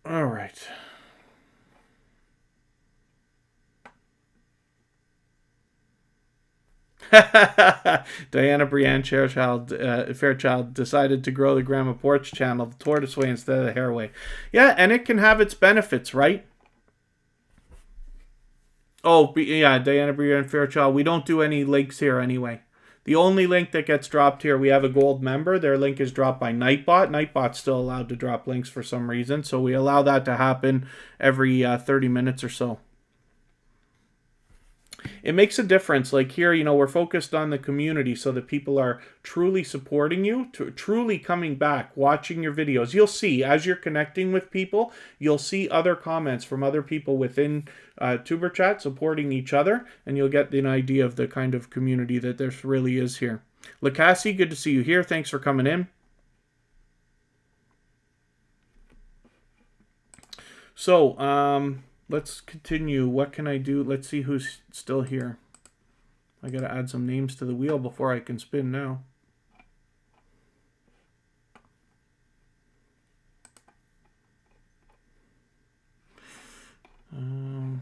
All right. Diana Brienne Fairchild decided to grow the Grandma Porch channel the tortoise way instead of the hare way. Yeah, and it can have its benefits, right? Oh, yeah, Diana Brienne Fairchild. We don't do any links here anyway. The only link that gets dropped here, we have a gold member. Their link is dropped by Nightbot. Nightbot's still allowed to drop links for some reason, so we allow that to happen every 30 minutes or so. It makes a difference. Like here, you know, we're focused on the community so that people are truly supporting you, truly coming back, watching your videos. You'll see, as you're connecting with people, you'll see other comments from other people within TuberChat supporting each other, and you'll get an idea of the kind of community that there really is here. Lacassie, good to see you here. Thanks for coming in. So, let's continue. What can I do? Let's see who's still here. I gotta add some names to the wheel before I can spin now. Is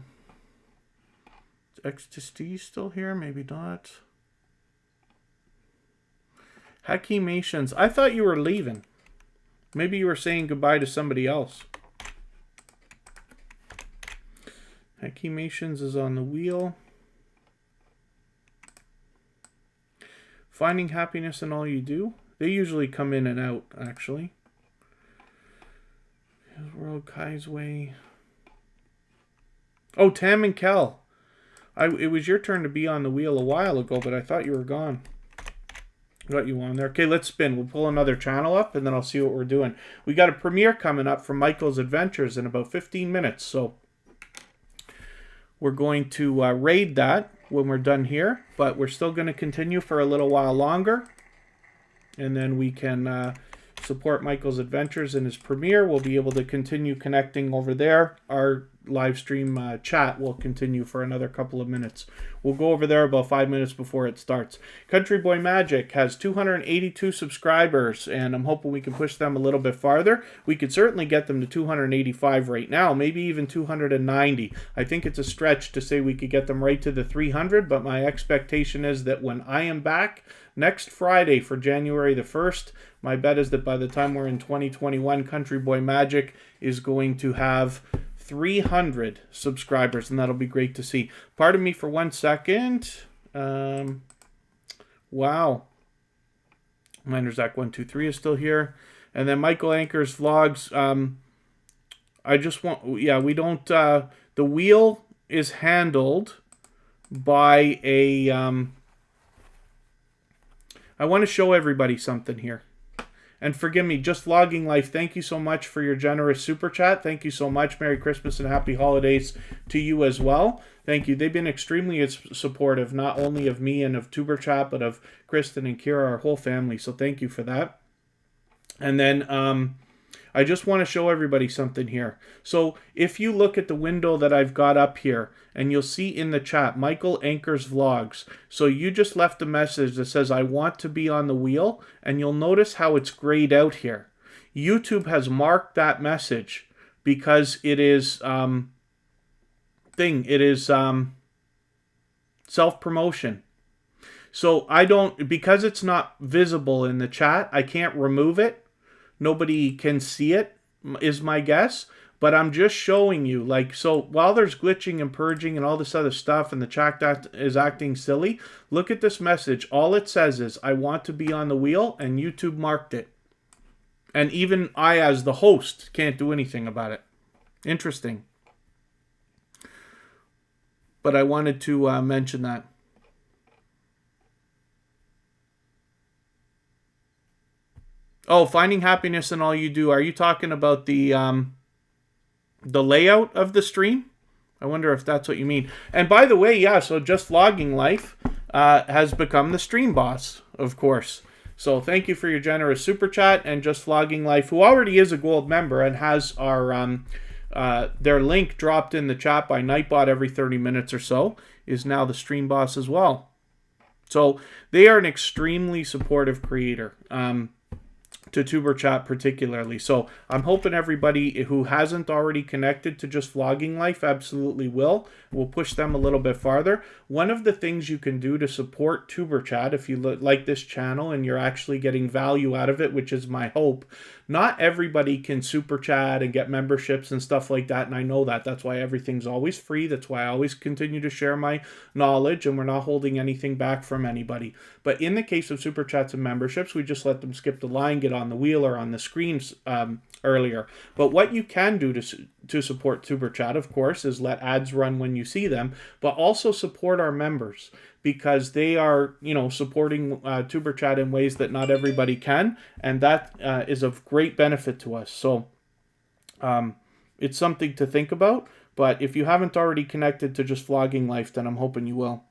Ecstasy still here? Maybe not. Hakimations. I thought you were leaving. Maybe you were saying goodbye to somebody else. Hakimations is on the wheel. Finding happiness in all you do. They usually come in and out, actually. World Kai's Way. Oh, Tam and Kel. It was your turn to be on the wheel a while ago, but I thought you were gone. Got you on there. Okay, let's spin. We'll pull another channel up, and then I'll see what we're doing. We got a premiere coming up from Michael's Adventures in about 15 minutes, so we're going to raid that when we're done here, but we're still going to continue for a little while longer, and then we can support Michael's Adventures in his premiere. We'll be able to continue connecting over there. Our live stream chat will continue for another couple of minutes. We'll go over there about 5 minutes before it starts. Country Boy Magic has 282 subscribers, and I'm hoping we can push them a little bit farther. We could certainly get them to 285 right now, maybe even 290. I think it's a stretch to say we could get them right to the 300, but my expectation is that when I am back next Friday for January the 1st, my bet is that by the time we're in 2021, Country Boy Magic is going to have 300 subscribers, and that'll be great to see. Pardon me for 1 second. Wow. Minerzak123 is still here. And then Michael Anchor's vlogs. I just want, yeah, we don't, the wheel is handled by a, I want to show everybody something here. And forgive me, Just Vlogging Life, thank you so much for your generous super chat. Thank you so much. Merry Christmas and Happy Holidays to you as well. Thank you. They've been extremely supportive, not only of me and of Tuber Chat, but of Kristen and Kira, our whole family. So thank you for that. And then I just want to show everybody something here. So if you look at the window that I've got up here, and you'll see in the chat, Michael Anchor's Vlogs. So you just left a message that says, I want to be on the wheel, and you'll notice how it's grayed out here. YouTube has marked that message because it is, self-promotion. So I don't, because it's not visible in the chat, I can't remove it. Nobody can see it, is my guess. But I'm just showing you, like, so while there's glitching and purging and all this other stuff and the chat is acting silly, look at this message. All it says is, I want to be on the wheel, and YouTube marked it. And even I, as the host, can't do anything about it. Interesting. But I wanted to mention that. Oh, finding happiness in all you do. Are you talking about the layout of the stream? I wonder if that's what you mean. And by the way, yeah, so Just Vlogging Life has become the stream boss, of course. So thank you for your generous super chat. And Just Vlogging Life, who already is a gold member and has our their link dropped in the chat by Nightbot every 30 minutes or so, is now the stream boss as well. So they are an extremely supportive creator. To Tuber Chat particularly. So I'm hoping everybody who hasn't already connected to Just Vlogging Life absolutely will. We'll push them a little bit farther. One of the things you can do to support Tuber Chat, if you like this channel and you're actually getting value out of it, which is my hope, not everybody can super chat and get memberships and stuff like that, and I know that. That's why everything's always free. That's why I always continue to share my knowledge, and we're not holding anything back from anybody. But in the case of super chats and memberships, we just let them skip the line, get on the wheel or on the screens earlier. But what you can do to support Tuber Chat, of course, is let ads run when you see them, but also support our members, because they are, supporting Tuber Chat in ways that not everybody can, and that is of great benefit to us. So it's something to think about, but if you haven't already connected to Just Vlogging Life, then I'm hoping you will.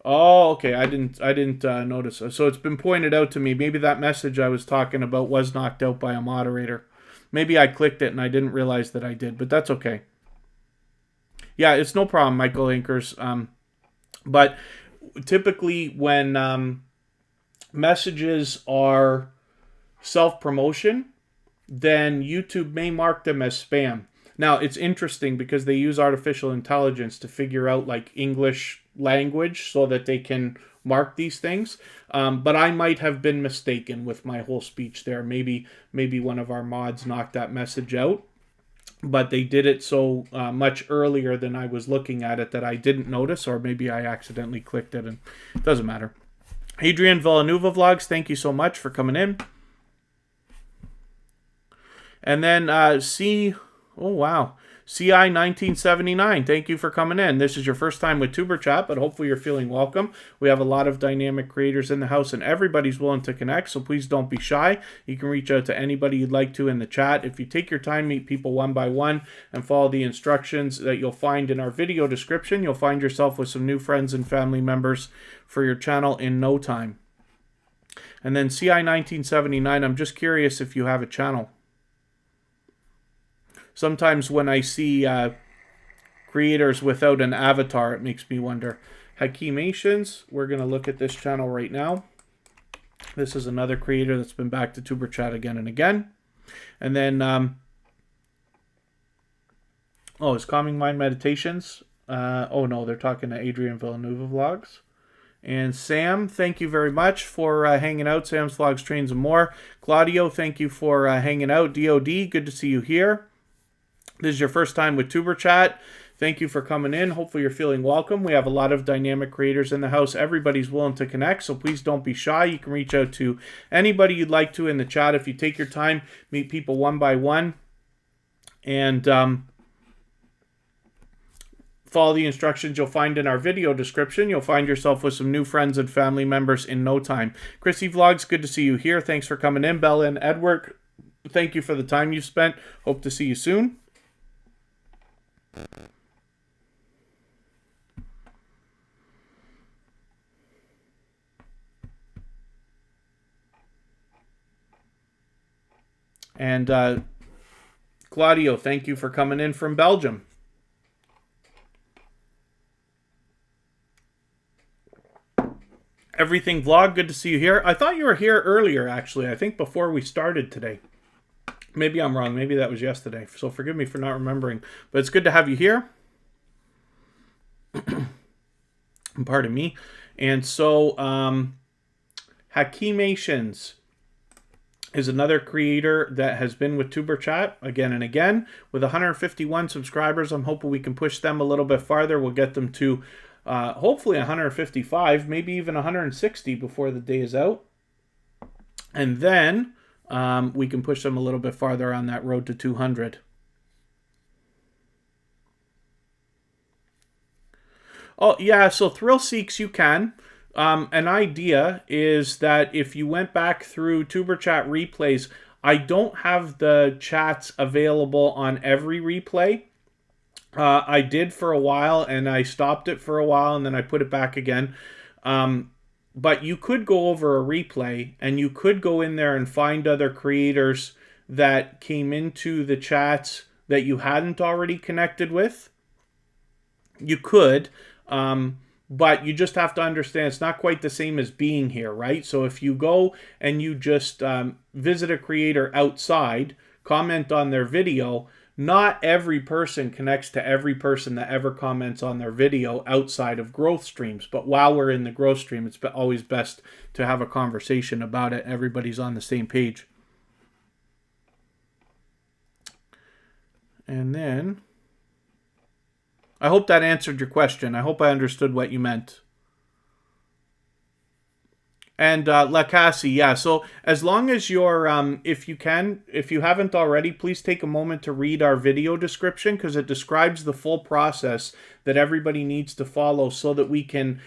Oh, okay. I didn't notice. So it's been pointed out to me. Maybe that message I was talking about was knocked out by a moderator. Maybe I clicked it and I didn't realize that I did, but that's okay. Yeah, it's no problem, Michael Inkers. But typically when messages are self-promotion, then YouTube may mark them as spam. Now, it's interesting because they use artificial intelligence to figure out like English language so that they can mark these things. But I might have been mistaken with my whole speech there. Maybe one of our mods knocked that message out, but they did it so much earlier than I was looking at it that I didn't notice, or maybe I accidentally clicked it, and it doesn't matter. Adrian Villanueva Vlogs, thank you so much for coming in. And then oh wow, CI 1979, thank you for coming in. This is your first time with Tuber Chat, but hopefully you're feeling welcome. We have a lot of dynamic creators in the house, and everybody's willing to connect, so please don't be shy. You can reach out to anybody you'd like to in the chat. If you take your time, meet people one by one, and follow the instructions that you'll find in our video description, you'll find yourself with some new friends and family members for your channel in no time. And then CI 1979, I'm just curious if you have a channel. Sometimes when I see creators without an avatar, it makes me wonder. Hakimations, we're going to look at this channel right now. This is another creator that's been back to Tuber Chat again and again. And then, it's Calming Mind Meditations. Oh no, they're talking to Adrian Villanueva Vlogs. And Sam, thank you very much for hanging out. Sam's Vlogs, Trains, and More. Claudio, thank you for hanging out. DOD, good to see you here. This is your first time with Tuber Chat. Thank you for coming in. Hopefully you're feeling welcome. We have a lot of dynamic creators in the house. Everybody's willing to connect, so please don't be shy. You can reach out to anybody you'd like to in the chat. If you take your time, meet people one by one, and follow the instructions you'll find in our video description. You'll find yourself with some new friends and family members in no time. Chrissy Vlogs, good to see you here. Thanks for coming in. Bella and Edward, thank you for the time you've spent. Hope to see you soon. And Claudio, thank you for coming in from Belgium. Everything Vlog, good to see you here. I thought you were here earlier, actually. I think before we started today. Maybe I'm wrong. Maybe that was yesterday. So forgive me for not remembering. But it's good to have you here. Pardon me. And so, Hakimations is another creator that has been with Tuber Chat again and again. With 151 subscribers, I'm hoping we can push them a little bit farther. We'll get them to hopefully 155, maybe even 160 before the day is out. And then we can push them a little bit farther on that road to 200. Oh, yeah, so Thrill Seeks, you can. An idea is that if you went back through Tuber Chat replays, I don't have the chats available on every replay. I did for a while, and I stopped it for a while, and then I put it back again. But you could go over a replay, and you could go in there and find other creators that came into the chats that you hadn't already connected with. You could, but you just have to understand it's not quite the same as being here, right? So if you go and you just visit a creator outside, comment on their video, not every person connects to every person that ever comments on their video outside of growth streams. But while we're in the growth stream, it's always best to have a conversation about it. Everybody's on the same page. And then, I hope that answered your question. I hope I understood what you meant. And Lacassie, yeah. So as long as you're, if you haven't already, please take a moment to read our video description, because it describes the full process that everybody needs to follow so that we can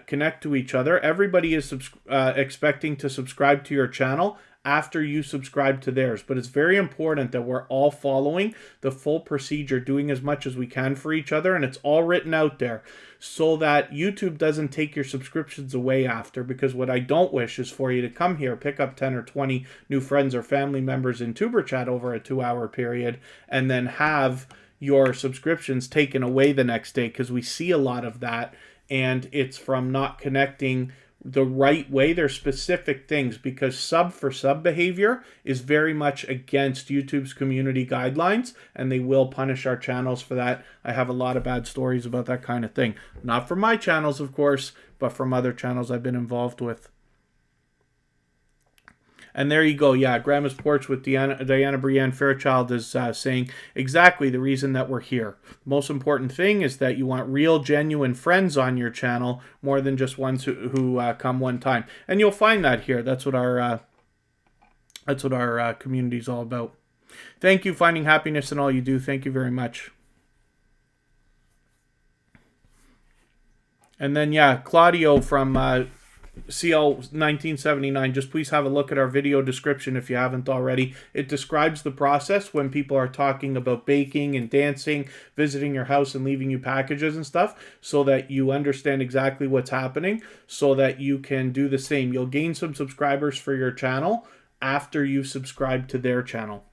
connect to each other. Everybody is expecting to subscribe to your channel after you subscribe to theirs. But it's very important that we're all following the full procedure, doing as much as we can for each other, and it's all written out there so that YouTube doesn't take your subscriptions away after, because what I don't wish is for you to come here, pick up 10 or 20 new friends or family members in Tuber Chat over a 2-hour period, and then have your subscriptions taken away the next day, because we see a lot of that, and it's from not connecting the right way. There's specific things, because sub for sub behavior is very much against YouTube's community guidelines, and they will punish our channels for that. I have a lot of bad stories about that kind of thing. Not from my channels, of course, but from other channels I've been involved with. And there you go. Yeah, Grandma's Porch with Diana Brienne Fairchild is saying exactly the reason that we're here. The most important thing is that you want real, genuine friends on your channel more than just ones who come one time. And you'll find that here. That's what our community is all about. Thank you, finding happiness in all you do. Thank you very much. And then, yeah, Claudio from CL 1979, just please have a look at our video description if you haven't already. It describes the process when people are talking about baking and dancing, visiting your house and leaving you packages and stuff, so that you understand exactly what's happening, so that you can do the same. You'll gain some subscribers for your channel after you subscribe to their channel.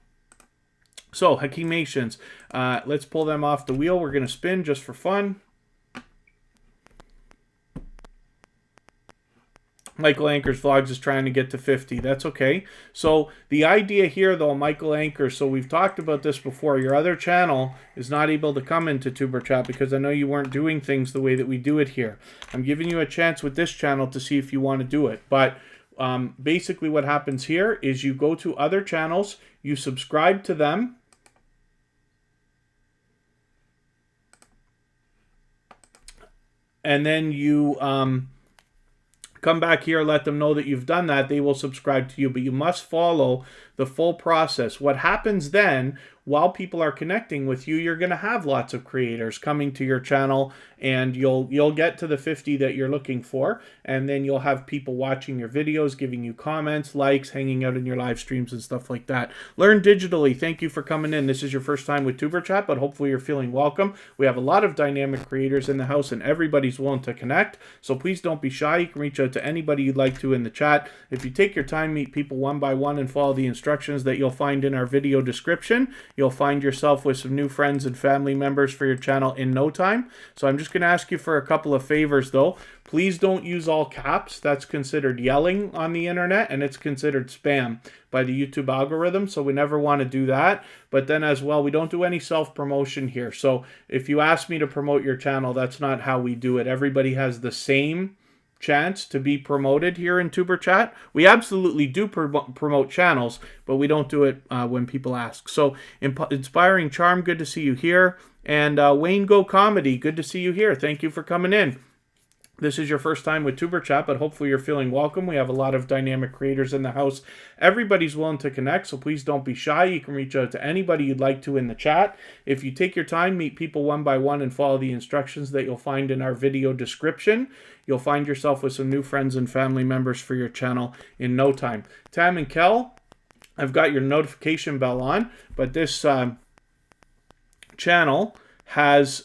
So, Hakimations, let's pull them off the wheel. We're going to spin just for fun. Michael Anchor's Vlogs is trying to get to 50. That's okay. So the idea here, though, Michael Anchor, so we've talked about this before. Your other channel is not able to come into Tuber Chat because I know you weren't doing things the way that we do it here. I'm giving you a chance with this channel to see if you want to do it. But basically what happens here is you go to other channels, you subscribe to them, and then you come back here, let them know that you've done that, they will subscribe to you. But you must follow the full process. What happens then, while people are connecting with you, you're going to have lots of creators coming to your channel, and you'll get to the 50 that you're looking for, and then you'll have people watching your videos, giving you comments, likes, hanging out in your live streams and stuff like that. Learn digitally. Thank you for coming in. This is your first time with Tuber Chat, but hopefully you're feeling welcome. We have a lot of dynamic creators in the house, and everybody's willing to connect, so please don't be shy. You can reach out to anybody you'd like to in the chat. If you take your time, meet people one by one, and follow the instructions that you'll find in our video description, you'll find yourself with some new friends and family members for your channel in no time. So I'm just going to ask you for a couple of favors though. Please don't use all caps. That's considered yelling on the internet, and it's considered spam by the YouTube algorithm, so we never want to do that. But then as well, we don't do any self-promotion here. So if you ask me to promote your channel, that's not how we do it. Everybody has the same chance to be promoted here in Tuber Chat. We absolutely do promote channels, but we don't do it when people ask. So Inspiring Charm, good to see you here. And Wayne Go Comedy, good to see you here. Thank you for coming in. This is your first time with Tuber Chat, but hopefully you're feeling welcome. We have a lot of dynamic creators in the house. Everybody's willing to connect, so please don't be shy. You can reach out to anybody you'd like to in the chat. If you take your time, meet people one by one, and follow the instructions that you'll find in our video description, you'll find yourself with some new friends and family members for your channel in no time. Tam and Kel, I've got your notification bell on, but this channel has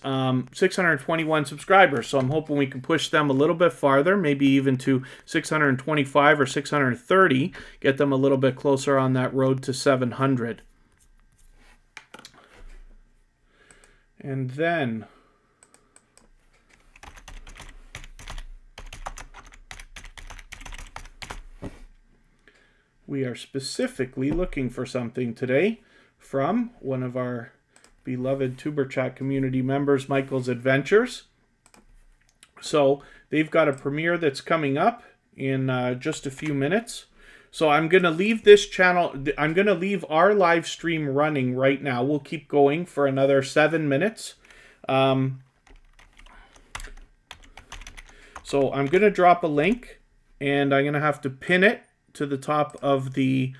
621 subscribers, so I'm hoping we can push them a little bit farther, maybe even to 625 or 630, get them a little bit closer on that road to 700. And then we are specifically looking for something today from one of our beloved Tuber Chat community members, Michael's Adventures. So they've got a premiere that's coming up in just a few minutes. So I'm going to leave this channel, I'm going to leave our live stream running right now. We'll keep going for another 7 minutes. So I'm going to drop a link, and I'm going to have to pin it to the top of the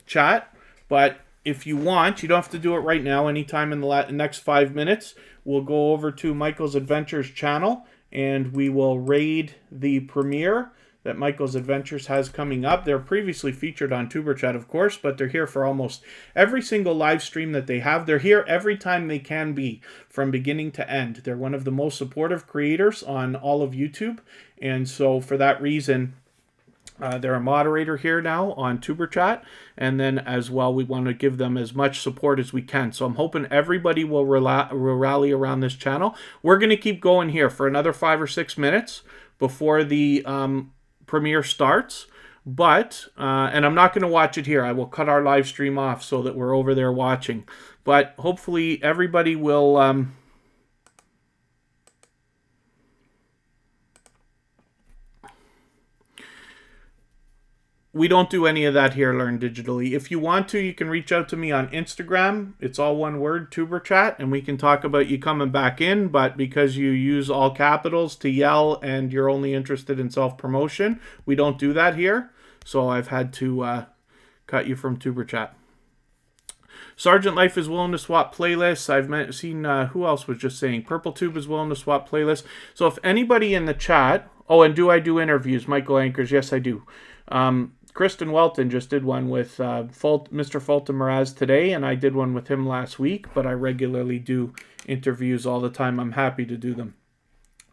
chat. But if you want, you don't have to do it right now. Anytime in the next 5 minutes, we'll go over to Michael's Adventures channel, and we will raid the premiere that Michael's Adventures has coming up. They're previously featured on Tuber Chat, of course, but they're here for almost every single live stream that they have. They're here every time they can be, from beginning to end. They're one of the most supportive creators on all of YouTube, and so for that reason, they're a moderator here now on Tuber Chat, and then as well, we want to give them as much support as we can. So I'm hoping everybody will rally around this channel. We're going to keep going here for another 5 or 6 minutes before the premiere starts, but and I'm not going to watch it here. I will cut our live stream off so that we're over there watching, but hopefully everybody will we don't do any of that here, Learn Digitally. If you want to, you can reach out to me on Instagram. It's all one word, Tuber Chat, and we can talk about you coming back in. But because you use all capitals to yell and you're only interested in self-promotion, we don't do that here. So I've had to cut you from Tuber Chat. Sergeant Life is willing to swap playlists. I've seen, who else was just saying? Purple Tube is willing to swap playlists. So if anybody in the chat, oh, and do I do interviews? Michael Anchors, yes, I do. Kristen Welton just did one with Mr. Fulton Mraz today, and I did one with him last week, but I regularly do interviews all the time. I'm happy to do them.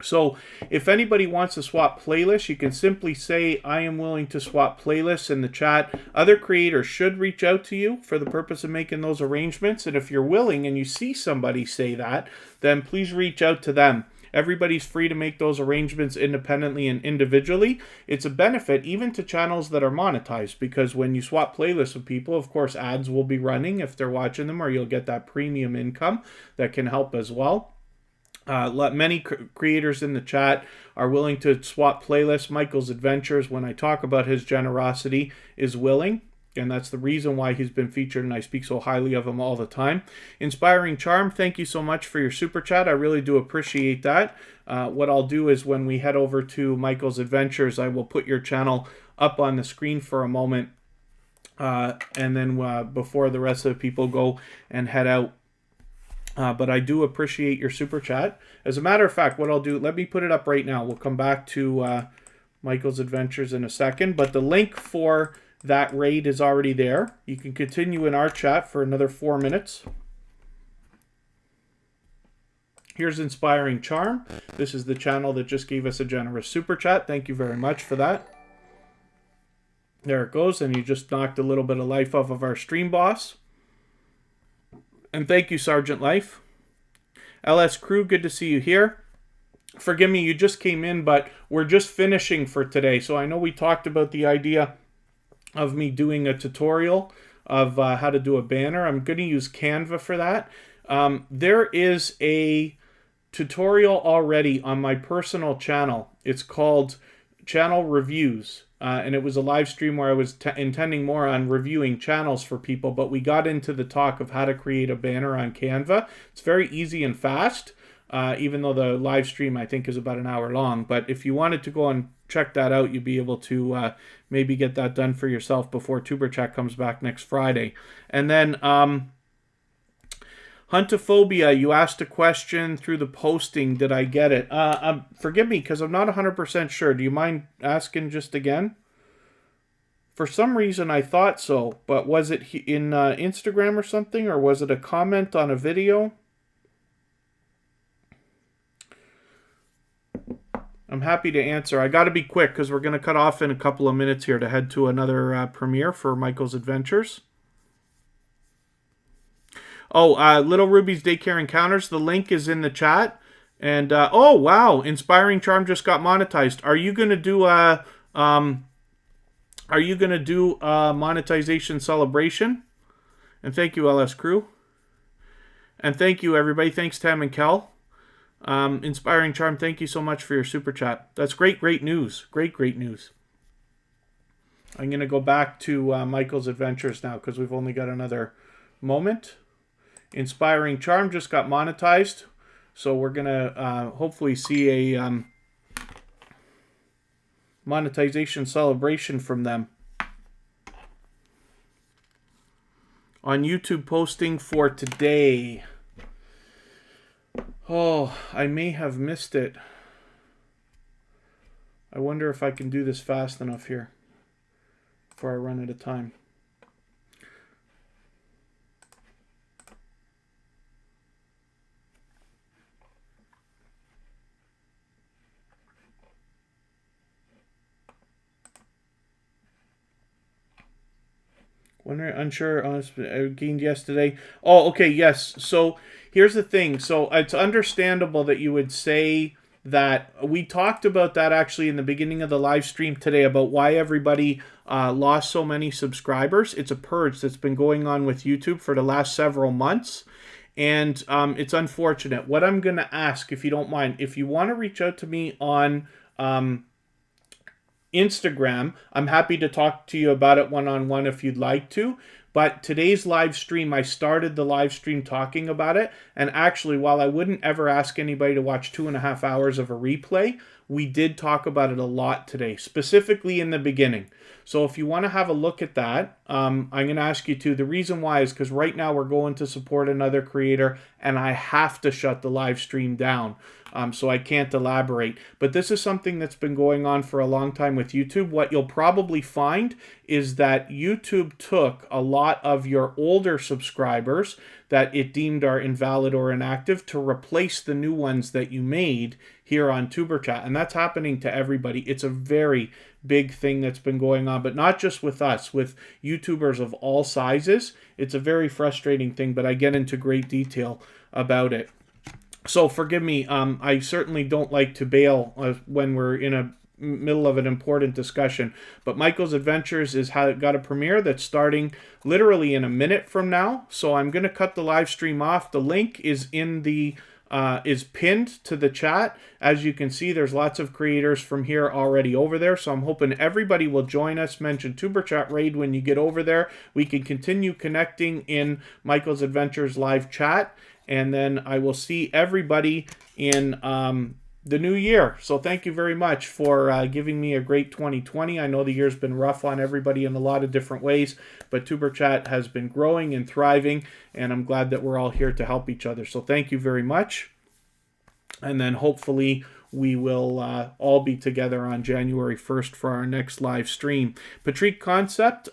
So if anybody wants to swap playlists, you can simply say, I am willing to swap playlists in the chat. Other creators should reach out to you for the purpose of making those arrangements, and if you're willing and you see somebody say that, then please reach out to them. Everybody's free to make those arrangements independently and individually. It's a benefit even to channels that are monetized, because when you swap playlists with people, of course, ads will be running if they're watching them, or you'll get that premium income that can help as well. Many creators in the chat are willing to swap playlists. Michael's Adventures, when I talk about his generosity, is willing. And that's the reason why he's been featured, and I speak so highly of him all the time. Inspiring Charm, thank you so much for your super chat. I really do appreciate that. What I'll do is when we head over to Michael's Adventures, I will put your channel up on the screen for a moment. And then before the rest of the people go and head out. But I do appreciate your super chat. As a matter of fact, what I'll do, let me put it up right now. We'll come back to Michael's Adventures in a second. But the link for that raid is already there. You can continue in our chat for another 4 minutes. Here's Inspiring Charm. This is the channel that just gave us a generous super chat. Thank you very much for that. There it goes, and you just knocked a little bit of life off of our stream boss. And thank you, Sergeant Life. LS Crew, good to see you here. Forgive me, you just came in, but we're just finishing for today. So I know we talked about the idea of me doing a tutorial of how to do a banner. I'm going to use Canva for that. There is a tutorial already on my personal channel. It's called Channel Reviews. And it was a live stream where I was intending more on reviewing channels for people, but we got into the talk of how to create a banner on Canva. It's very easy and fast, even though the live stream I think is about an hour long. But if you wanted to go and check that out, you'd be able to maybe get that done for yourself before TuberChat comes back next Friday. And then Huntophobia, you asked a question through the posting. Did I get it? Forgive me, because I'm not 100% sure. Do you mind asking just again? For some reason, I thought so. But was it in Instagram or something? Or was it a comment on a video? I'm happy to answer. I got to be quick, because we're going to cut off in a couple of minutes here to head to another premiere for Michael's Adventures. Oh, Little Ruby's Daycare Encounters. The link is in the chat. And oh wow, Inspiring Charm just got monetized. Are you gonna do a monetization celebration? And thank you, LS Crew. And thank you, everybody. Thanks, Tam and Kel. Inspiring Charm, thank you so much for your super chat. That's great news. Great news. I'm gonna go back to Michael's Adventures now because we've only got another moment. Inspiring Charm just got monetized, so we're gonna hopefully see a monetization celebration from them on YouTube posting for today. Oh, I may have missed it. I wonder if I can do this fast enough here before I run out of time. Unsure, gained yesterday. Oh, okay, yes. So here's the thing. So it's understandable that you would say that. We talked about that actually in the beginning of the live stream today about why everybody lost so many subscribers. It's a purge that's been going on with YouTube for the last several months. And it's unfortunate. What I'm going to ask, if you don't mind, if you want to reach out to me on Instagram, I'm happy to talk to you about it one-on-one if you'd like to. But today's live stream, I started the live stream talking about it. And actually, while I wouldn't ever ask anybody to watch 2.5 hours of a replay, we did talk about it a lot today, specifically in the beginning. So if you want to have a look at that, I'm going to ask you to. The reason why is because right now we're going to support another creator, and I have to shut the live stream down. So I can't elaborate. But this is something that's been going on for a long time with YouTube. What you'll probably find is that YouTube took a lot of your older subscribers that it deemed are invalid or inactive to replace the new ones that you made here on TuberChat. And that's happening to everybody. It's a very big thing that's been going on, but not just with us, with YouTubers of all sizes. It's a very frustrating thing, but I get into great detail about it. So forgive me, I certainly don't like to bail when we're in a middle of an important discussion. But Michael's Adventures is got a premiere that's starting literally in a minute from now. So I'm going to cut the live stream off. The link is in the is pinned to the chat. As you can see, there's lots of creators from here already over there, so I'm hoping everybody will join us. Mention Tuber Chat Raid when you get over there. We can continue connecting in Michael's Adventures live chat, and then I will see everybody in the new year. So thank you very much for giving me a great 2020. I know the year's been rough on everybody in a lot of different ways, but Tuber Chat has been growing and thriving, and I'm glad that we're all here to help each other. So thank you very much. And then hopefully we will all be together on January 1st for our next live stream. Patrick Concept,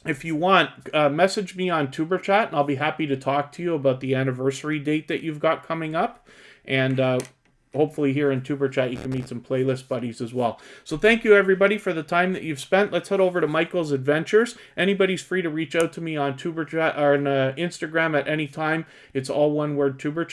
if you want, message me on Tuber Chat, and I'll be happy to talk to you about the anniversary date that you've got coming up. And hopefully here in Tuber Chat you can meet some playlist buddies as well. So thank you everybody for the time that you've spent. Let's head over to Michael's Adventures. Anybody's free to reach out to me on Tuber Chat or on Instagram at any time. It's all one word, Tuber Chat.